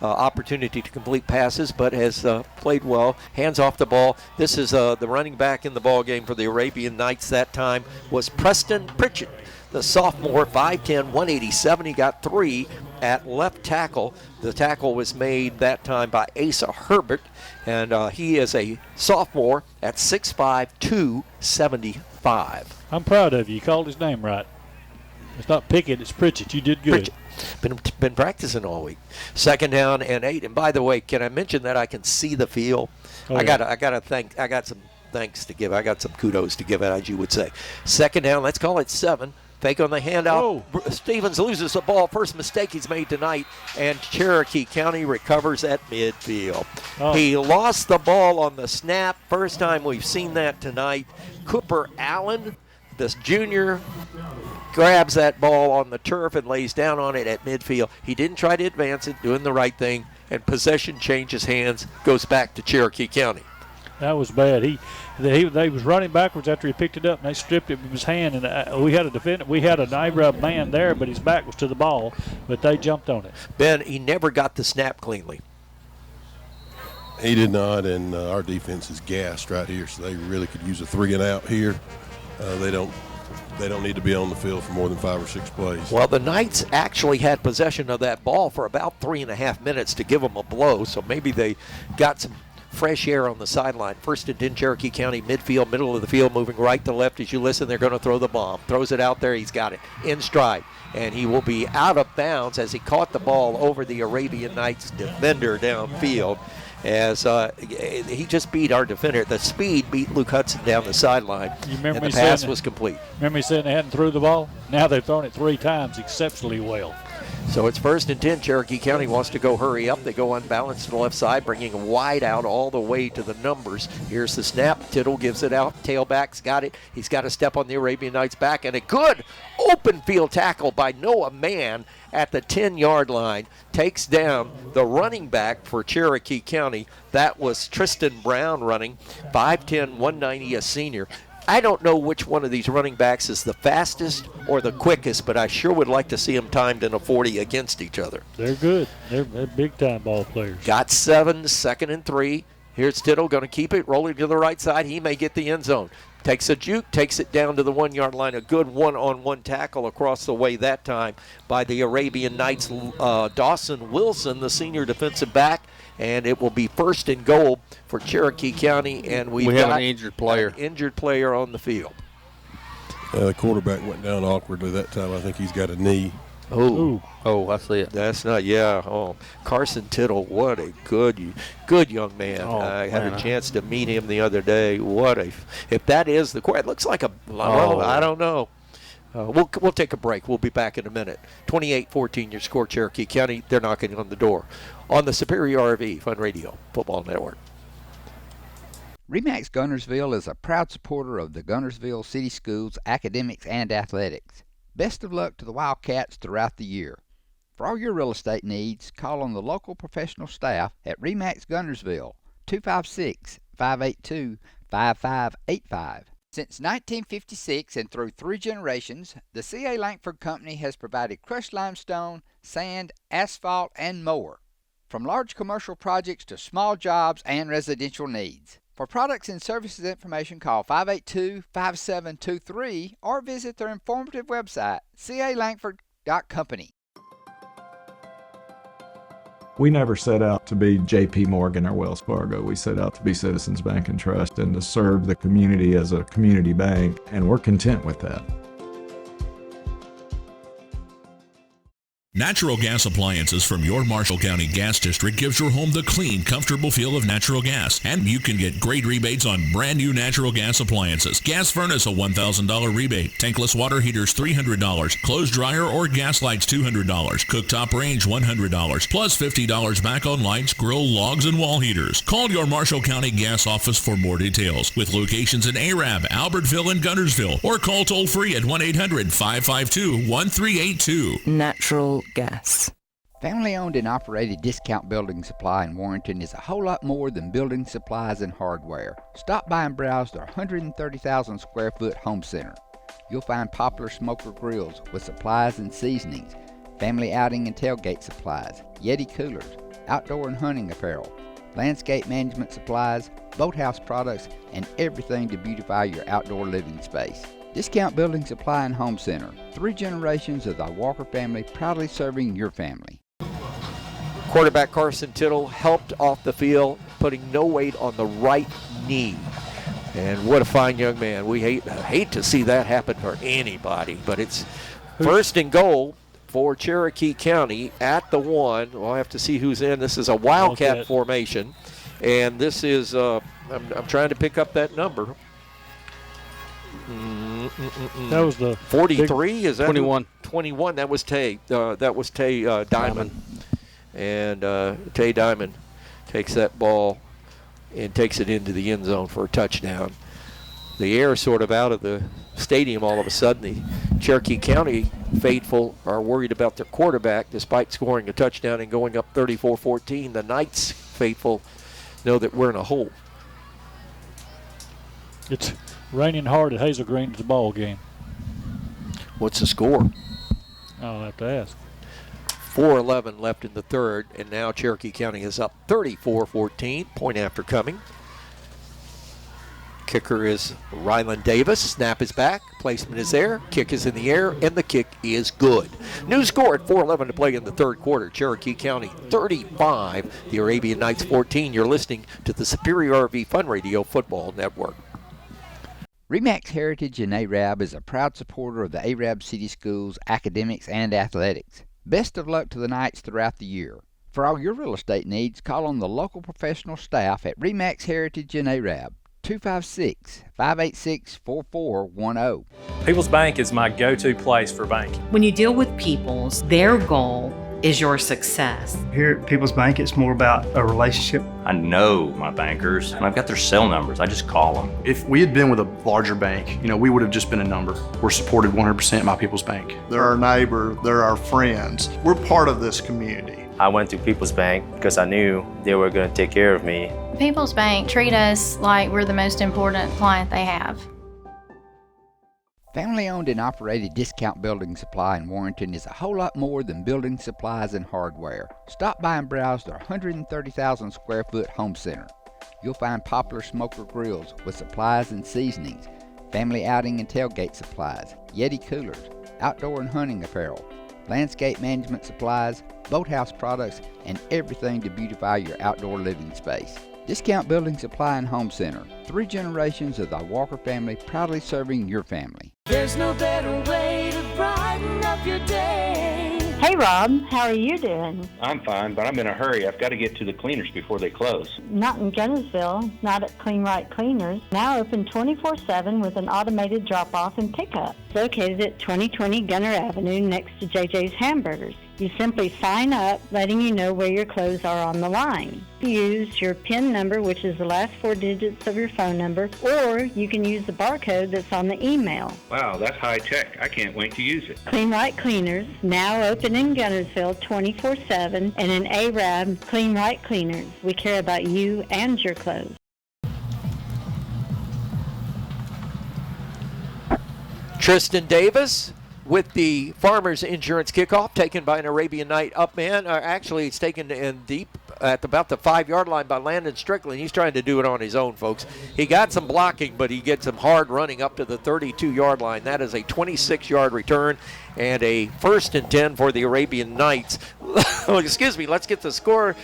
S16: opportunity to complete passes, but has played well. Hands off the ball. This is the running back in the ball game for the Arabian Knights that time was Preston Pritchett, the sophomore, 5'10", 187. He got 3 at left tackle. The tackle was made that time by Asa Herbert, and he is a sophomore at 6'5", 275.
S26: I'm proud of you. You called his name right. It's not Pickett, it's Pritchett. You did good.
S16: Been practicing all week. 2nd down and 8. And by the way, can I mention that I can see the field?
S26: Oh,
S16: I
S26: yeah.
S16: got some thanks to give. I got some kudos to give, as you would say. 2nd down, let's call it 7. Fake on the handout. Stevens loses the ball. First mistake he's made tonight, and Cherokee County recovers at midfield. He lost the ball on the snap. First time we've seen that tonight. Cooper Allen, this junior, grabs that ball on the turf and lays down on it at midfield. He didn't try to advance it, doing the right thing, and possession changes hands, goes back to Cherokee County.
S26: That was bad. They was running backwards after he picked it up, and they stripped it from his hand. And we had a defender. We had an Arab man there, but his back was to the ball. But they jumped on it.
S16: Ben, he never got the snap cleanly.
S1: He did not, and our defense is gassed right here, so they really could use a 3 and out here. They don't need to be on the field for more than 5 or 6 plays.
S16: Well, the Knights actually had possession of that ball for about 3.5 minutes to give them a blow, so maybe they got some fresh air on the sideline. First and 10, Cherokee County, midfield, middle of the field, moving right to left. As you listen, they're going to throw the bomb. Throws it out there. He's got it in stride, and he will be out of bounds as he caught the ball over the Arabian Knights defender downfield. As he just beat our defender. The speed beat Luke Hudson down the sideline, and the pass was complete.
S26: Remember he said they hadn't threw the ball? Now they've thrown it 3 times exceptionally well.
S16: So it's first and 10. Cherokee County wants to go hurry up. They go unbalanced to the left side, bringing a wide out all the way to the numbers. Here's the snap. Tittle gives it out. Tailback's got it. He's got to step on the Arabian Knights back, and a good open field tackle by Noah Mann at the 10-yard line takes down the running back for Cherokee County. That was Tristan Brown running, 5'10", 190, a senior. I don't know which one of these running backs is the fastest or the quickest, but I sure would like to see them timed in a 40 against each other.
S26: They're good. They're big-time ball players.
S16: Got 7, 2nd and 3. Here's Tittle going to keep it, rolling to the right side. He may get the end zone. Takes a juke, takes it down to the 1-yard line. A good one-on-one tackle across the way that time by the Arabian Knights, Dawson Wilson, the senior defensive back. And it will be first and goal for Cherokee County. And we
S4: have an injured player.
S16: An injured player on the field.
S1: The quarterback went down awkwardly that time. I think he's got a knee.
S16: Oh,
S4: I see it.
S16: That's not, Carson Tittle, what a good young man. I had a chance to meet him the other day. If that is the quarterback, it looks like I don't know. We'll take a break. We'll be back in a minute. 28-14 your score, Cherokee County. They're knocking on the door on the Superior RV Fun Radio Football Network.
S10: RE/MAX Guntersville is a proud supporter of the Guntersville City Schools academics and athletics. Best of luck to the Wildcats throughout the year. For all your real estate needs, call on the local professional staff at RE/MAX Guntersville, 256-582-5585. Since 1956 and through 3 generations, the C.A. Langford Company has provided crushed limestone, sand, asphalt, and more. From large commercial projects to small jobs and residential needs. For products and services information, call 582-5723 or visit their informative website, calangford.company.
S11: We never set out to be J.P. Morgan or Wells Fargo. We set out to be Citizens Bank and Trust and to serve the community as a community bank, and we're content with that.
S12: Natural gas appliances from your Marshall County Gas District gives your home the clean, comfortable feel of natural gas. And you can get great rebates on brand new natural gas appliances. Gas furnace, a $1,000 rebate. Tankless water heaters, $300. Clothes dryer or gas lights, $200. Cooktop range, $100. Plus $50 back on lights, grill, logs, and wall heaters. Call your Marshall County Gas office for more details. With locations in Arab, Albertville, and Guntersville. Or call toll free at 1-800-552-1382.
S25: Natural gas.
S10: Family-owned and operated Discount Building Supply in Warrenton is a whole lot more than building supplies and hardware. Stop by and browse their 130,000 square foot home center. You'll find popular smoker grills with supplies and seasonings, family outing and tailgate supplies, Yeti coolers, outdoor and hunting apparel, landscape management supplies, boathouse products, and everything to beautify your outdoor living space. Discount Building Supply and Home Center. 3 generations of the Walker family proudly serving your family.
S16: Quarterback Carson Tittle helped off the field, putting no weight on the right knee. And what a fine young man. We hate to see that happen for anybody, but it's first and goal for Cherokee County at the 1. We'll have to see who's in. This is a Wildcat formation, and this is, I'm trying to pick up that number.
S26: That was the
S16: 43. Is that
S4: 21?
S16: 21. That was Tay. Diamond. And Tay Diamond takes that ball and takes it into the end zone for a touchdown. The air is sort of out of the stadium all of a sudden. The Cherokee County faithful are worried about their quarterback despite scoring a touchdown and going up 34-14. The Knights faithful know that we're in a hole.
S21: It's raining hard at Hazel Green. It's a ball game.
S16: What's the score?
S21: I'll have to ask.
S16: 4:11 left in the third, and now Cherokee County is up 34-14, point after coming. Kicker is Ryland Davis. Snap is back. Placement is there. Kick is in the air, and the kick is good. New score at 4:11 to play in the third quarter. Cherokee County 35, the Arabian Knights 14. You're listening to the Superior RV Fun Radio Football Network.
S10: RE/MAX Heritage in Arab is a proud supporter of the Arab City Schools academics and athletics. Best of luck to the Knights throughout the year. For all your real estate needs, call on the local professional staff at RE/MAX Heritage in Arab. 256-586-4410.
S13: People's Bank is my go-to place for banking.
S14: When you deal with People's, their goal is your success.
S17: Here at People's Bank, it's more about a relationship.
S15: I know my bankers, and I've got their cell numbers. I just call them.
S18: If we had been with a larger bank, we would have just been a number. We're supported 100% by People's Bank.
S19: They're our neighbor, they're our friends. We're part of this community.
S20: I went to People's Bank because I knew they were going to take care of me.
S27: People's Bank treat us like we're the most important client they have.
S10: Family-owned and operated Discount Building Supply in Warrenton is a whole lot more than building supplies and hardware. Stop by and browse their 130,000 square foot home center. You'll find popular smoker grills with supplies and seasonings, family outing and tailgate supplies, Yeti coolers, outdoor and hunting apparel, landscape management supplies, boathouse products, and everything to beautify your outdoor living space. Discount Building Supply and Home Center. 3 generations of the Walker family proudly serving your family.
S22: There's no better way to brighten up your day.
S23: Hey Rob, how are you doing?
S15: I'm fine, but I'm in a hurry. I've got to get to the cleaners before they close.
S23: Not in Gunnersville, not at Clean Right Cleaners. Now open 24/7 with an automated drop-off and pickup. It's located at 2020 Gunner Avenue next to JJ's Hamburgers. You simply sign up, letting you know where your clothes are on the line. Use your PIN number, which is the last 4 digits of your phone number, or you can use the barcode that's on the email.
S15: Wow, that's high tech. I can't wait to use it.
S23: Clean Right Cleaners, now open in Gunnersville 24/7, and in Arab, Clean Right Cleaners. We care about you and your clothes.
S16: Tristan Davis with the Farmers Insurance kickoff, taken by an Arabian Knight up man. Actually, it's taken in deep at about the 5-yard line by Landon Strickland. He's trying to do it on his own, folks. He got some blocking, but he gets some hard running up to the 32-yard line. That is a 26-yard return and a 1st and 10 for the Arabian Knights. Excuse me, let's get the score.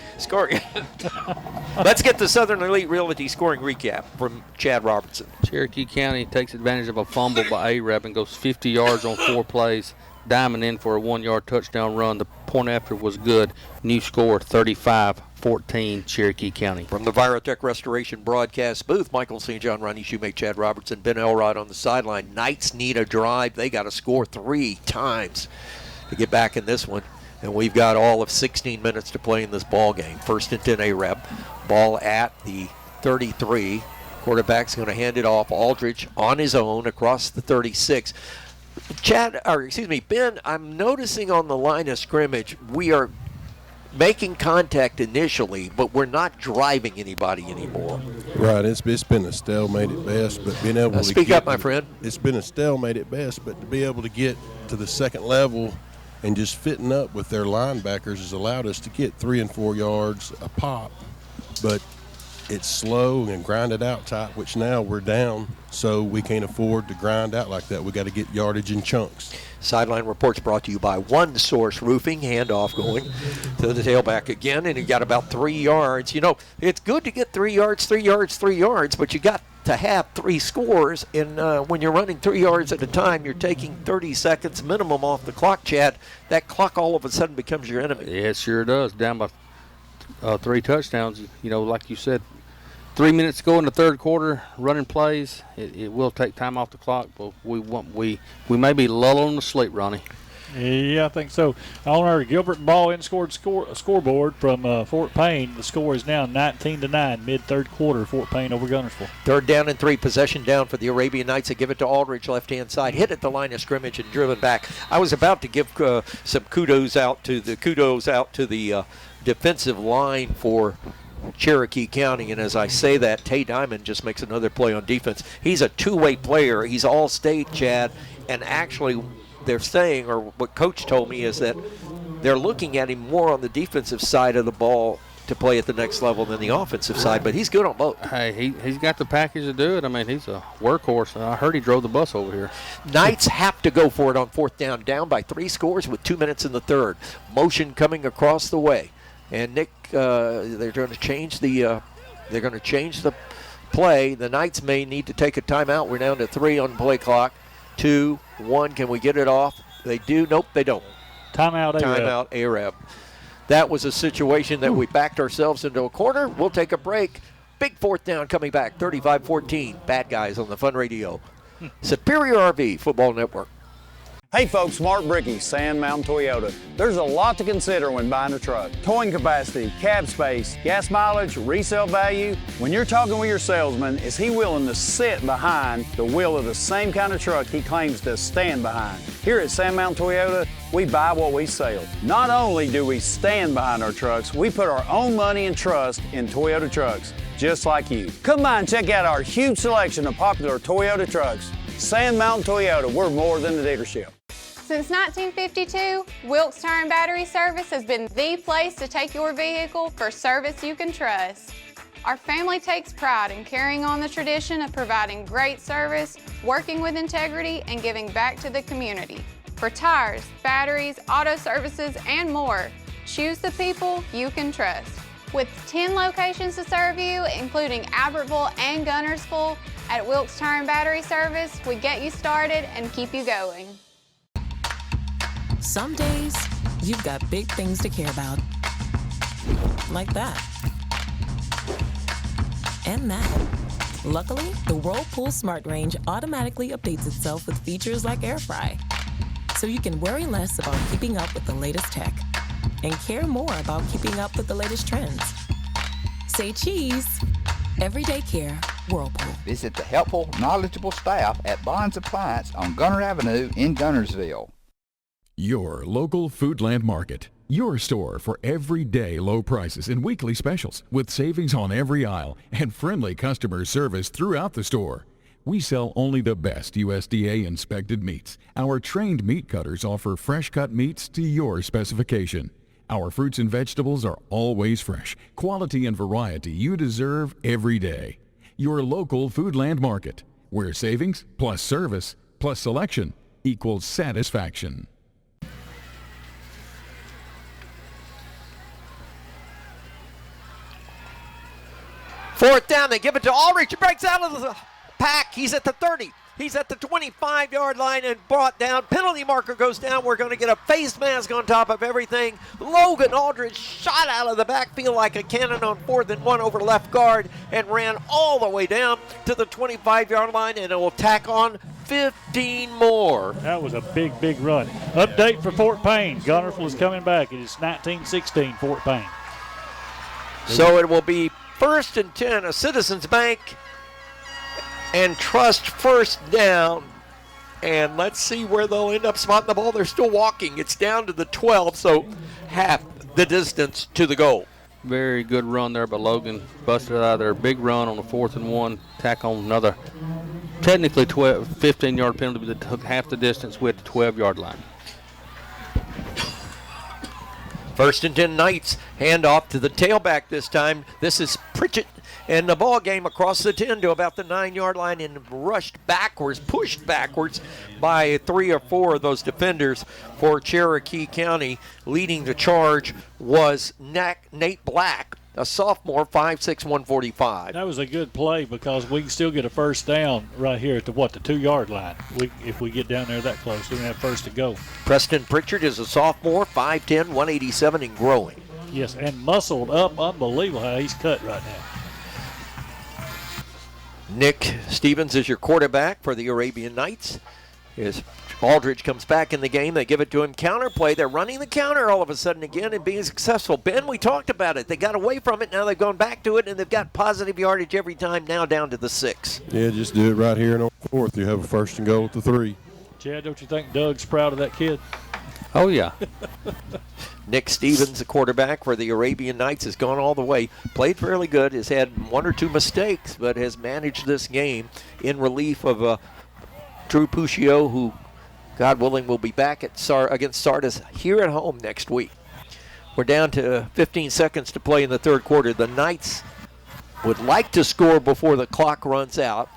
S16: Let's get the Southern Elite Realty scoring recap from Chad Robertson.
S4: Cherokee County takes advantage of a fumble by Arab and goes 50 yards on 4 plays, diamond in for a 1-yard touchdown run. The point after was good. New score 35-14 Cherokee County.
S16: From the Virotech Restoration broadcast booth, Michael St. John, Ronnie Shoemake, Chad Robertson, Ben Elrod on the sideline. Knights need a drive. They got to score 3 times to get back in this one. And we've got all of 16 minutes to play in this ball game. 1st and 10 Arab. Ball at the 33. Quarterback's going to hand it off. Aldridge on his own across the 36. Ben, I'm noticing on the line of scrimmage, we are making contact initially, but we're not driving anybody anymore.
S1: Right, it's been a stalemate at best, but being able to
S16: speak up, my friend.
S1: It's been a stalemate at best, but to be able to get to the second level and just fitting up with their linebackers has allowed us to get 3 and 4 yards a pop, but it's slow and grinded out type, which now we're down, so we can't afford to grind out like that. We got to get yardage in chunks.
S16: Sideline reports brought to you by One Source Roofing. Handoff going to the tailback again, and he got about 3 yards. It's good to get 3 yards, but you got to have 3 scores, and when you're running 3 yards at a time, you're taking 30 seconds minimum off the clock, Chad. That clock all of a sudden becomes your enemy.
S4: Yeah, it sure does. Down by 3 touchdowns, like you said. 3 minutes to go in the third quarter, running plays. It will take time off the clock, but we may be lulling to sleep, Ronnie.
S21: Yeah, I think so. On our Gilbert Ball in-scored scoreboard from Fort Payne, the score is now 19-9, mid-third quarter, Fort Payne over Gunnersville.
S16: 3rd down and 3, possession down for the Arabian Knights. They give it to Aldridge, left-hand side, hit at the line of scrimmage and driven back. I was about to give some kudos out to the defensive line for Cherokee County. And as I say that, Tay Diamond just makes another play on defense. He's a two-way player. He's all-state, Chad. And actually, they're saying, or what Coach told me, is that they're looking at him more on the defensive side of the ball to play at the next level than the offensive side, but he's good on both.
S4: Hey, he's got the package to do it. I mean, he's a workhorse. I heard he drove the bus over here.
S16: Knights have to go for it on 4th down by 3 scores with 2 minutes in the 3rd. Motion coming across the way, and Nick, they're going to change the play. The Knights may need to take a timeout. We're down to 3 on the play clock. 2, 1. Can we get it off? They do. Nope, they don't.
S26: Timeout, Arab.
S16: Timeout, Arab. That was a situation that we backed ourselves into a corner. We'll take a break. Big 4th down coming back, 35-14. Bad Guys on the Fun Radio. Superior RV Football Network.
S2: Hey folks, Mark Brickey, Sand Mountain Toyota. There's a lot to consider when buying a truck. Towing capacity, cab space, gas mileage, resale value. When you're talking with your salesman, is he willing to sit behind the wheel of the same kind of truck he claims to stand behind? Here at Sand Mountain Toyota, we buy what we sell. Not only do we stand behind our trucks, we put our own money and trust in Toyota trucks, just like you. Come by and check out our huge selection of popular Toyota trucks. Sand Mountain Toyota, we're more than a dealership.
S3: Since 1952, Wilkes Tire and Battery Service has been the place to take your vehicle for service you can trust. Our family takes pride in carrying on the tradition of providing great service, working with integrity, and giving back to the community. For tires, batteries, auto services, and more, choose the people you can trust. With 10 locations to serve you, including Albertville and Gunnersville, at Wilkes Tire and Battery Service, we get you started and keep you going.
S5: Some days, you've got big things to care about. Like that. And that. Luckily, the Whirlpool Smart Range automatically updates itself with features like Air Fry. So you can worry less about keeping up with the latest tech and care more about keeping up with the latest trends. Say cheese. Everyday care, Whirlpool.
S10: Visit the helpful, knowledgeable staff at Bonds Appliance on Gunner Avenue in Gunnersville.
S9: Your local Foodland Market. Your store for everyday low prices and weekly specials with savings on every aisle and friendly customer service throughout the store. We sell only the best USDA inspected meats. Our trained meat cutters offer fresh cut meats to your specification. Our fruits and vegetables are always fresh, quality and variety you deserve every day. Your local Foodland Market, where savings plus service plus selection equals satisfaction.
S16: Fourth down, they give it to Aldrich. He breaks out of the pack. He's at the 30. He's at the 25-yard line and brought down. Penalty marker goes down. We're going to get a face mask on top of everything. Logan Aldrich shot out of the backfield like a cannon on 4th and 1 over left guard and ran all the way down to the 25-yard line, and it will tack on 15 more.
S26: That was a big, big run. Update for Fort Payne. Gunnersville is coming back. It is 19-16 Fort Payne.
S16: So it will be 1st and 10, a Citizens Bank and Trust first down. And let's see where they'll end up spotting the ball. They're still walking. It's down to the 12, so half the distance to the goal.
S4: Very good run there by Logan. Busted out of there. Big run on the 4th and 1. Tack on another, technically 15-yard penalty, but it took half the distance with the 12-yard line.
S16: 1st and 10 Knights. Hand off to the tailback this time. This is Pritchett. And the ball game across the 10 to about the 9-yard line and pushed backwards by 3 or 4 of those defenders for Cherokee County. Leading the charge was Nate Black, a sophomore, 5'6", 145.
S26: That was a good play because we can still get a first down right here at the 2-yard line. If we get down there that close, we can have first to go.
S16: Preston Pritchard is a sophomore, 5'10", 187 and growing.
S26: Yes, and muscled up. Unbelievable how he's cut right now.
S16: Nick Stevens is your quarterback for the Arabian Knights. As Aldridge comes back in the game, they give it to him. Counter play. They're running the counter all of a sudden again and being successful. Ben, we talked about it. They got away from it. Now they've gone back to it, and they've got positive yardage every time, now down to the 6.
S1: Yeah, just do it right here on 4th. You have a 1st and goal at the 3.
S26: Chad, don't you think Doug's proud of that kid?
S4: Oh, yeah.
S16: Nick Stevens, the quarterback for the Arabian Knights, has gone all the way. Played fairly good, has had one or two mistakes, but has managed this game in relief of Drew Puccio, who, God willing, will be back against Sardis here at home next week. We're down to 15 seconds to play in the third quarter. The Knights would like to score before the clock runs out.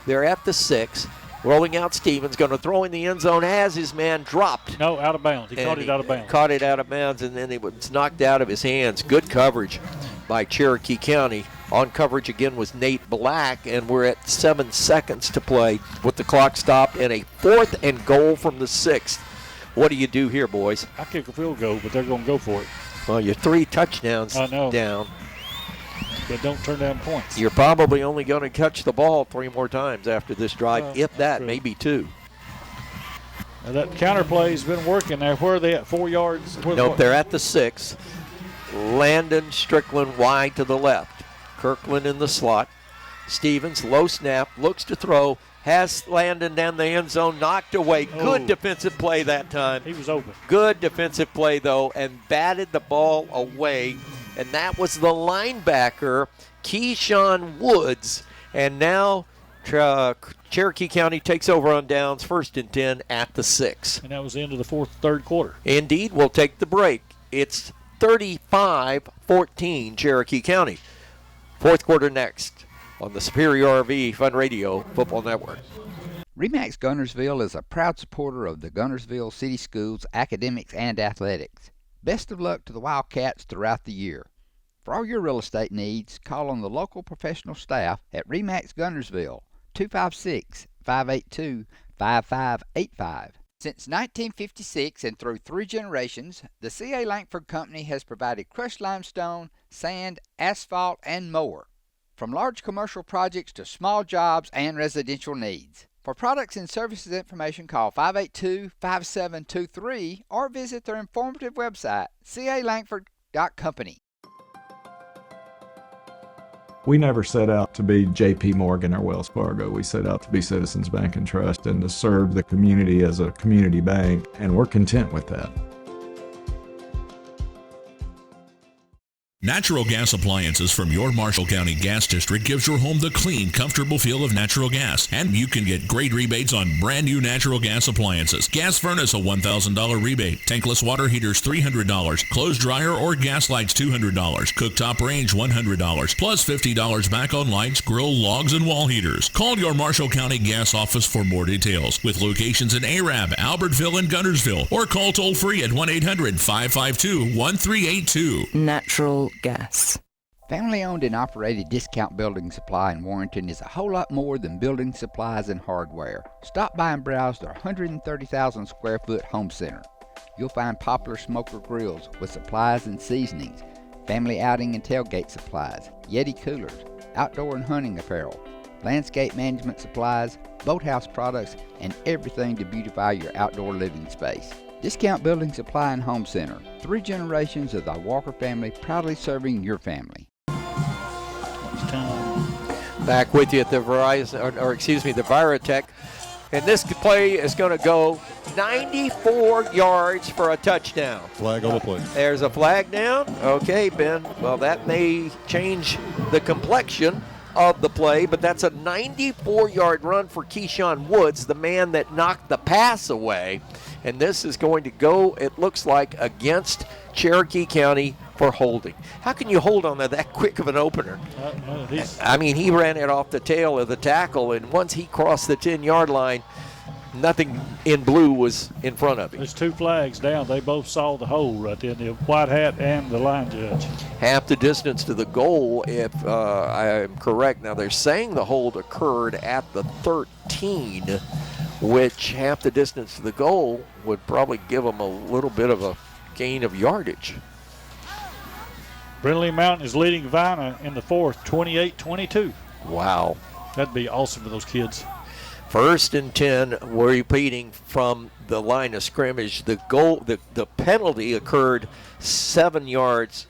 S16: They're at the 6. Rolling out Stevens, going to throw in the end zone, has his man dropped.
S26: No, out of bounds. He caught it out of bounds.
S16: Caught it out of bounds, and then it was knocked out of his hands. Good coverage by Cherokee County. On coverage again was Nate Black, and we're at 7 seconds to play with the clock stopped and a 4th and goal from the 6th. What do you do here, boys?
S26: I kick a field goal, but they're going to go for it.
S16: Well, you're 3 touchdowns down.
S26: But don't turn down points.
S16: You're probably only going to catch the ball 3 more times after this drive, if that,
S26: true.
S16: maybe 2.
S26: Now that counter play has been working there. Where are they at? 4 yards?
S16: Nope, they're at the 6. Landon Strickland wide to the left. Kirkland in the slot. Stevens, low snap, looks to throw. Has Landon down the end zone, knocked away. Good defensive play that time.
S26: He was open.
S16: Good defensive play, though, and batted the ball away. And that was the linebacker, Keyshawn Woods. And now Cherokee County takes over on downs, 1st and 10 at the 6.
S26: And that was the end of the third quarter.
S16: Indeed, we'll take the break. It's 35-14 Cherokee County. Fourth quarter next on the Superior RV Fun Radio Football Network.
S10: RE/MAX Gunnersville is a proud supporter of the Gunnersville City Schools academics and athletics. Best of luck to the Wildcats throughout the year. For all your real estate needs, call on the local professional staff at RE/MAX Gunnersville, 256-582-5585. Since 1956 and through 3 generations, the C.A. Langford Company has provided crushed limestone, sand, asphalt, and more. From large commercial projects to small jobs and residential needs. For products and services information, call 582-5723 or visit their informative website, calangford.company.
S6: We never set out to be J.P. Morgan or Wells Fargo. We set out to be Citizens Bank and Trust and to serve the community as a community bank, and we're content with that.
S7: Natural gas appliances from your Marshall County Gas District gives your home the clean, comfortable feel of natural gas. And you can get great rebates on brand new natural gas appliances. Gas furnace, a $1,000 rebate. Tankless water heaters, $300. Clothes dryer or gas lights, $200. Cooktop range, $100. Plus $50 back on lights, grill, logs, and wall heaters. Call your Marshall County Gas office for more details. With locations in Arab, Albertville, and Gunnersville. Or call toll free at 1-800-552-1382.
S5: Natural gas.
S10: Family-owned and operated Discount Building Supply in Warrenton is a whole lot more than building supplies and hardware. Stop by and browse their 130,000 square foot home center. You'll find popular smoker grills with supplies and seasonings, family outing and tailgate supplies, Yeti coolers, outdoor and hunting apparel, landscape management supplies, boathouse products, and everything to beautify your outdoor living space. Discount Building Supply and Home Center. 3 generations of the Walker family proudly serving your family.
S16: Back with you at the the Viratech. And this play is going to go 94 yards for a touchdown.
S1: Flag on the play.
S16: There's a flag down. Okay, Ben. Well, that may change the complexion of the play, but that's a 94-yard run for Keyshawn Woods, the man that knocked the pass away. And this is going to go, it looks like, against Cherokee County for holding. How can you hold on that quick of an opener? I mean, he ran it off the tail of the tackle, and once he crossed the 10-yard line, nothing in blue was in front of him.
S26: There's 2 flags down. They both saw the hold right there, the white hat and the line judge.
S16: Half the distance to the goal, if I am correct. Now, they're saying the hold occurred at the 13, which half the distance to the goal would probably give them a little bit of a gain of yardage.
S26: Brindley Mountain is leading Vina in the 4th, 28-22.
S16: Wow.
S26: That'd be awesome for those kids.
S16: 1st and 10, we're repeating from the line of scrimmage. The penalty occurred 7 yards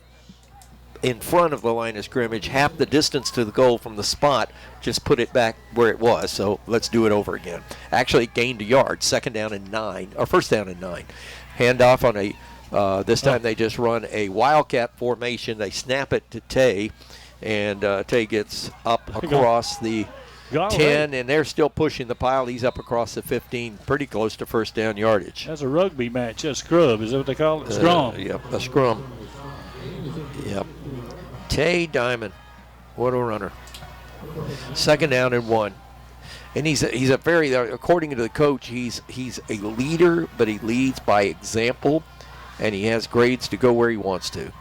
S16: in front of the line of scrimmage, half the distance to the goal from the spot. Just put it back where it was, so let's do it over again. Actually gained a yard, 1st down and 9. Handoff on a This time they just run a wildcat formation. They snap it to Tay, and Tay gets up across the 10, and they're still pushing the pile. He's up across the 15, pretty close to first down yardage.
S21: That's a rugby match, a scrub. Is that what they call it? Scrum.
S16: Yep, a scrum. Yep. Tay Diamond, what a runner. 2nd down and 1. And he's a very, according to the coach, he's a leader, but he leads by example, and he has grades to go where he wants to.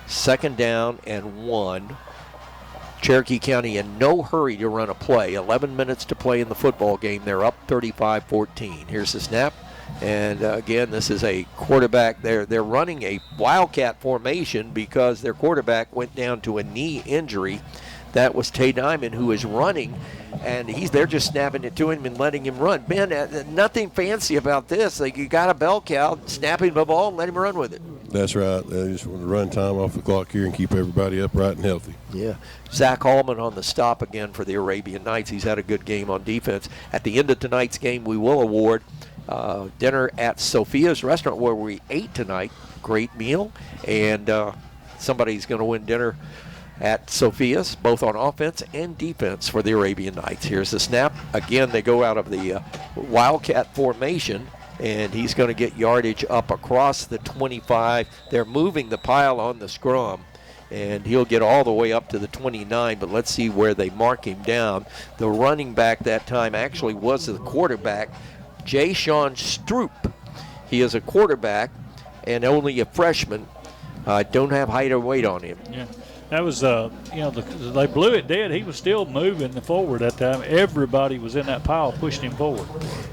S16: 2nd down and 1. Cherokee County in no hurry to run a play. 11 minutes to play in the football game. They're up 35-14. Here's the snap. And again, this is a quarterback. They're running a wildcat formation because their quarterback went down to a knee injury. That was Tay Diamond, who is running, and they're just snapping it to him and letting him run. Ben, nothing fancy about this. Like, you got a bell cow, snapping the ball and let him run with it.
S1: That's right. They just want to run time off the clock here and keep everybody upright and healthy.
S16: Yeah. Zach Hallman on the stop again for the Arabian Knights. He's had a good game on defense. At the end of tonight's game, we will award dinner at Sophia's restaurant where we ate tonight. Great meal. And somebody's going to win dinner at Sophia's, both on offense and defense for the Arabian Knights. Here's the snap. Again, they go out of the wildcat formation, and he's going to get yardage up across the 25. They're moving the pile on the scrum, and he'll get all the way up to the 29, but let's see where they mark him down. The running back that time actually was the quarterback, Jay Sean Stroop. He is a quarterback and only a freshman. Don't have height or weight on him.
S21: Yeah. That was, they blew it dead. He was still moving forward that time. Everybody was in that pile pushing him forward.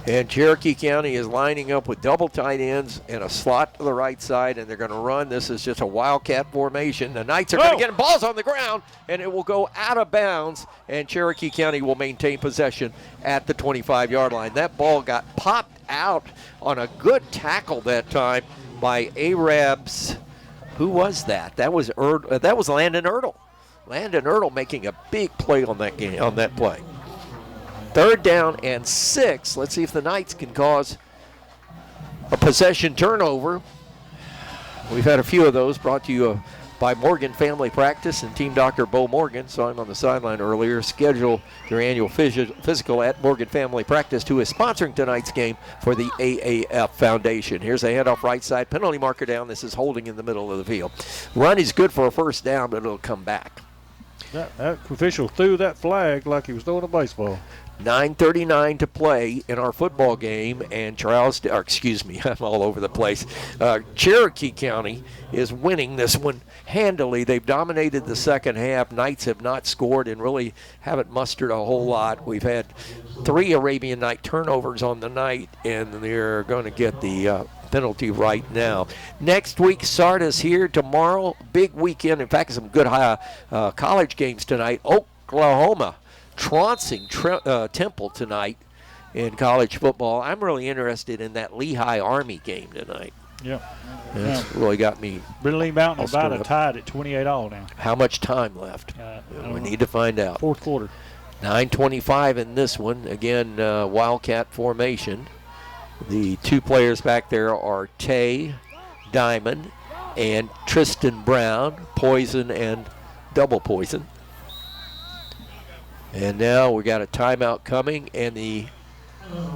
S16: And Cherokee County is lining up with double tight ends and a slot to the right side, and they're going to run. This is just a wildcat formation. The Knights are going to get balls on the ground, and it will go out of bounds, and Cherokee County will maintain possession at the 25-yard line. That ball got popped out on a good tackle that time by Arabs. Who was that? That was Landon Ertl. Landon Ertl making a big play on that game, on that play. 3rd down and 6. Let's see if the Knights can cause a possession turnover. We've had a few of those brought to you by Morgan Family Practice and Team Dr. Bo Morgan. Saw him on the sideline earlier. Schedule your annual physical at Morgan Family Practice, who is sponsoring tonight's game for the AAF Foundation. Here's a handoff right side. Penalty marker down. This is holding in the middle of the field. Run is good for a 1st down, but it'll come back.
S21: That official threw that flag like he was throwing a baseball.
S16: 9:39 to play in our football game, and I'm all over the place. Cherokee County is winning this one handily. They've dominated the second half. Knights have not scored and really haven't mustered a whole lot. We've had 3 Arabian Night turnovers on the night, and they're going to get the penalty right now. Next week, Sardis here. Tomorrow, big weekend. In fact, some good college games tonight. Oklahoma trouncing Temple tonight in college football. I'm really interested in that Lehigh Army game tonight.
S21: Yeah.
S16: That's really got me.
S21: Brindley Mountain about tied at 28-all now.
S16: How much time left? We need to find out.
S21: 4th quarter.
S16: 9:25 in this one. Again, Wildcat formation. The 2 players back there are Tay Diamond and Tristan Brown, Poison and Double Poison. And now we got a timeout coming, and the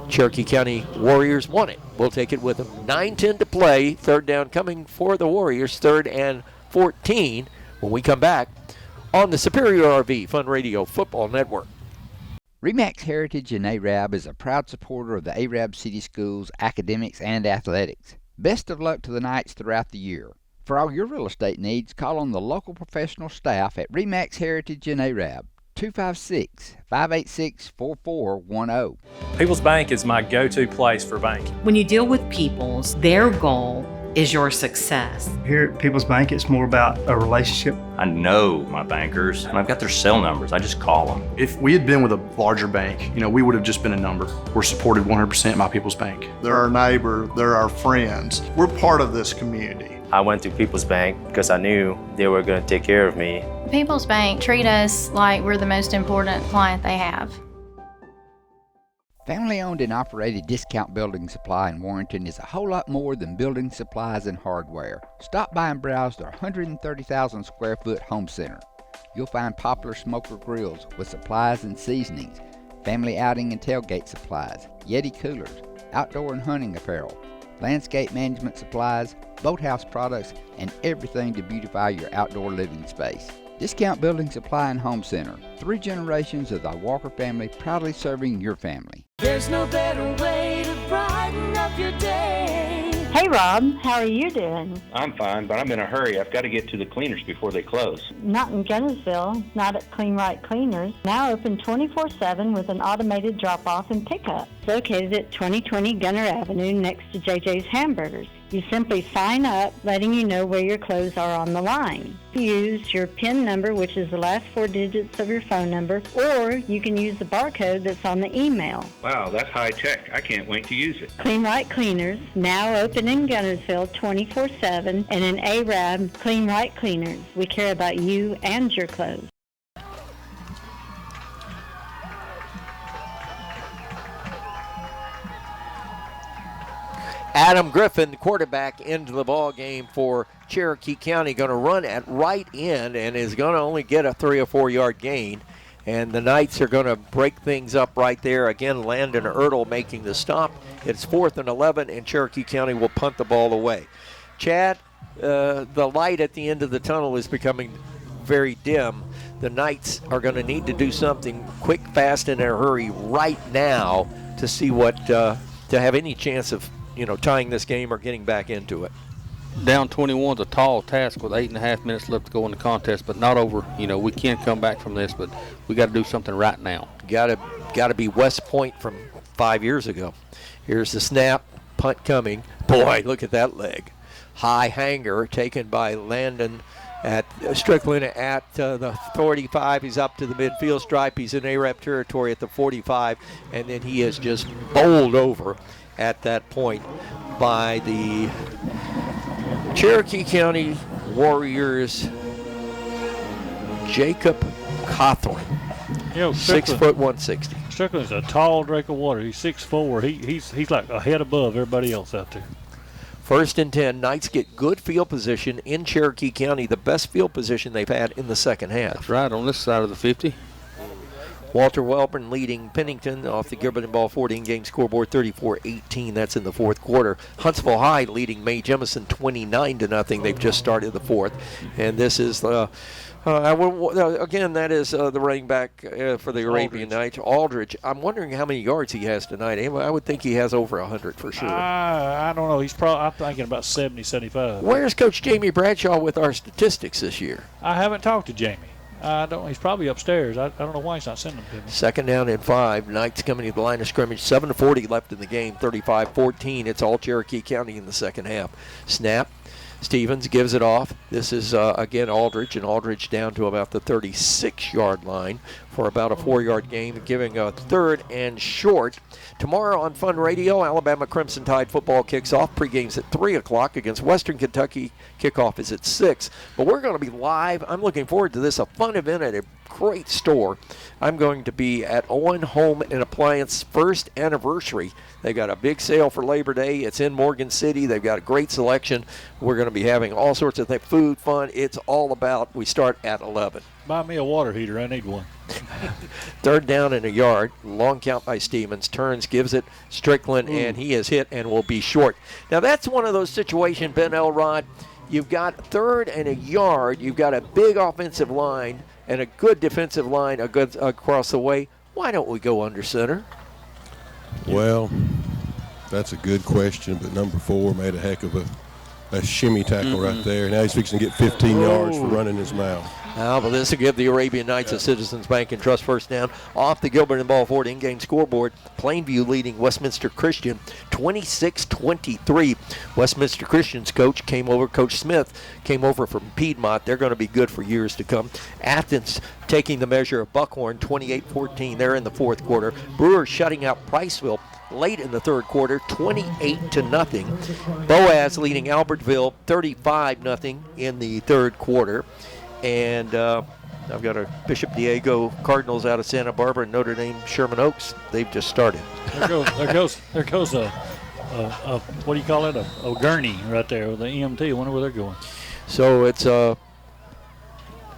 S16: Cherokee County Warriors won it. We'll take it with them. 9:10 to play. 3rd down coming for the Warriors. 3rd and 14 when we come back on the Superior RV Fun Radio Football Network.
S10: RE/MAX Heritage in Arab is a proud supporter of the Arab City Schools academics and athletics. Best of luck to the Knights throughout the year. For all your real estate needs, call on the local professional staff at RE/MAX Heritage in Arab. 256-586-4410.
S8: People's Bank is my go-to place for banking.
S11: When you deal with People's, their goal is your success.
S17: Here at People's Bank, it's more about a relationship.
S15: I know my bankers, and I've got their cell numbers. I just call them.
S18: If we had been with a larger bank, we would have just been a number. We're supported 100% by People's Bank.
S19: They're our neighbor, they're our friends. We're part of this community.
S20: I went to People's Bank because I knew they were going to take care of me.
S27: People's Bank treat us like we're the most important client they have.
S10: Family-owned and operated Discount Building Supply in Warrenton is a whole lot more than building supplies and hardware. Stop by and browse their 130,000 square foot home center. You'll find popular smoker grills with supplies and seasonings, family outing and tailgate supplies, Yeti coolers, outdoor and hunting apparel, landscape management supplies, boathouse products, and everything to beautify your outdoor living space. Discount Building Supply and Home Center. 3 generations of the Walker family proudly serving your family.
S12: There's no better way to brighten up your day.
S13: Hey Rob, how are you doing?
S15: I'm fine, but I'm in a hurry. I've got to get to the cleaners before they close.
S13: Not in Gunnersville, not at Clean Right Cleaners. Now open 24/7 with an automated drop-off and pickup. Located at 2020 Gunner Avenue next to JJ's Hamburgers. You simply sign up, letting you know where your clothes are on the line. Use your PIN number, which is the last 4 digits of your phone number, or you can use the barcode that's on the email.
S15: Wow, that's high tech. I can't wait to use it.
S13: Clean Right Cleaners, now open in Gunnersville 24/7, and in Arab, Clean Right Cleaners. We care about you and your clothes.
S16: Adam Griffin, quarterback, into the ball game for Cherokee County, going to run at right end and is going to only get a 3 or 4 yard gain. And the Knights are going to break things up right there. Again, Landon Ertl making the stop. It's 4th and 11, and Cherokee County will punt the ball away. Chad, the light at the end of the tunnel is becoming very dim. The Knights are going to need to do something quick, fast, and in a hurry right now to see what, to have any chance of, tying this game or getting back into it.
S4: Down 21 is a tall task with 8.5 minutes left to go in the contest, but not over. We can come back from this, but we got to do something right now.
S16: Got to be West Point from 5 years ago. Here's the snap, punt coming. Boy, look at that leg. High hanger taken by Landon at Strickland at the 45. He's up to the midfield stripe. He's in Arab territory at the 45, and then he is just bowled over at that point by the Cherokee County Warriors, Jacob Cawthorn. 6 foot 160.
S21: Strickland's a tall drake of water. He's 6'4". He's like a head above everybody else out there.
S16: 1st and 10. Knights get good field position in Cherokee County, the best field position they've had in the second half.
S4: That's right, on this side of the 50.
S16: Walter Welburn leading Pennington off the Gilbert and Ball 14-game scoreboard, 34-18. That's in the 4th quarter. Huntsville High leading May Jemison 29-0. They've just started the 4th, and this is again, that is the running back for the Arabian Knights, Aldridge. I'm wondering how many yards he has tonight. I would think he has over 100 for sure.
S21: I don't know. I'm thinking about 70, 75.
S16: Where's Coach Jamie Bradshaw with our statistics this year?
S21: I haven't talked to Jamie. He's probably upstairs. I don't know why he's not sending them to me.
S16: 2nd down and 5. Knights coming to the line of scrimmage. 7:40 left in the game. 35-14. It's all Cherokee County in the second half. Snap. Stevens gives it off. This is, again, Aldridge, and Aldridge down to about the 36-yard line for about a 4-yard gain, giving a 3rd and short. Tomorrow on Fun Radio, Alabama Crimson Tide football kicks off. Pregame's at 3 o'clock against Western Kentucky. Kickoff is at 6. But we're going to be live. I'm looking forward to this. A fun event at a great store. I'm going to be at Owen Home and Appliance first anniversary. They've got a big sale for Labor Day. It's in Morgan City. They've got a great selection. We're going to be having all sorts of food, fun. It's all about. We start at 11.
S21: Buy me a water heater. I need one.
S16: 3rd down and a yard. Long count by Stevens. Turns, gives it Strickland, and he is hit and will be short. Now, that's one of those situations, Ben Elrod. You've got 3rd and a yard. You've got a big offensive line and a good defensive line across the way. Why don't we go under center?
S1: Well, that's a good question, but number 4 made a heck of a shimmy tackle right there. Now he's fixing to get 15 yards for running his mouth.
S16: But this will give the Arabian Knights a Citizens Bank and Trust first down off the Gilbert and Ball Ford in-game scoreboard. Plainview leading Westminster Christian 26-23. Westminster Christian's Coach Smith came over from Piedmont. They're going to be good for years to come. Athens taking the measure of Buckhorn 28-14. They're in the 4th quarter. Brewers shutting out Priceville late in the 3rd quarter, 28-0. Boaz leading Albertville 35-0 in the 3rd quarter. And I've got a Bishop Diego Cardinals out of Santa Barbara and Notre Dame Sherman Oaks. They've just started.
S26: There goes a what do you call it? A gurney right there with the EMT. I wonder where they're going.
S16: So it's a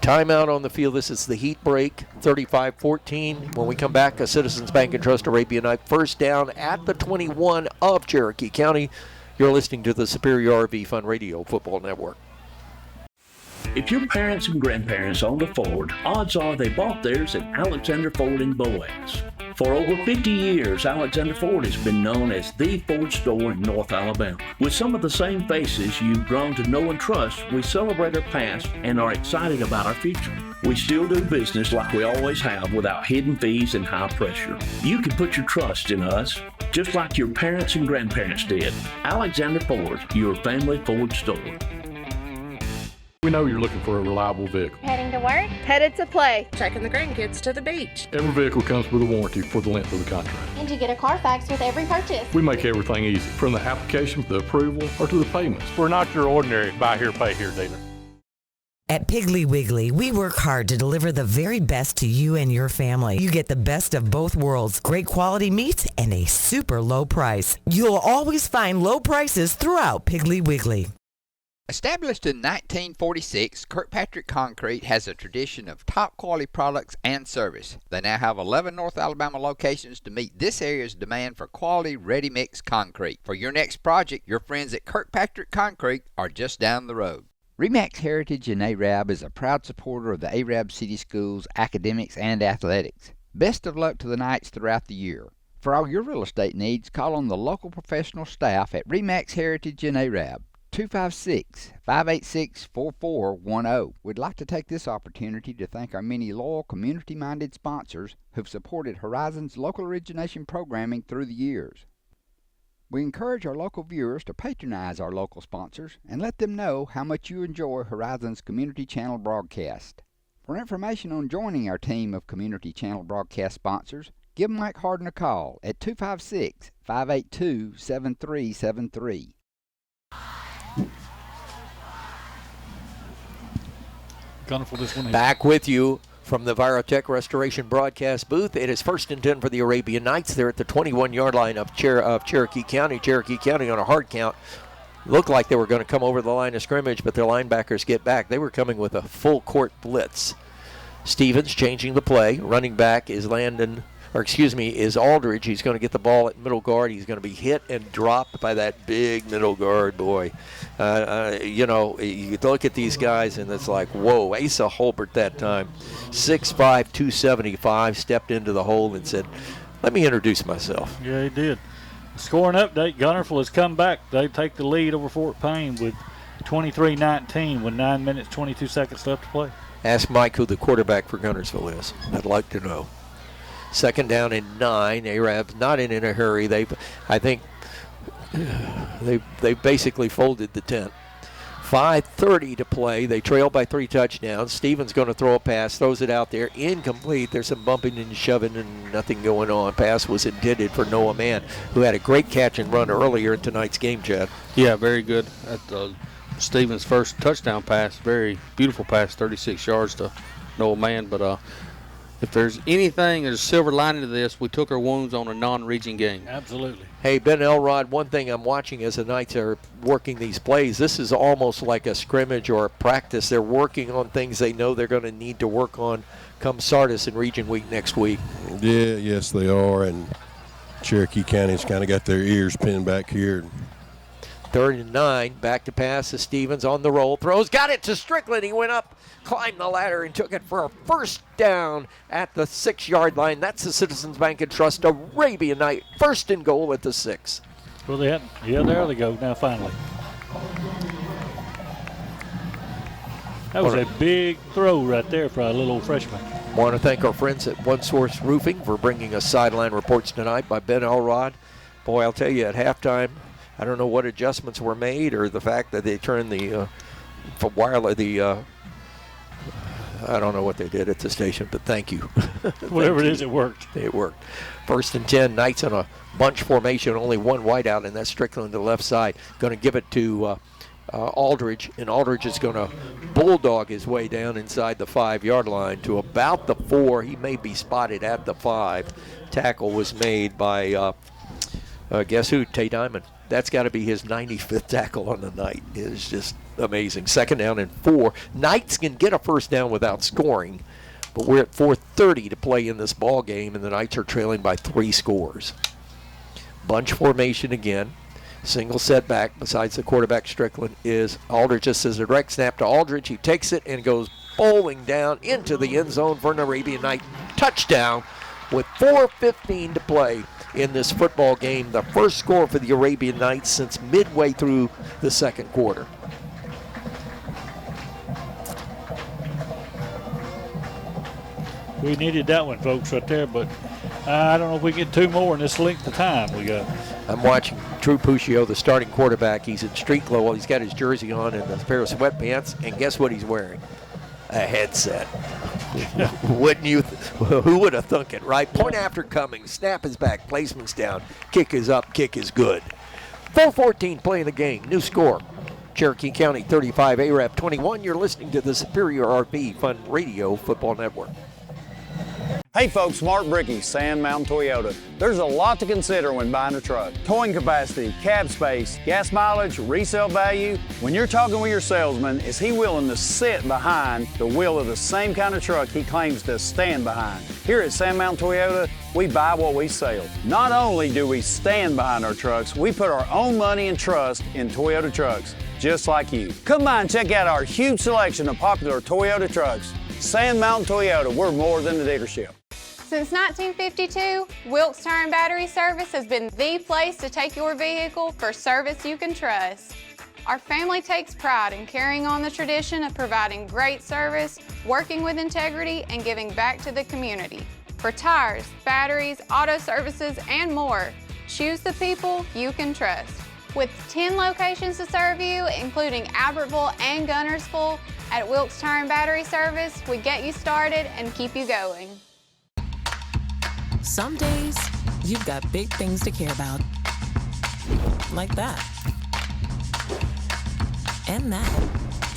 S16: timeout on the field. This is the heat break, 35-14. When we come back, a Citizens Bank and Trust Arabian Knight first down at the 21 of Cherokee County. You're listening to the Superior RV Fun Radio Football Network.
S2: If your parents and grandparents owned a Ford, odds are they bought theirs at Alexander Ford in Boaz. For over 50 years, Alexander Ford has been known as the Ford store in North Alabama. With some of the same faces you've grown to know and trust, we celebrate our past and are excited about our future. We still do business like we always have without hidden fees and high pressure. You can put your trust in us, just like your parents and grandparents did. Alexander Ford, your family Ford store.
S3: We know you're looking for a reliable vehicle.
S14: Heading to work? Headed to play. Taking the grandkids to the beach.
S3: Every vehicle comes with a warranty for the length of the contract.
S14: And you get a Carfax with every purchase.
S3: We make everything easy, from the application, the approval, or to the payments.
S21: We're not your ordinary buy here, pay here dealer.
S22: At Piggly Wiggly, we work hard to deliver the very best to you and your family. You get the best of both worlds, great quality meats and a super low price. You'll always find low prices throughout Piggly Wiggly.
S10: Established in 1946, Kirkpatrick Concrete has a tradition of top quality products and service. They now have 11 North Alabama locations to meet this area's demand for quality ready-mix concrete. For your next project, your friends at Kirkpatrick Concrete are just down the road. RE/MAX Heritage in Arab is a proud supporter of the Arab City Schools, academics, and athletics. Best of luck to the Knights throughout the year. For all your real estate needs, call on the local professional staff at RE/MAX Heritage in Arab. 256-586-4410. We'd like to take this opportunity to thank our many loyal community-minded sponsors who've supported Horizon's local origination programming through the years. We encourage our local viewers to patronize our local sponsors and let them know how much you enjoy Horizon's Community Channel broadcast. For information on joining our team of Community Channel broadcast sponsors, give Mike Harden a call at 256-582-7373.
S16: Back with you from the Virotech Restoration broadcast booth. It is 1st and 10 for the Arabian Knights. They're at the 21-yard line of Cherokee County. Cherokee County on a hard count. Looked like they were going to come over the line of scrimmage, but their linebackers get back. They were coming with a full court blitz. Stevens changing the play. Running back is is Aldridge. He's going to get the ball at middle guard. He's going to be hit and dropped by that big middle guard boy. You look at these guys and it's like, whoa. Asa Holbert that time, 6'5", 275, stepped into the hole and said, let me introduce myself.
S26: Yeah, he did. Scoring update, Gunnersville has come back. They take the lead over Fort Payne with 23-19 with 9 minutes, 22 seconds left to play.
S16: Ask Mike who the quarterback for Gunnersville is. I'd like to know. 2nd down and 9. Arabs not in a hurry. They basically folded the tent. 5:30 to play. They trail by 3 touchdowns. Stevens going to throw a pass, throws it out there, incomplete. There's some bumping and shoving and nothing going on. Pass was intended for Noah Mann, who had a great catch and run earlier in tonight's game, Chad.
S4: Yeah, very good. Stevens' first touchdown pass, very beautiful pass, 36 yards to Noah Mann, but if there's anything, there's a silver lining to this, we took our wounds on a non-region game.
S26: Absolutely.
S16: Hey, Ben Elrod, one thing I'm watching as the Knights are working these plays, this is almost like a scrimmage or a practice. They're working on things they know they're going to need to work on come Sardis and Region Week next week.
S1: Yeah, yes, they are, and Cherokee County's kind of got their ears pinned back here.
S16: 3rd and 9, back to pass to Stevens on the roll, throws, got it to Strickland. He went up, climbed the ladder, and took it for a first down at the 6-yard line. That's the Citizens Bank and Trust Arabian Knight, 1st and goal at the 6.
S26: Well, there they go now finally. That was a big throw right there for a little old freshman.
S16: Want to thank our friends at One Source Roofing for bringing us sideline reports tonight by Ben Elrod. Boy, I'll tell you, at halftime, I don't know what adjustments were made or the fact that they turned I don't know what they did at the station, but thank you.
S26: Whatever it is, it worked.
S16: It worked. 1st and 10, Knights on a bunch formation, only one wideout, and that's Strickland to the left side. Going to give it to Aldridge, and Aldridge is going to bulldog his way down inside the 5-yard line to about the 4. He may be spotted at the 5. Tackle was made by, guess who? Tay Diamond. That's got to be his 95th tackle on the night. It is just amazing. 2nd down and 4. Knights can get a first down without scoring, but we're at 4:30 to play in this ball game, and the Knights are trailing by 3 scores. Bunch formation again. Single setback besides the quarterback Strickland is Aldridge. Just as a direct snap to Aldridge. He takes it and goes bowling down into the end zone for an Arabian Knight touchdown with 4:15 to play in this football game. The first score for the Arabian Knights since midway through the 2nd quarter.
S26: We needed that one, folks, right there, but I don't know if we get 2 more in this length of time we got.
S16: I'm watching Drew Puccio, the starting quarterback. He's in street glow. He's got his jersey on and a pair of sweatpants, and guess what he's wearing? A headset. Wouldn't you? Who would have thunk it, right? Point after coming. Snap is back. Placement's down. Kick is up. Kick is good. 4:14 playing the game. New score. Cherokee County 35, ARAP 21. You're listening to the Superior RV Fun Radio Football Network.
S5: Hey folks, Mark Brickey, Sand Mountain Toyota. There's a lot to consider when buying a truck. Towing capacity, cab space, gas mileage, resale value. When you're talking with your salesman, is he willing to sit behind the wheel of the same kind of truck he claims to stand behind? Here at Sand Mountain Toyota, we buy what we sell. Not only do we stand behind our trucks, we put our own money and trust in Toyota trucks, just like you. Come by and check out our huge selection of popular Toyota trucks. Sand Mountain Toyota, we're more than a dealership.
S14: Since 1952, Wilkes Tire and Battery Service has been the place to take your vehicle for service you can trust. Our family takes pride in carrying on the tradition of providing great service, working with integrity, and giving back to the community. For tires, batteries, auto services, and more, choose the people you can trust. With 10 locations to serve you, including Albertville and Gunnersville, at Wilkes Tire and Battery Service, we get you started and keep you going.
S6: Some days, you've got big things to care about. Like that. And that.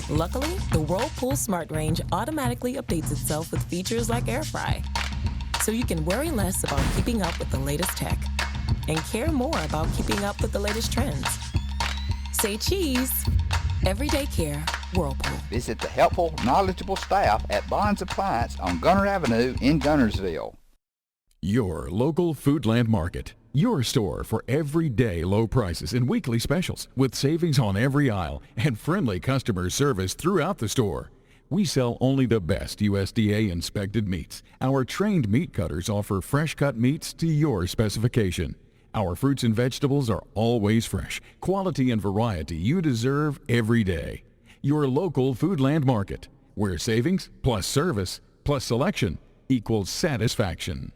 S6: Luckily, the Whirlpool Smart Range automatically updates itself with features like air fry. So you can worry less about keeping up with the latest tech and care more about keeping up with the latest trends. Say cheese. Everyday care, Whirlpool.
S10: Visit the helpful, knowledgeable staff at Bonds Appliance on Gunner Avenue in Gunnersville.
S7: Your local Foodland Market. Your store for everyday low prices and weekly specials with savings on every aisle and friendly customer service throughout the store. We sell only the best USDA inspected meats. Our trained meat cutters offer fresh cut meats to your specification. Our fruits and vegetables are always fresh, quality and variety you deserve every day. Your local Foodland Market, where savings plus service plus selection equals satisfaction.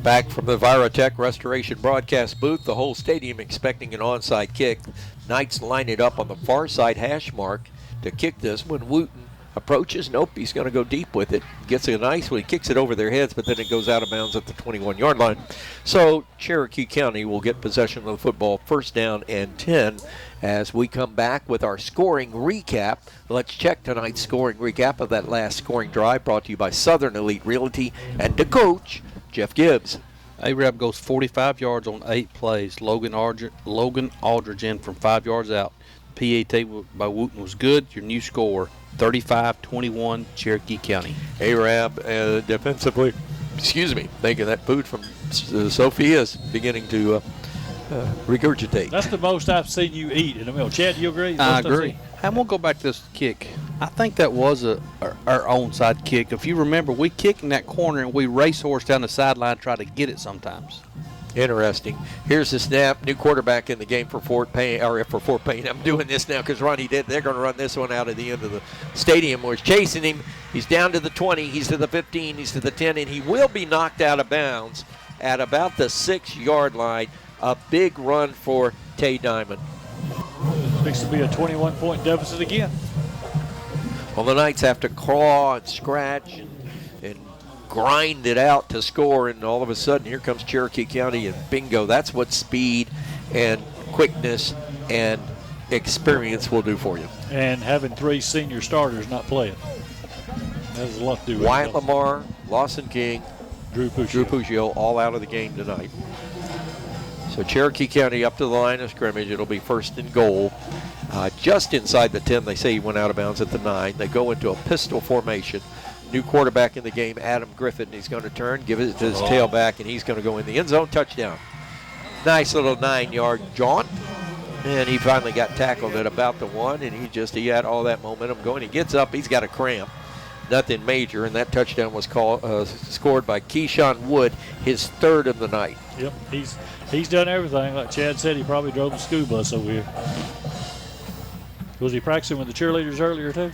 S16: Back from the Virotech Restoration broadcast booth, the whole stadium expecting an onside kick. Knights line it up on the far side hash mark to kick this. When Wooten approaches, nope, he's going to go deep with it. Gets a nice one, he kicks it over their heads, but then it goes out of bounds at the 21-yard line. So Cherokee County will get possession of the football, 1st down and 10. As we come back with our scoring recap, let's check tonight's scoring recap of that last scoring drive, brought to you by Southern Elite Realty and the coach, Jeff Gibbs.
S4: ARAB goes 45 yards on 8 plays. Logan Aldridge in from 5 yards out. PAT by Wooten was good. Your new score, 35-21, Cherokee County.
S16: ARAB defensively, thinking that food from Sophia's beginning to regurgitate.
S26: That's the most I've seen you eat in a meal. Chad, do you agree?
S4: I agree. I'm going to go back to this kick. I think that was our onside kick. If you remember, we kick in that corner and we racehorse down the sideline, try to get it sometimes.
S16: Interesting. Here's the snap. New quarterback in the game for Fort Payne. I'm doing this now because Ronnie did. They're going to run this one out of the end of the stadium. We're chasing him. He's down to the 20. He's to the 15. He's to the 10. And he will be knocked out of bounds at about the 6-yard line. A big run for Tay Diamond.
S26: Looks to be a 21-point deficit again.
S16: Well, the Knights have to claw and scratch and grind it out to score, and all of a sudden here comes Cherokee County, and bingo, that's what speed and quickness and experience will do for you.
S21: And having 3 senior starters not playing. That has a lot to do with
S16: Wyatt
S21: it.
S16: Lamar, Lawson King,
S21: Drew
S16: Puccio, all out of the game tonight. So Cherokee County up to the line of scrimmage. It'll be first and goal. Just inside the 10. They say he went out of bounds at the 9. They go into a pistol formation. New quarterback in the game, Adam Griffin. He's going to turn, give it to his tailback, and he's going to go in the end zone. Touchdown. Nice little 9-yard jaunt. And he finally got tackled at about the 1, and he had all that momentum going. He gets up. He's got a cramp. Nothing major, and that touchdown was scored by Keyshawn Wood, his 3rd of the night.
S21: Yep, he's done everything. Like Chad said, he probably drove the school bus over here. Was he practicing with the cheerleaders earlier too?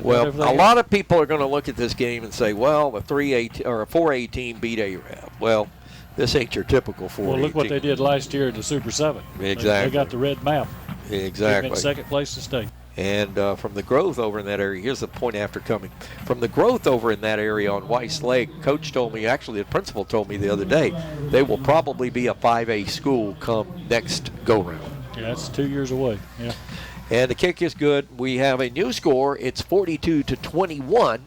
S16: Well, a lot of people are going to look at this game and say, well, a 4A team beat Arab. Well, this ain't your typical 4A
S21: Well, look what they did last year at the Super 7.
S16: Exactly.
S21: They got the red map.
S16: Exactly.
S21: In second place to state.
S16: And from the growth over in that area, here's the point after coming. From the growth over in that area on Weiss Lake, Coach told me, actually the principal told me the other day, they will probably be a 5A school come next go-round.
S21: Yeah, that's 2 years away. Yeah.
S16: And the kick is good. We have a new score. It's 42-21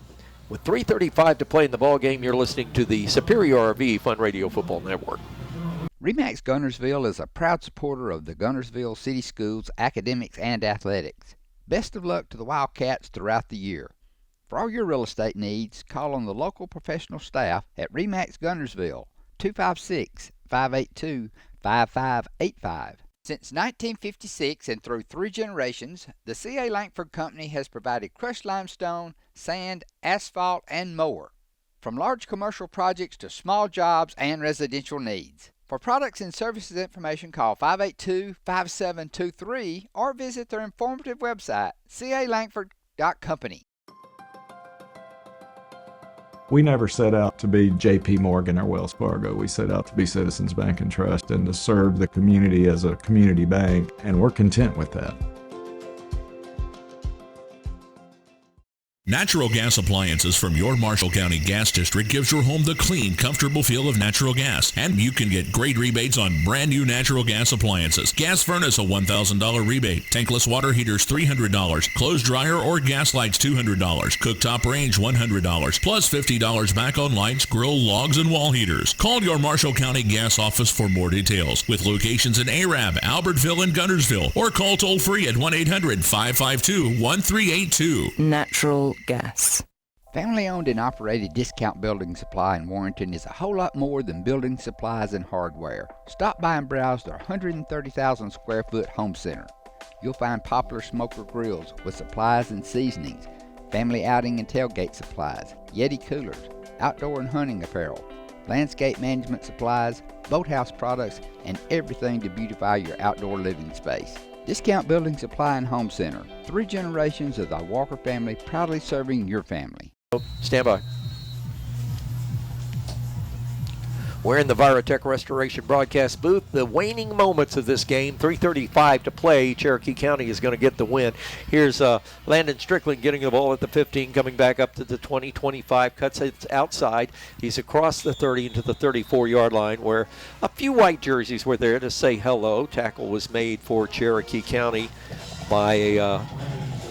S16: with 3:35 to play in the ball game. You're listening to the Superior RV Fun Radio Football Network.
S10: RE/MAX Guntersville is a proud supporter of the Guntersville City Schools academics and athletics. Best of luck to the Wildcats throughout the year. For all your real estate needs, call on the local professional staff at RE/MAX Guntersville, 256-582-5585. Since 1956 and through 3 generations, the C.A. Langford Company has provided crushed limestone, sand, asphalt, and more. From large commercial projects to small jobs and residential needs. For products and services information, call 582-5723 or visit their informative website, calangford.company.
S8: We never set out to be J.P. Morgan or Wells Fargo. We set out to be Citizens Bank and Trust and to serve the community as a community bank, and we're content with that.
S9: Natural gas appliances from your Marshall County Gas District gives your home the clean, comfortable feel of natural gas. And you can get great rebates on brand new natural gas appliances. Gas furnace, a $1,000 rebate. Tankless water heaters, $300. Clothes dryer or gas lights, $200. Cooktop range, $100. Plus $50 back on lights, grill, logs, and wall heaters. Call your Marshall County Gas office for more details. With locations in Arab, Albertville, and Guntersville. Or call toll free at 1-800-552-1382.
S22: Natural gas.
S10: Family-owned and operated Discount Building Supply in Warrenton is a whole lot more than building supplies and hardware. Stop by and browse their 130,000 square foot home center. You'll find popular smoker grills with supplies and seasonings, family outing and tailgate supplies, Yeti coolers, outdoor and hunting apparel, landscape management supplies, boathouse products, and everything to beautify your outdoor living space. Discount Building Supply and Home Center. 3 generations of the Walker family proudly serving your family.
S16: Stand by. We're in the Virotech Restoration broadcast booth. The waning moments of this game, 3:35 to play. Cherokee County is going to get the win. Here's Landon Strickland getting the ball at the 15, coming back up to the 20, 25, cuts it outside. He's across the 30 into the 34-yard line where a few white jerseys were there to say hello. Tackle was made for Cherokee County by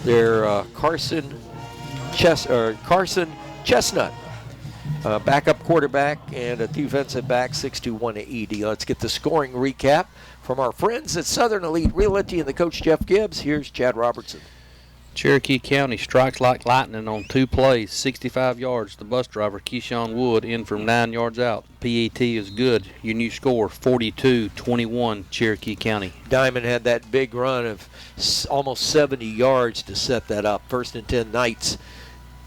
S16: their Carson Chestnut. Backup quarterback and a defensive back, 6'2", 180. Let's get the scoring recap from our friends at Southern Elite Realty and the coach, Jeff Gibbs. Here's Chad Robertson.
S4: Cherokee County strikes like lightning on 2 plays, 65 yards. The bus driver, Keyshawn Wood, in from 9 yards out. PAT is good. Your new score, 42-21, Cherokee County.
S16: Diamond had that big run of almost 70 yards to set that up. 1st and 10 Knights.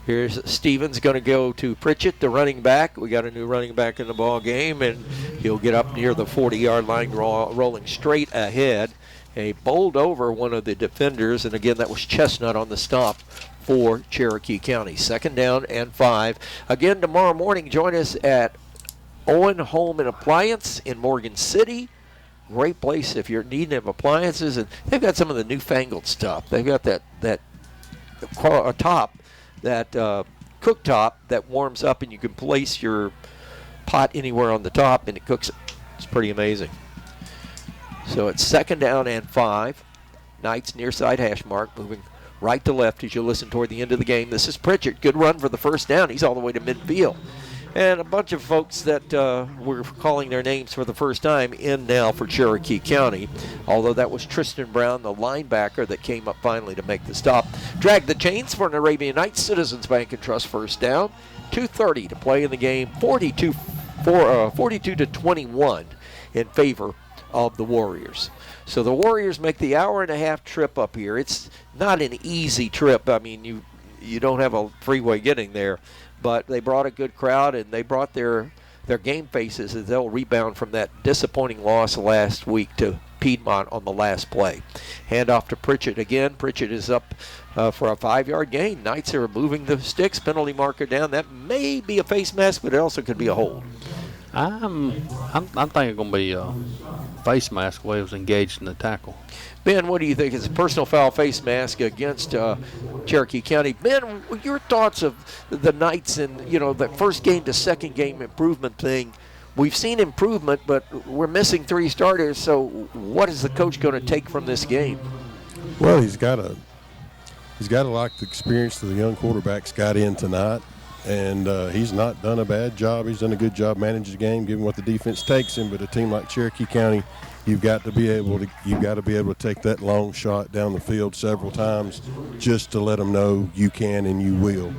S16: Here's Stevens going to go to Pritchett, the running back. We got a new running back in the ball game, and he'll get up near the 40-yard line, rolling straight ahead. And he bowled over one of the defenders, and again, that was Chestnut on the stop for Cherokee County. 2nd down and 5. Again, tomorrow morning, join us at Owen Home and Appliance in Morgan City. Great place if you're needing of appliances, and they've got some of the newfangled stuff. They've got that top that cooktop that warms up, and you can place your pot anywhere on the top, and it cooks it. It's pretty amazing. So it's 2nd down and 5. Knights near side hash mark, moving right to left as you listen toward the end of the game. This is Pritchett. Good run for the first down. He's all the way to midfield. And a bunch of folks that were calling their names for the first time in now for Cherokee County, although that was Tristan Brown, the linebacker, that came up finally to make the stop. Drag the chains for an Arabian Knights Citizens Bank and Trust first down. 2:30 to play in the game. 42 to 21 in favor of the Warriors. So the Warriors make the hour-and-a-half trip up here. It's not an easy trip. I mean, you don't have a freeway getting there. But they brought a good crowd, and they brought their game faces as they'll rebound from that disappointing loss last week to Piedmont on the last play. Hand off to Pritchett again. Pritchett is up for a 5-yard gain. Knights are moving the sticks, penalty marker down. That may be a face mask, but it also could be a hold.
S4: I'm thinking it's going to be a face mask where he was engaged in the tackle.
S16: Ben, what do you think? It's a personal foul face mask against Cherokee County. Ben, your thoughts of the Knights and, that first game to second game improvement thing. We've seen improvement, but we're missing 3 starters. So what is the coach going to take from this game?
S1: Well, he's got to like the experience that the young quarterbacks got in tonight. And he's not done a bad job. He's done a good job managing the game, given what the defense takes him. But a team like Cherokee County, you've got to be able to take that long shot down the field several times just to let them know you can and you will.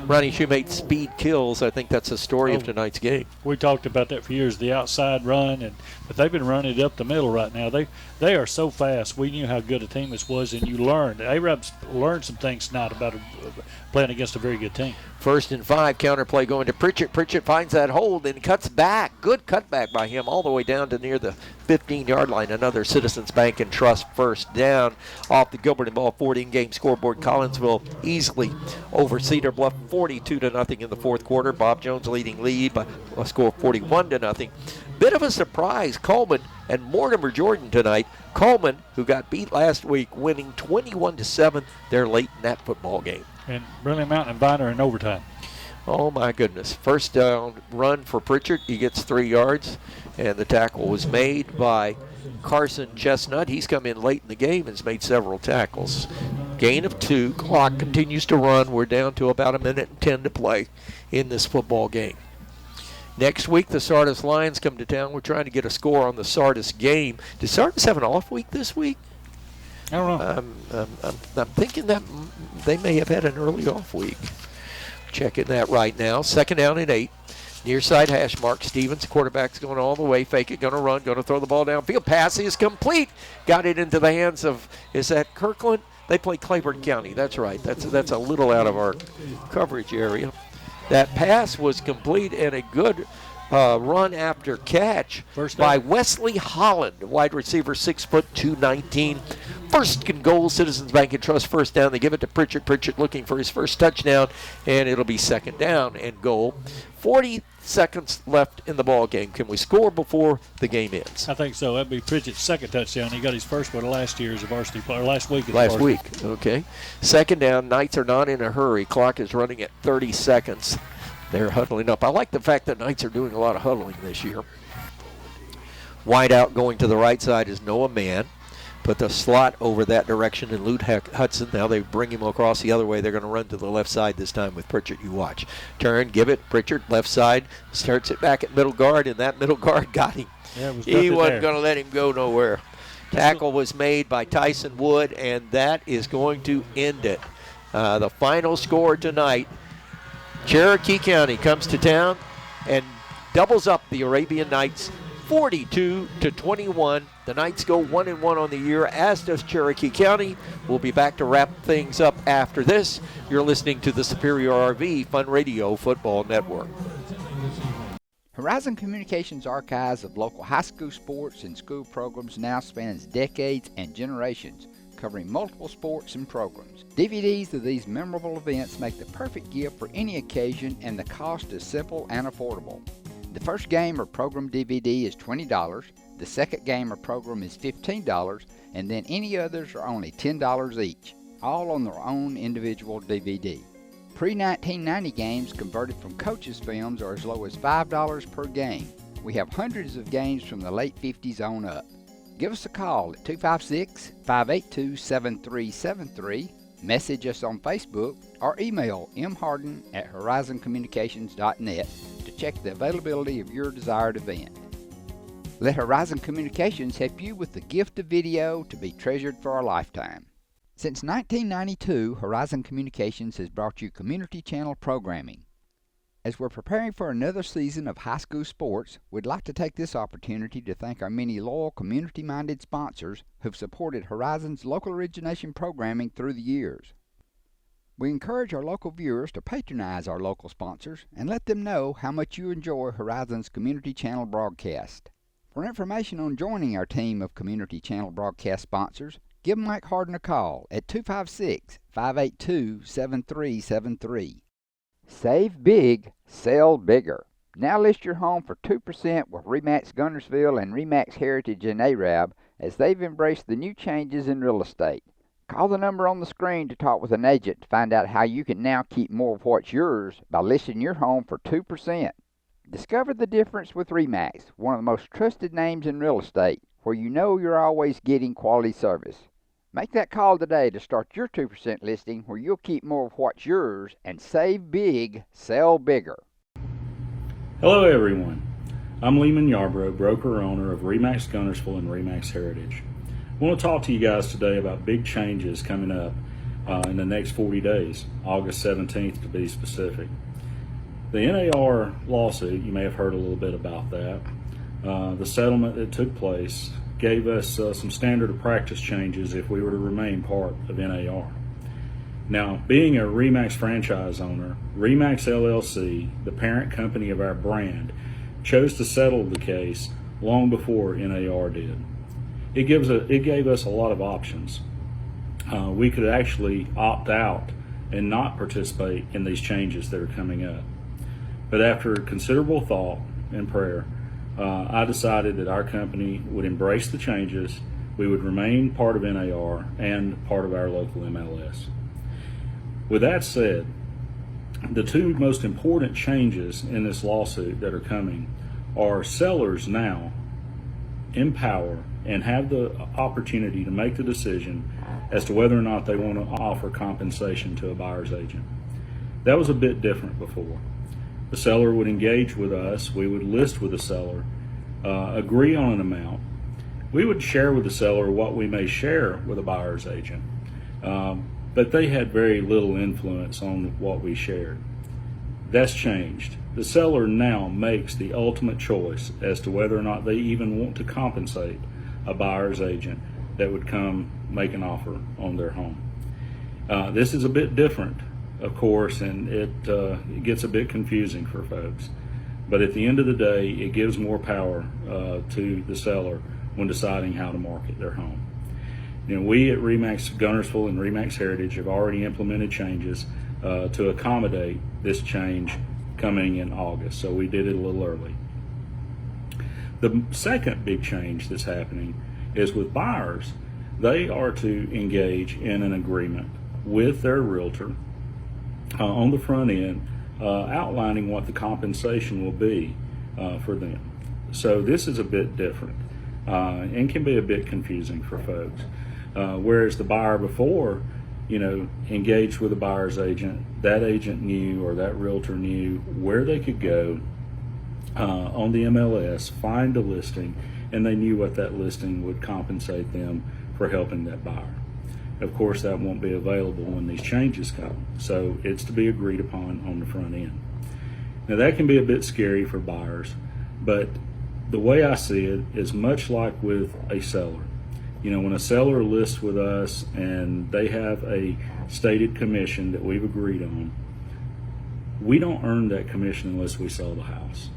S16: Ronnie Shoemate, speed kills. I think that's the story of tonight's game.
S26: We talked about that for years, the outside run, but they've been running it up the middle right now. They are so fast. We knew how good a team this was, and you learned. Arabs learned some things tonight about playing against a very good team.
S16: 1st and 5, counterplay going to Pritchett. Pritchett finds that hold and cuts back. Good cutback by him all the way down to near the 15-yard line. Another Citizens Bank and Trust first down off the Gilbert and Ball 14-game scoreboard. Collinsville easily over Cedar Bluff 42-0 in the fourth quarter. Bob Jones lead by a score of 41-0. Bit of a surprise, Coleman and Mortimer Jordan tonight. Coleman, who got beat last week, winning 21-7. They're late in that football game.
S26: And Brilliant Mountain and Viner in overtime.
S16: Oh, my goodness. First down run for Pritchard. He gets 3 yards, and the tackle was made by Carson Chestnut. He's come in late in the game and has made several tackles. Gain of 2. Clock continues to run. We're down to about 1:10 to play in this football game. Next week, the Sardis Lions come to town. We're trying to get a score on the Sardis game. Did Sardis have an off week this week?
S26: I don't know.
S16: I'm thinking that they may have had an early off week. Checking that right now. 2nd down and 8. Near side hash mark. Stevens, quarterback's going all the way. Fake it, going to run, going to throw the ball downfield. Pass is complete. Got it into the hands of, is that Kirkland? They play Claiborne County. That's right. That's a little out of our coverage area. That pass was complete and a good run after catch by Wesley Holland, wide receiver, 6'2", 219. 1st and goal, Citizens Bank and Trust first down. They give it to Pritchett. Pritchett looking for his first touchdown, and it'll be 2nd down and goal. 40 seconds left in the ball game. Can we score before the game ends?
S26: I think so. That'd be Pritchett's 2nd touchdown. He got his first one last year as a varsity player. Last week.
S16: Okay. 2nd down. Knights are not in a hurry. Clock is running at 30 seconds. They're huddling up. I like the fact that Knights are doing a lot of huddling this year. Wide out going to the right side is Noah Mann. Put the slot over that direction and Lute Hudson. Now they bring him across the other way. They're going to run to the left side this time with Pritchard. You watch. Turn, give it. Pritchard, left side. Starts it back at middle guard, and that middle guard got him. He wasn't going to let him go nowhere. Tackle was made by Tyson Wood, and that is going to end it. The final score tonight, Cherokee County comes to town and doubles up the Arabian Knights 42-21. The Knights go 1-1 on the year, as does Cherokee County. We'll be back to wrap things up after this. You're listening to the Superior RV Fun Radio Football Network.
S10: Horizon Communications' archives of local high school sports and school programs now spans decades and generations, covering multiple sports and programs. DVDs of these memorable events make the perfect gift for any occasion, and the cost is simple and affordable. The first game or program DVD is $20, the second game or program is $15, and then any others are only $10 each, all on their own individual DVD. Pre-1990 games converted from coaches' films are as low as $5 per game. We have hundreds of games from the late 50s on up. Give us a call at 256-582-7373, message us on Facebook, or email mharden@horizoncommunications.net to check the availability of your desired event. Let Horizon Communications help you with the gift of video to be treasured for a lifetime. Since 1992, Horizon Communications has brought you community channel programming. As we're preparing for another season of high school sports, we'd like to take this opportunity to thank our many loyal community-minded sponsors who've supported Horizon's local origination programming through the years. We encourage our local viewers to patronize our local sponsors and let them know how much you enjoy Horizon's community channel broadcast. For information on joining our team of community channel broadcast sponsors, give Mike Harden a call at 256-582-7373. Save big, sell bigger. Now list your home for 2% with RE/MAX Guntersville and RE/MAX Heritage in Arab as they've embraced the new changes in real estate. Call the number on the screen to talk with an agent to find out how you can now keep more of what's yours by listing your home for 2%. Discover the difference with RE/MAX, one of the most trusted names in real estate, where you know you're always getting quality service. Make that call today to start your 2% listing where you'll keep more of what's yours and save big, sell bigger.
S21: Hello everyone. I'm Lehman Yarbrough, broker-owner of RE/MAX Guntersville and RE/MAX Heritage. I want to talk to you guys today about big changes coming up in the next 40 days, August 17th to be specific. The NAR lawsuit, you may have heard a little bit about that. The settlement that took place gave us some standard of practice changes if we were to remain part of NAR. Now, being a RE/MAX franchise owner, RE/MAX LLC, the parent company of our brand, chose to settle the case long before NAR did. It gave us a lot of options. We could actually opt out and not participate in these changes that are coming up. But after considerable thought and prayer, I decided that our company would embrace the changes, we would remain part of NAR and part of our local MLS. With that said, the two most important changes in this lawsuit that are coming are sellers now empower and have the opportunity to make the decision as to whether or not they want to offer compensation to a buyer's agent. That was a bit different before. The seller would engage with us, we would list with the seller, agree on an amount. We would share with the seller what we may share with a buyer's agent, but they had very little influence on what we shared. That's changed. The seller now makes the ultimate choice as to whether or not they even want to compensate a buyer's agent that would come make an offer on their home. This is a bit different, of course, and it gets a bit confusing for folks. But at the end of the day, it gives more power to the seller when deciding how to market their home. You know, we at RE/MAX Guntersville and RE/MAX Heritage have already implemented changes to accommodate this change coming in August, so we did it a little early. The second big change that's happening is with buyers. They are to engage in an agreement with their realtor on the front end, outlining what the compensation will be for them. So this is a bit different and can be a bit confusing for folks. Whereas the buyer before, engaged with a buyer's agent, that agent knew, or that realtor knew, where they could go on the MLS, find a listing, and they knew what that listing would compensate them for helping that buyer. Of course, that won't be available when these changes come, so it's to be agreed upon on the front end. Now that can be a bit scary for buyers, but the way I see it is much like with a seller. When a seller lists with us and they have a stated commission that we've agreed on, we don't earn that commission unless we sell the house.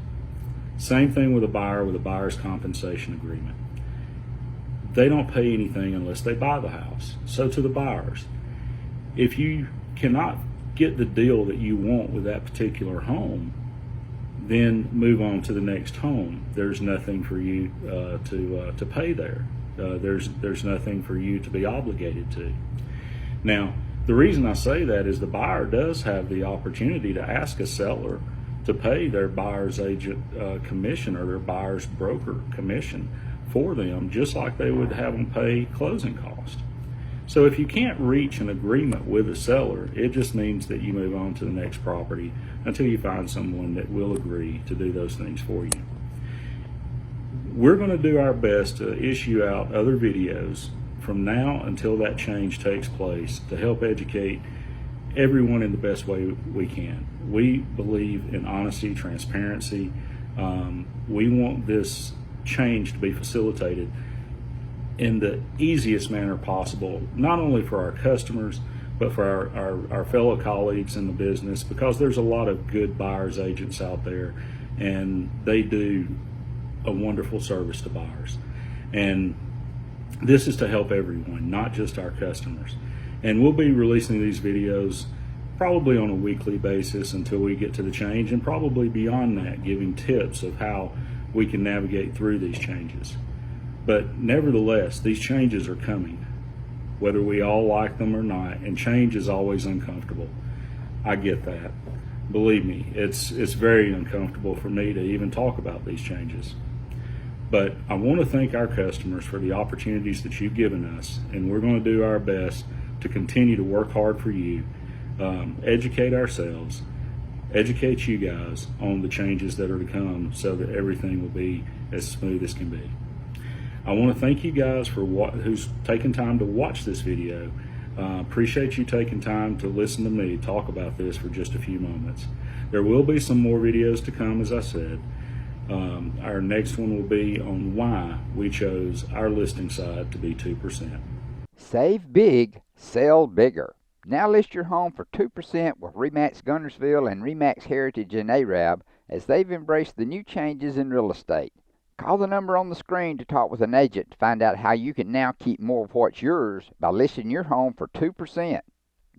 S21: Same thing with a buyer with a buyer's compensation agreement. They don't pay anything unless they buy the house. So to the buyers, if you cannot get the deal that you want with that particular home, then move on to the next home. There's nothing for you to pay there. There's nothing for you to be obligated to. Now, The reason I say that is the buyer does have the opportunity to ask a seller to pay their buyer's agent commission or their buyer's broker commission for them, just like they would have them pay closing costs. So if you can't reach an agreement with a seller, it just means that you move on to the next property until you find someone that will agree to do those things for you. We're going to do our best to issue out other videos from now until that change takes place to help educate everyone in the best way we can. We believe in honesty, transparency. We want this change to be facilitated in the easiest manner possible, not only for our customers, but for our fellow colleagues in the business, because there's a lot of good buyers agents out there, and they do a wonderful service to buyers. And this is to help everyone, not just our customers. And we'll be releasing these videos probably on a weekly basis until we get to the change, and probably beyond that, giving tips of how we can navigate through these changes. But nevertheless, these changes are coming, whether we all like them or not, and change is always uncomfortable. I get that. Believe me, it's very uncomfortable for me to even talk about these changes. But I want to thank our customers for the opportunities that you've given us, and we're going to do our best to continue to work hard for you, educate ourselves, educate you guys on the changes that are to come, so that everything will be as smooth as can be. I want to thank you guys for who's taken time to watch this video. Appreciate you taking time to listen to me talk about this for just a few moments. There will be some more videos to come, as I said. Our next one will be on why we chose our listing side to be 2%.
S10: Save big, sell bigger. Now list your home for 2% with RE/MAX Guntersville and RE/MAX Heritage in Arab, as they've embraced the new changes in real estate. Call the number on the screen to talk with an agent to find out how you can now keep more of what's yours by listing your home for 2%.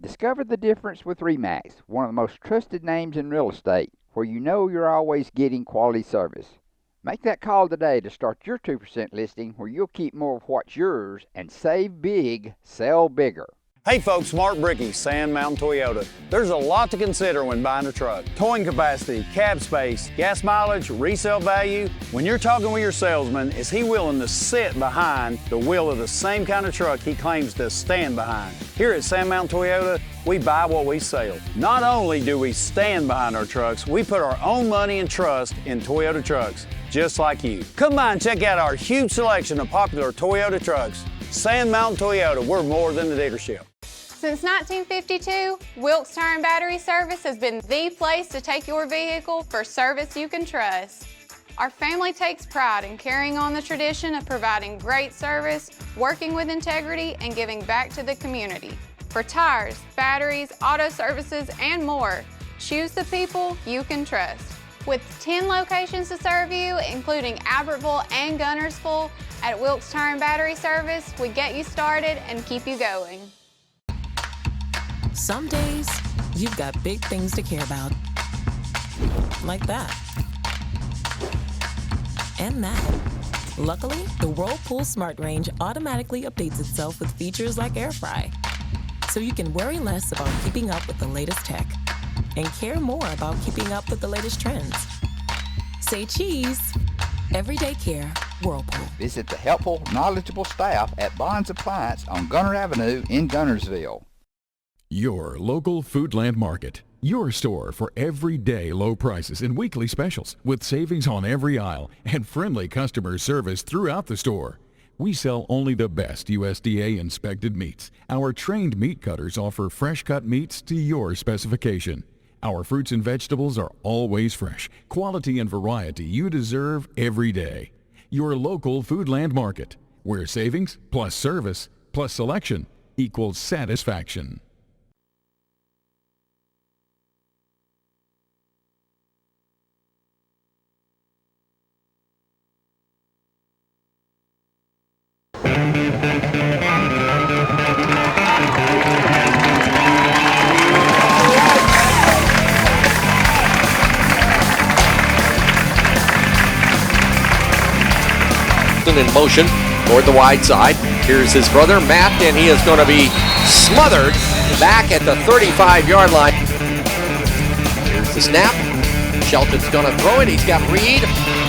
S10: Discover the difference with RE/MAX, one of the most trusted names in real estate, where you know you're always getting quality service. Make that call today to start your 2% listing, where you'll keep more of what's yours and save big, sell bigger.
S5: Hey folks, Mark Brickey, Sand Mountain Toyota. There's a lot to consider when buying a truck. Towing capacity, cab space, gas mileage, resale value. When you're talking with your salesman, is he willing to sit behind the wheel of the same kind of truck he claims to stand behind? Here at Sand Mountain Toyota, we buy what we sell. Not only do we stand behind our trucks, we put our own money and trust in Toyota trucks, just like you. Come by and check out our huge selection of popular Toyota trucks. Sand Mountain Toyota, we're more than a dealership.
S14: Since 1952, Wilkes Tire and Battery Service has been the place to take your vehicle for service you can trust. Our family takes pride in carrying on the tradition of providing great service, working with integrity, and giving back to the community. For tires, batteries, auto services, and more, choose the people you can trust. With 10 locations to serve you, including Albertville and Guntersville, at Wilkes Tire and Battery Service, we get you started and keep you going.
S6: Some days, you've got big things to care about. Like that. And that. Luckily, the Whirlpool Smart Range automatically updates itself with features like air fry. So you can worry less about keeping up with the latest tech and care more about keeping up with the latest trends. Say cheese. Everyday care, Whirlpool.
S10: Visit the helpful, knowledgeable staff at Bonds Appliance on Gunter Avenue in Guntersville.
S7: Your local Foodland Market. Your store for everyday low prices and weekly specials with savings on every aisle and friendly customer service throughout the store. We sell only the best USDA inspected meats. Our trained meat cutters offer fresh cut meats to your specification. Our fruits and vegetables are always fresh, quality and variety you deserve every day. Your local Foodland Market, where savings plus service plus selection equals satisfaction.
S16: In motion. toward the wide side. Here's his brother, Matt, and he is going to be smothered back at the 35-yard line. Here's the snap. Shelton's going to throw it. He's got Reed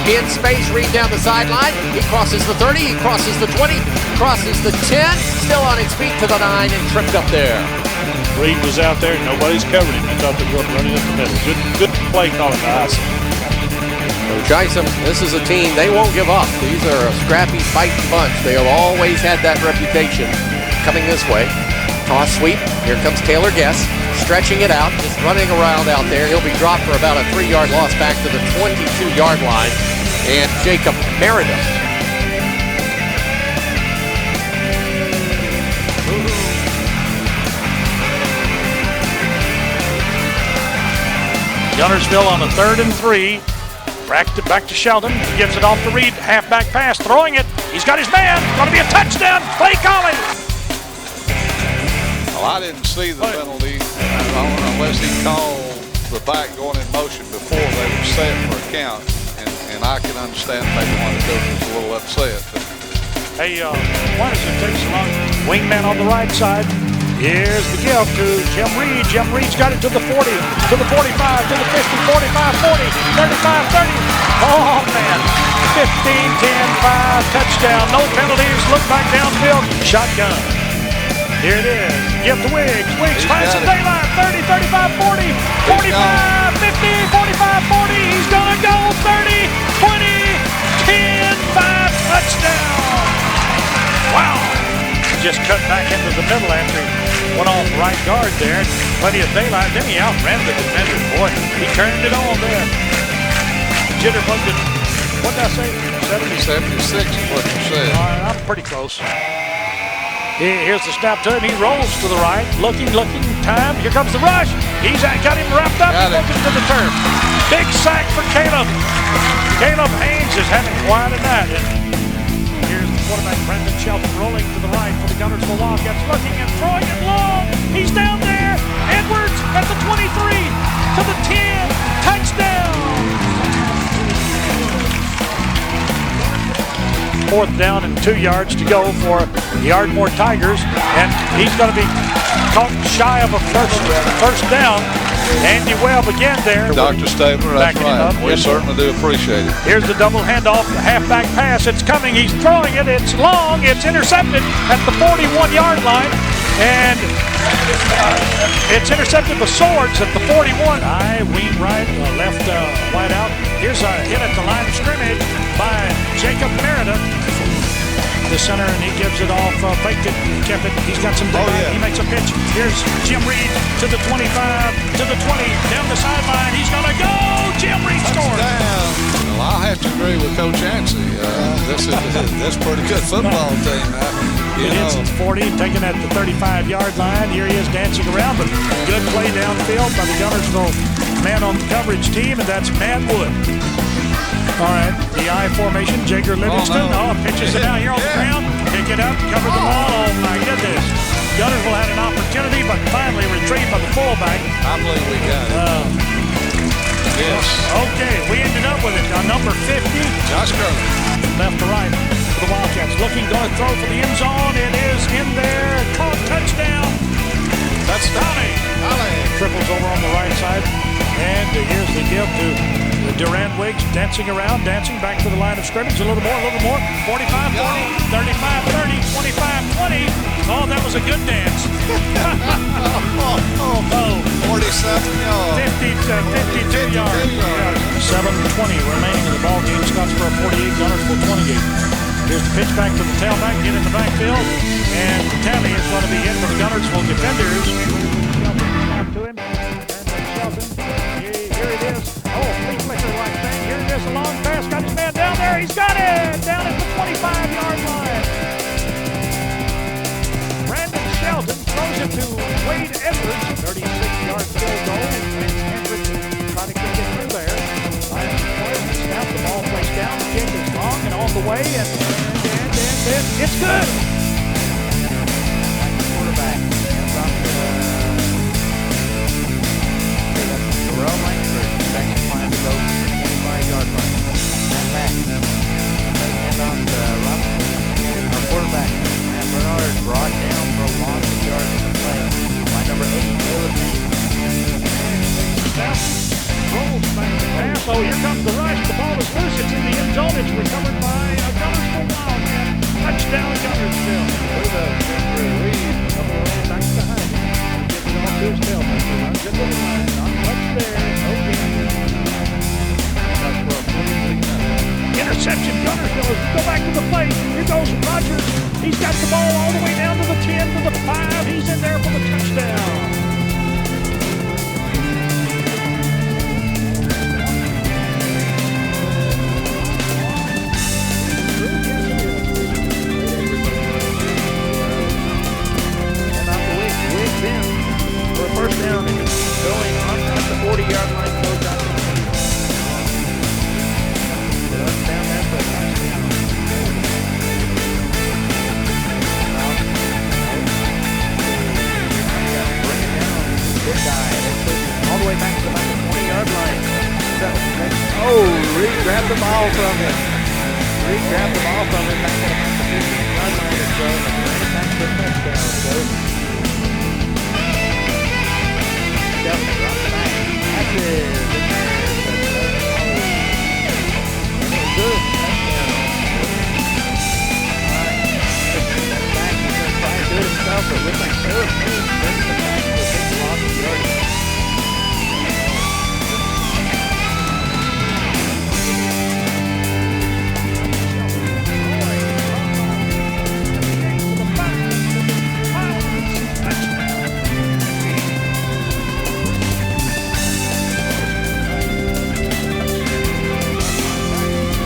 S16: in space. Reed down the sideline. He crosses the 30. He crosses the 20. Crosses the 10. Still on his feet to the 9 and tripped up there.
S26: Reed was out there. Nobody's covered him. They thought they were running up the middle. Good play calling by Isom.
S16: Coach Isom, this is a team, they won't give up. These are a scrappy, fighting bunch. They have always had that reputation. Coming this way. Toss sweep. Here comes Taylor Guess. Stretching it out, just running around out there. He'll be dropped for about a 3-yard loss back to the 22-yard line. And Jacob Meredith.
S26: Gunnersville on a 3rd and 3. Back to Sheldon. He gives it off to Reed. Halfback pass, throwing it. He's got his man. Going to be a touchdown. Play calling.
S11: Well, I didn't see the penalty unless he called the back going in motion before they were set for a count. And I can understand maybe why the coach was a little upset. But.
S26: Hey, why does it take so long? Wingman on the right side. Here's the give to Jim Reed. Jim Reed's got it to the 40, to the 45, to the 50, 45, 40, 35, 30. Oh, man. 15, 10, 5, touchdown. No penalties. Look back downfield. Shotgun. Here it is. Give to Wiggs. Wiggs finds the daylight. 30, 35, 40, 45, 50, 45, 40. He's going to go 30, 20, 10, 5, touchdown. Wow. Just cut back into the middle after he went off right guard there. Plenty of daylight. Then he outran the defender. Boy, he turned it on there. Jitterbugged it. What did I say?
S11: 76 is what you said.
S26: I'm pretty close. Here's the snap to him. He rolls to the right. Looking. Time. Here comes the rush. He's got him wrapped up. He goes into the turf. Big sack for Caleb. Caleb Haynes is having quite a night. Here's the quarterback, Brandon Shelton, rolling to the right for the Gunnersville Wildcats. Looking and throwing it long. He's down there. Edwards at the 23, to the 10. Touchdown. 4th down and 2 yards to go for the Ardmore Tigers. And he's going to be caught shy of a first down. Andy Webb again there.
S11: Dr. Stabler, that's right. We certainly do appreciate it.
S26: Here's the double handoff, the halfback pass. It's coming. He's throwing it. It's long. It's intercepted at the 41-yard line. And it's intercepted with Swords at the 41. Wing right, left wide out. Here's a hit at the line of scrimmage by Jacob Meredith, the center, and he gives it off, faked it, kept it. He's got some daylight. He makes a pitch. Here's Jim Reed to the 25, to the 20, down the sideline. He's going to go. Jim Reed scores.
S11: Well, I'll have to agree with Coach Yancey. That's a pretty good football team.
S26: It hits at 40, taken at the 35-yard line. Here he is dancing around, but good play downfield by the Gunnersville man on the coverage team, and that's Matt Wood. All right, the I formation, Jager Livingston. Pitches it out here on the ground. Pick it up, cover the ball. Oh, my goodness. Gunnersville had an opportunity, but finally retrieved by the fullback.
S11: I believe we got it. Yes.
S26: Okay, we ended up with it. Number 50.
S11: Josh Curley.
S26: Left to right for the Wildcats. Looking, going to throw for the end zone. It is in there. Caught, touchdown. That's Donnie. Triples over on the right side. And here's the give to Durant Wiggs, dancing around, dancing back to the line of scrimmage. A little more. 45, 40, 35, 30, 25, 20. Oh, that was a good dance.
S11: 47 yards.
S26: 52 yards. 7:20 remaining in the ball game. Scottsboro 48, Gunnersville 28. Here's the pitch back to the tailback, get in the backfield, and the tally is going to be in for the Gunnersville defenders. Back to him. Here it is. Oh, flea flicker like thing. Here it is, a long pass. Got his man down there. He's got it down at the 25-yard line. Brandon Shelton throws it to Wade Edwards. 36-yard field goal. And Edwards trying to get it through there. Snap, the ball plays down. The kick is long and on the way. And it's good. Quarterback. Rolling for second time to go to the 25-yard line. And back. Hand off to Robinson. grabbed the ball from him. Reed grabbed the ball from him back at the 15-yard line or so, and ran back for a touchdown. So, Duff dropped the back. Passes. And it was good. Touchdown. All right. That back is going to try and do it himself, but looks like Phillips brings the back to a big loss of yardage.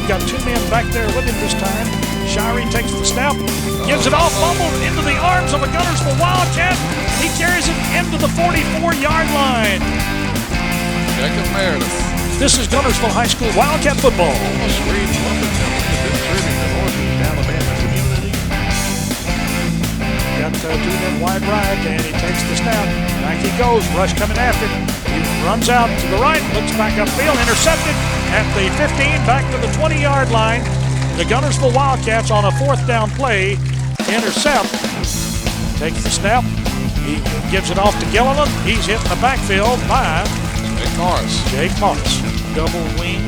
S26: Got two men back there with him this time. Shirey takes the snap, gives it off, fumbled into the arms of a Gunnersville Wildcat. He carries it into the 44-yard line.
S11: Jacob Meredith.
S26: This is Gunnersville High School Wildcat football.
S3: Almost reads Lumberton has been serving the Northern Alabama community.
S26: Got two men wide right, and he takes the snap. Back he goes, rush coming after him. He runs out to the right, looks back upfield, intercepted at the 15, back to the 20-yard line. The Gunnersville Wildcats on a fourth down play intercept. Takes the snap. He gives it off to Gilliland. He's hit in the backfield by Jake Morris. Double wing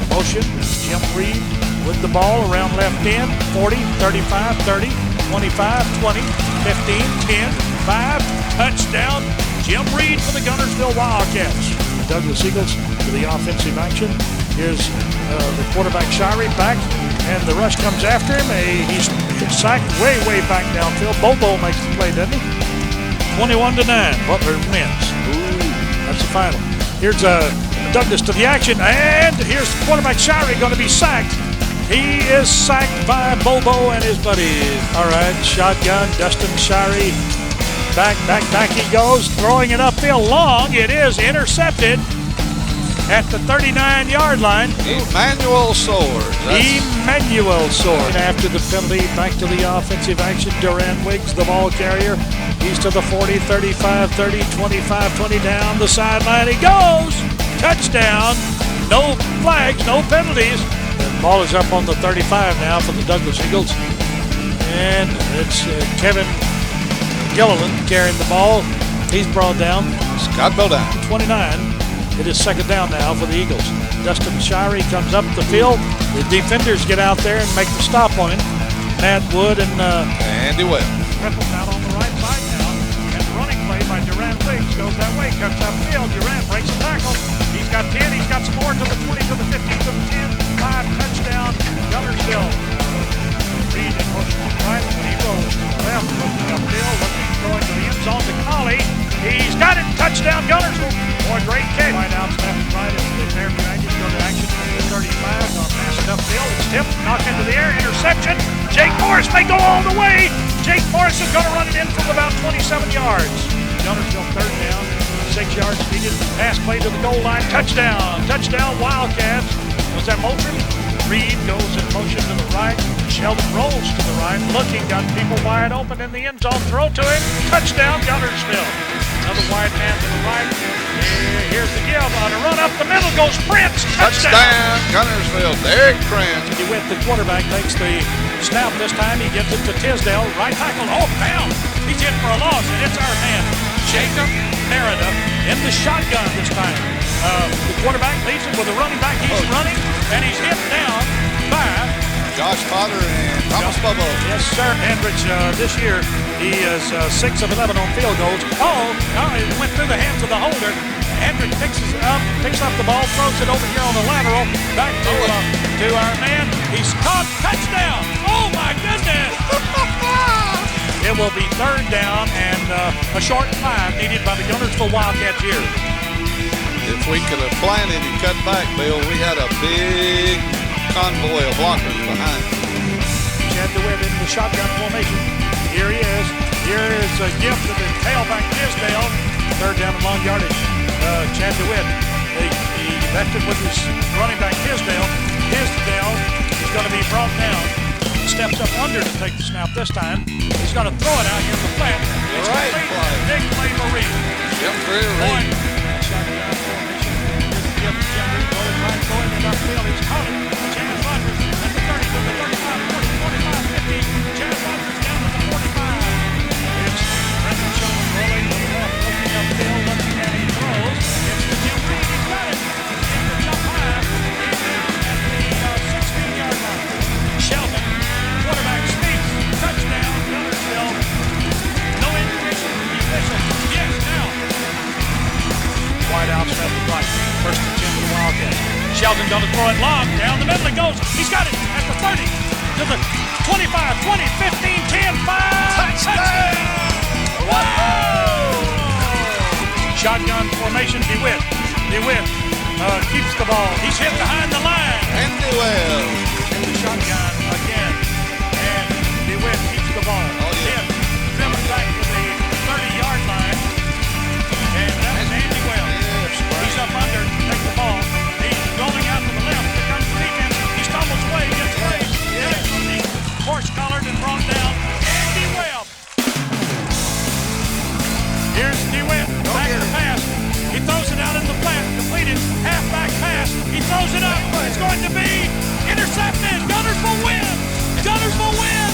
S26: motion. Jim Reed with the ball around left end. 40, 35, 30, 25, 20, 15, 10, 5. Touchdown. Jim Reed for the Gunnersville Wildcats. Douglas Eagles to the offensive action. Here's the quarterback Shirey back, and the rush comes after him. He's sacked way back downfield. Bobo makes the play, doesn't he? 21-9. Butler wins. Ooh, that's the final. Here's Douglas to the action, and here's the quarterback Shirey going to be sacked. He is sacked by Bobo and his buddies. All right, shotgun, Dustin Shirey. Back he goes, throwing it upfield long. It is intercepted at the 39-yard line.
S11: Emmanuel Swords.
S26: Emmanuel Swords. After the penalty, back to the offensive action. Duran Wiggs, the ball carrier. He's to the 40, 35, 30, 25, 20 down the sideline. He goes! Touchdown! No flags, no penalties. The ball is up on the 35 now for the Douglas Eagles. And it's Kevin Gilliland carrying the ball. He's brought down.
S11: Scott Bowdown.
S26: 29. It is second down now for the Eagles. Dustin Shirey comes up the field. The defenders get out there and make the stop on him. Matt Wood and
S11: Andy Webb.
S26: Ripples out on the right side now. And the running play by Durant Wiggs goes that way, cuts upfield. Durant breaks a tackle. He's got 10. He's got some more to the 20, to the 15, to the 10. 5 touchdown. Gunnersville. Reed in motion to the right. He goes to the left, looking upfield, going to the end zone to Collie. He's got it. Touchdown Gunnersville. Boy, great catch. Right out, left and right. The American Dragons go to action. 35. Gonna pass it upfield. It's tipped. Knocked into the air. Interception. Jake Morris may go all the way. Jake Morris is going to run it in from about 27 yards. Gunnersville third down. 6 yards needed. Pass play to the goal line. Touchdown. Touchdown Wildcats. Was that Moultrie? Reed goes in motion to the right. Sheldon rolls to the right. Looking. Got people wide open in the end zone. Throw to him. Touchdown Gunnersville. Another wide man to the right. Here's the give. On a run up the middle goes Prince.
S11: Touchdown Gunnersville. Derek Prince.
S26: With the quarterback takes the snap this time. He gives it to Tisdale. Right tackle. Oh, down. He's in for a loss, and it's our man, Jacob Meredith, in the shotgun this time. The quarterback leads him with a running back. He's running, and he's hit down by
S11: Josh Potter and Thomas Bobo.
S26: Yes, sir. Hendricks this year, he is 6 of 11 on field goals. It went through the hands of the holder. Hendricks picks up the ball, throws it over here on the lateral, back to our man. He's caught. Touchdown. Oh, my goodness. It will be third down and a short 5 needed by the Gunnersville Wildcats here.
S11: If we could have planted and cut back, Bill, we had a big convoy of blockers behind.
S26: Chad DeWitt in the shotgun formation. Here he is. Here is a gift to the tailback Tisdale. Third down and long yardage. Chad DeWitt. He left it with his running back Tisdale. Tisdale is going to be brought down. Steps up under to take the snap this time. He's going to throw it out here in the flat. It's
S11: right
S26: play. Big play for Reed.
S11: Jim Reed.
S26: Shotgun formation. Jim Reed goes right, going in up
S3: downfield. He's caught it. Chaz Rogers at the 30, to the 35, 40, 45, 50. Chaz Rogers down to the 45. It's Brendan Shelton rolling to the left, looking upfield, looking and he throws. It's to Jim Reed. He's got it. He's to jump high. He's at the 16-yard line. Shelton, quarterback sneaks. Touchdown, Gunnersville. No indication from the official. Yes, now. Wide out, left to right. First and 10 to the Wildcats. Shelton going to throw it long. Down the middle it goes. He's got it at the 30, to the 25, 20, 15, 10, 5. Touchdown! Whoa! Shotgun formation, DeWitt. DeWitt keeps the ball. He's hit behind the line. And DeWitt. In the shotgun again. And DeWitt keeps the ball. Hit. Driven back to the 30-yard line. And that was Andy Wells. He's up under, takes the ball. He's rolling out to the left. Here comes the defense. He stumbles away, gets away. Gets from the horse collared and brought down. Andy Webb. Here's DeWitt. Back to the pass. He throws it out in the flat. Completed. Halfback pass. He throws it up. It's going to be intercepted. Gunnersville wins. Gunnersville wins.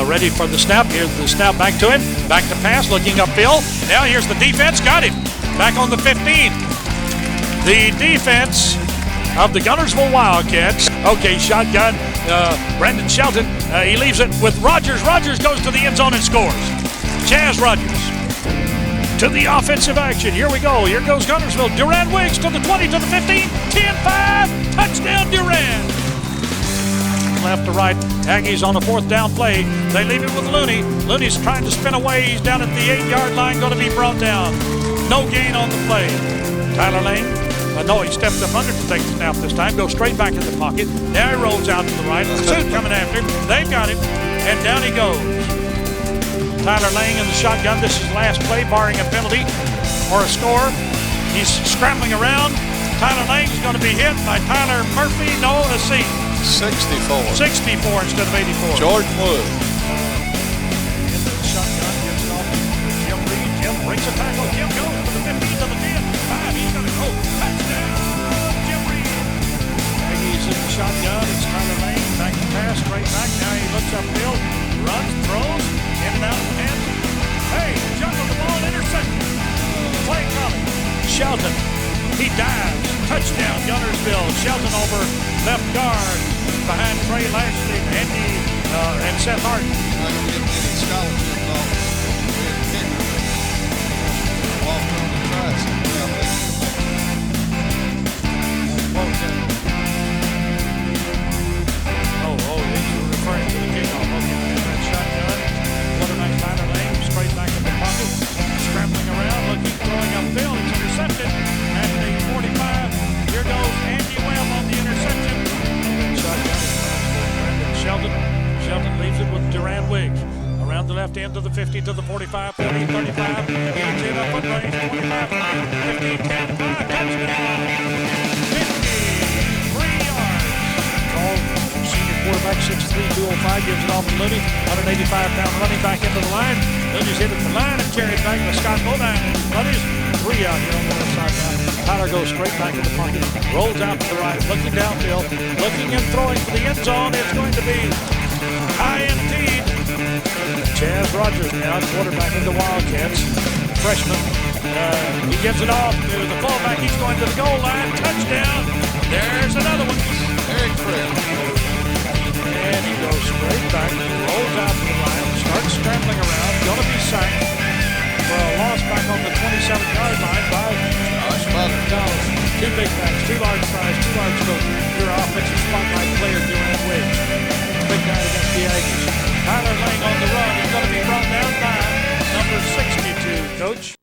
S3: Ready for the snap. Here's the snap back to him. Back to pass, looking upfield. Now here's the defense. Got him. Back on the 15. The defense of the Gunnersville Wildcats. Okay, shotgun. Brendan Shelton. He leaves it with Rogers. Rogers goes to the end zone and scores. Chaz Rogers to the offensive action. Here we go. Here goes Gunnersville. Durand Wiggs to the 20, to the 15. 10-5. Touchdown Durand. Left to right. Aggies on a fourth down play. They leave it with Looney. Looney's trying to spin away. He's down at the 8-yard line, going to be brought down. No gain on the play. Tyler Lane. No, he stepped up under to take the snap this time. Goes straight back in the pocket. Now he rolls out to the right. Pursuit coming after him. They've got him. And down he goes. Tyler Lane in the shotgun. This is last play, barring a penalty or a score. He's scrambling around. Tyler Lane's going to be hit by Tyler Murphy. No, a C.
S11: 64.
S3: 64 instead of 84.
S11: Jordan Wood.
S3: Into the shotgun, gives it off to Jim Reed. Jim breaks a tackle. Jim goes to the 15, to the 10. 5, he's going to go. Touchdown, Jim Reed. He's in the shotgun. It's Tyler Lane. Back to pass, straight back. Now he looks upfield, runs, throws, in and out of the hands. Hey, jump on the ball, interception. Play coming. Shelton. He dives. Touchdown, Gunnersville. Shelton over left guard behind Trey Lashley, Andy, and Seth Harden.
S11: Not going to get any scholarships off the kicker. Walk on the tricycle.
S3: He's referring to the kickoff. Okay, that shotgun. Quarterback Tyler Lane straight back in the pocket. Scrambling around, looking, throwing upfield. It's intercepted at the 45. Here goes Andy Webb on the interception. Shotgun. Brendan Shelton. Shelton leaves it with Durand Wiggs. Around the left end to the 50, to the 45, 40, 35. He's in up on range. 25, 15, 10, 5. Touchdown. 53 yards. Call senior quarterback, 6'3", 205. Gives it off to Looney. 185-pound running back into the line. Looney's hit at the line and carried back by Scott Bodine. Buddies, 3 out here on the left sideline. Tyler goes straight back in the pocket, rolls out to the right, looking downfield, looking and throwing for the end zone. It's going to be high indeed. Chaz Rogers now, quarterback of the Wildcats, freshman. He gives it off to the fullback. He's going to the goal line. Touchdown. There's another one. Eric Fripp. And he goes straight back, rolls out to the line, starts scrambling around, going to be sacked for a loss back on the 27-yard line by Dallas. 2 big backs, 2 large fries, 2 large coats. Your offensive spotlight player, Durand Wiggs. Big guy against the Aggies. Tyler Lane on the run. He's going to be brought down by number 62, Coach.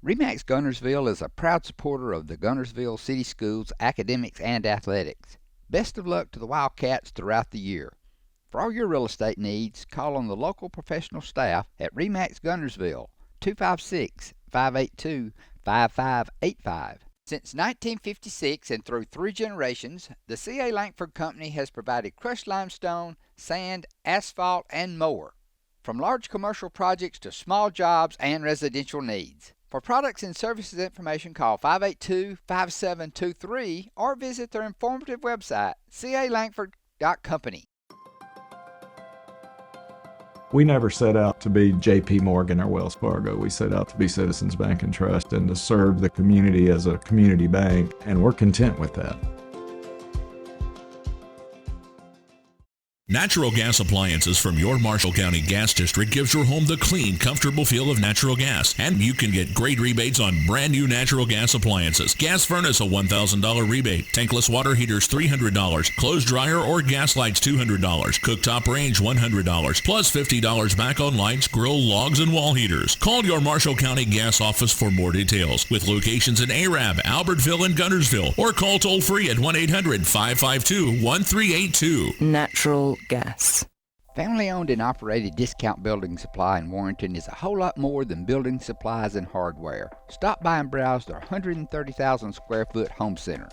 S10: RE/MAX Gunnersville is a proud supporter of the Gunnersville City Schools academics and athletics. Best of luck to the Wildcats throughout the year. For all your real estate needs, call on the local professional staff at RE/MAX Gunnersville, 256-582-5585. Since 1956 and through 3 generations, the C.A. Langford Company has provided crushed limestone, sand, asphalt, and more. From large commercial projects to small jobs and residential needs. For products and services information, call 582-5723 or visit their informative website, calangford.company.
S8: We never set out to be J.P. Morgan or Wells Fargo. We set out to be Citizens Bank and Trust and to serve the community as a community bank, and we're content with that.
S9: Natural gas appliances from your Marshall County Gas District gives your home the clean, comfortable feel of natural gas. And you can get great rebates on brand new natural gas appliances. Gas furnace, a $1,000 rebate. Tankless water heaters, $300. Clothes dryer or gas lights, $200. Cooktop range, $100. Plus $50 back on lights, grill, logs, and wall heaters. Call your Marshall County Gas office for more details. With locations in Arab, Albertville, and Gunnersville. Or call toll free at 1-800-552-1382.
S22: Natural gas.
S10: Family owned and operated Discount Building Supply in Warrenton is a whole lot more than building supplies and hardware. Stop by and browse their 130,000 square foot home center.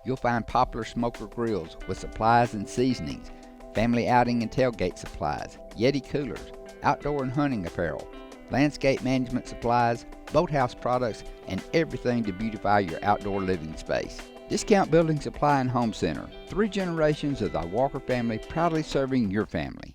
S10: You'll find popular smoker grills with supplies and seasonings, family outing and tailgate supplies, Yeti coolers, outdoor and hunting apparel, landscape management supplies, boathouse products, and everything to beautify your outdoor living space. Discount Building Supply and Home Center. 3 generations of the Walker family proudly serving your family.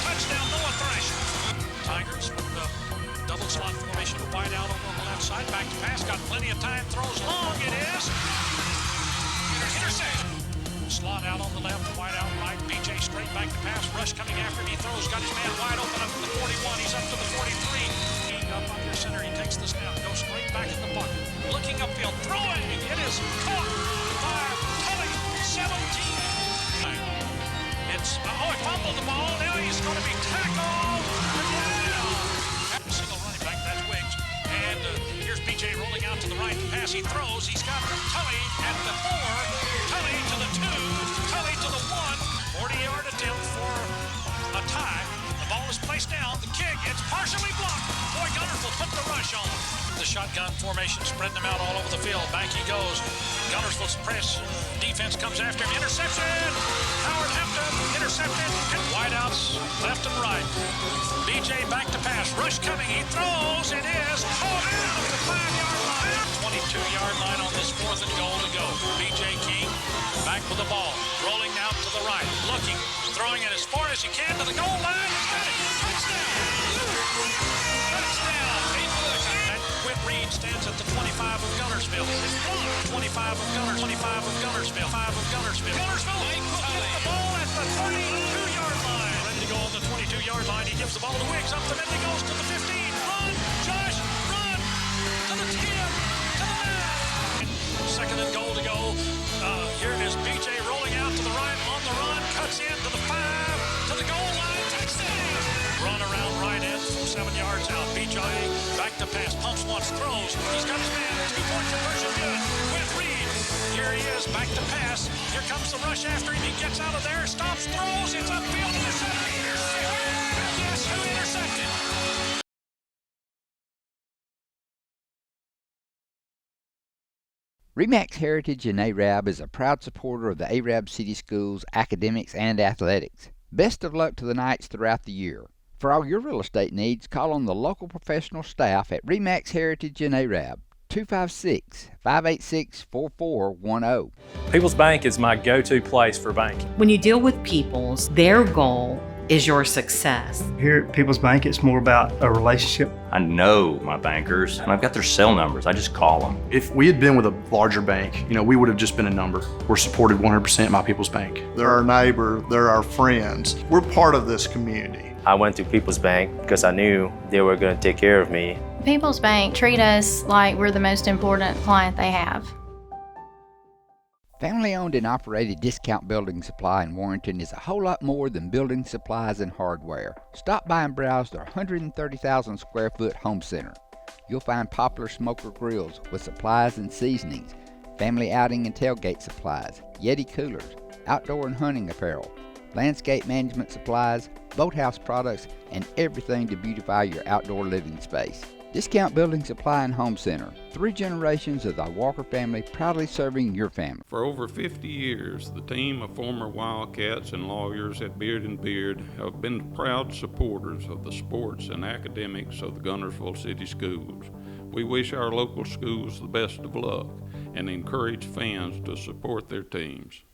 S3: Touchdown, Noah Thresh. Tigers with the double slot formation, wide out over on the left side. Back to pass, got plenty of time. Throws long, it is. Interception. Slot out on the left, wide out right. BJ straight back to pass. Rush coming after him. He throws, got his man wide open up to the 41. He's up to the 43. Up under center, he takes the snap, goes straight back in the bucket. Looking upfield, throwing. It is caught by Tully. 17. It's he fumbled the ball. Now he's going to be tackled. Yeah. Single running back, that's Wiggs. And here's BJ rolling out to the right. Pass he throws. He's got Tully at the 4. Tully to the 2. Tully to the 1. 40-yard attempt for a tie. The ball is placed down. The kick, it's partially blocked. Boy, Gunnersville put the rush on. The shotgun formation, spreading them out all over the field. Back he goes. Gunnersville's press defense comes after him. Interception. Howard Hampton intercepted. And wideouts left and right. BJ back to pass. Rush coming. He throws. It is caught out at the 5-yard line. 22-yard line on this 4th and goal to go. BJ King back with the ball. Rolling out to the right. Looking. Throwing it as far as he can to the goal line. He's got it. Touchdown. Touchdown. And Quinn Reed stands at the 25 of Gunnersville. 25 of Gunnersville. 25 of Gunnersville. 5 of Gunnersville. Gunnersville will get the ball at the 32-yard line. Ready to go on the 22-yard line. He gives the ball to Wiggs. Up the middle. He goes to the 15. Run, Josh. Run. To the 10. To the 9. 2nd and goal to go. Here is BJ rolling out to the right on the run. Cuts in to the 5. To the goal line. Touchdown. Run around right end from 7 yards out. BJ back to pass. Pumps once. Throws. He's got his man. 2-point conversion good. With Reed. Here he is. Back to pass. Here comes the rush after him. He gets out of there. Stops. Throws. It's upfield. Intercepted. Yes, who intercepted?
S10: RE/MAX Heritage in Arab is a proud supporter of the Arab City Schools, academics, and athletics. Best of luck to the Knights throughout the year. For all your real estate needs, call on the local professional staff at RE/MAX Heritage in Arab, 256-586-4410.
S17: People's Bank is my go-to place for banking.
S18: When you deal with People's, their goal is your success.
S19: Here at People's Bank, it's more about a relationship.
S15: I know my bankers, and I've got their cell numbers. I just call them.
S20: If we had been with a larger bank, we would have just been a number. We're supported 100% by People's Bank.
S23: They're our neighbor, they're our friends. We're part of this community.
S24: I went to People's Bank because I knew they were going to take care of me.
S27: People's Bank treat us like we're the most important client they have.
S10: Family-owned and operated Discount Building Supply in Warrenton is a whole lot more than building supplies and hardware. Stop by and browse their 130,000 square foot home center. You'll find popular smoker grills with supplies and seasonings, family outing and tailgate supplies, Yeti coolers, outdoor and hunting apparel, landscape management supplies, boathouse products, and everything to beautify your outdoor living space. Discount Building Supply and Home Center. 3 generations of the Walker family proudly serving your family.
S25: For over 50 years, the team of former Wildcats and lawyers at Beard & Beard have been proud supporters of the sports and academics of the Gunnersville City Schools. We wish our local schools the best of luck and encourage fans to support their teams.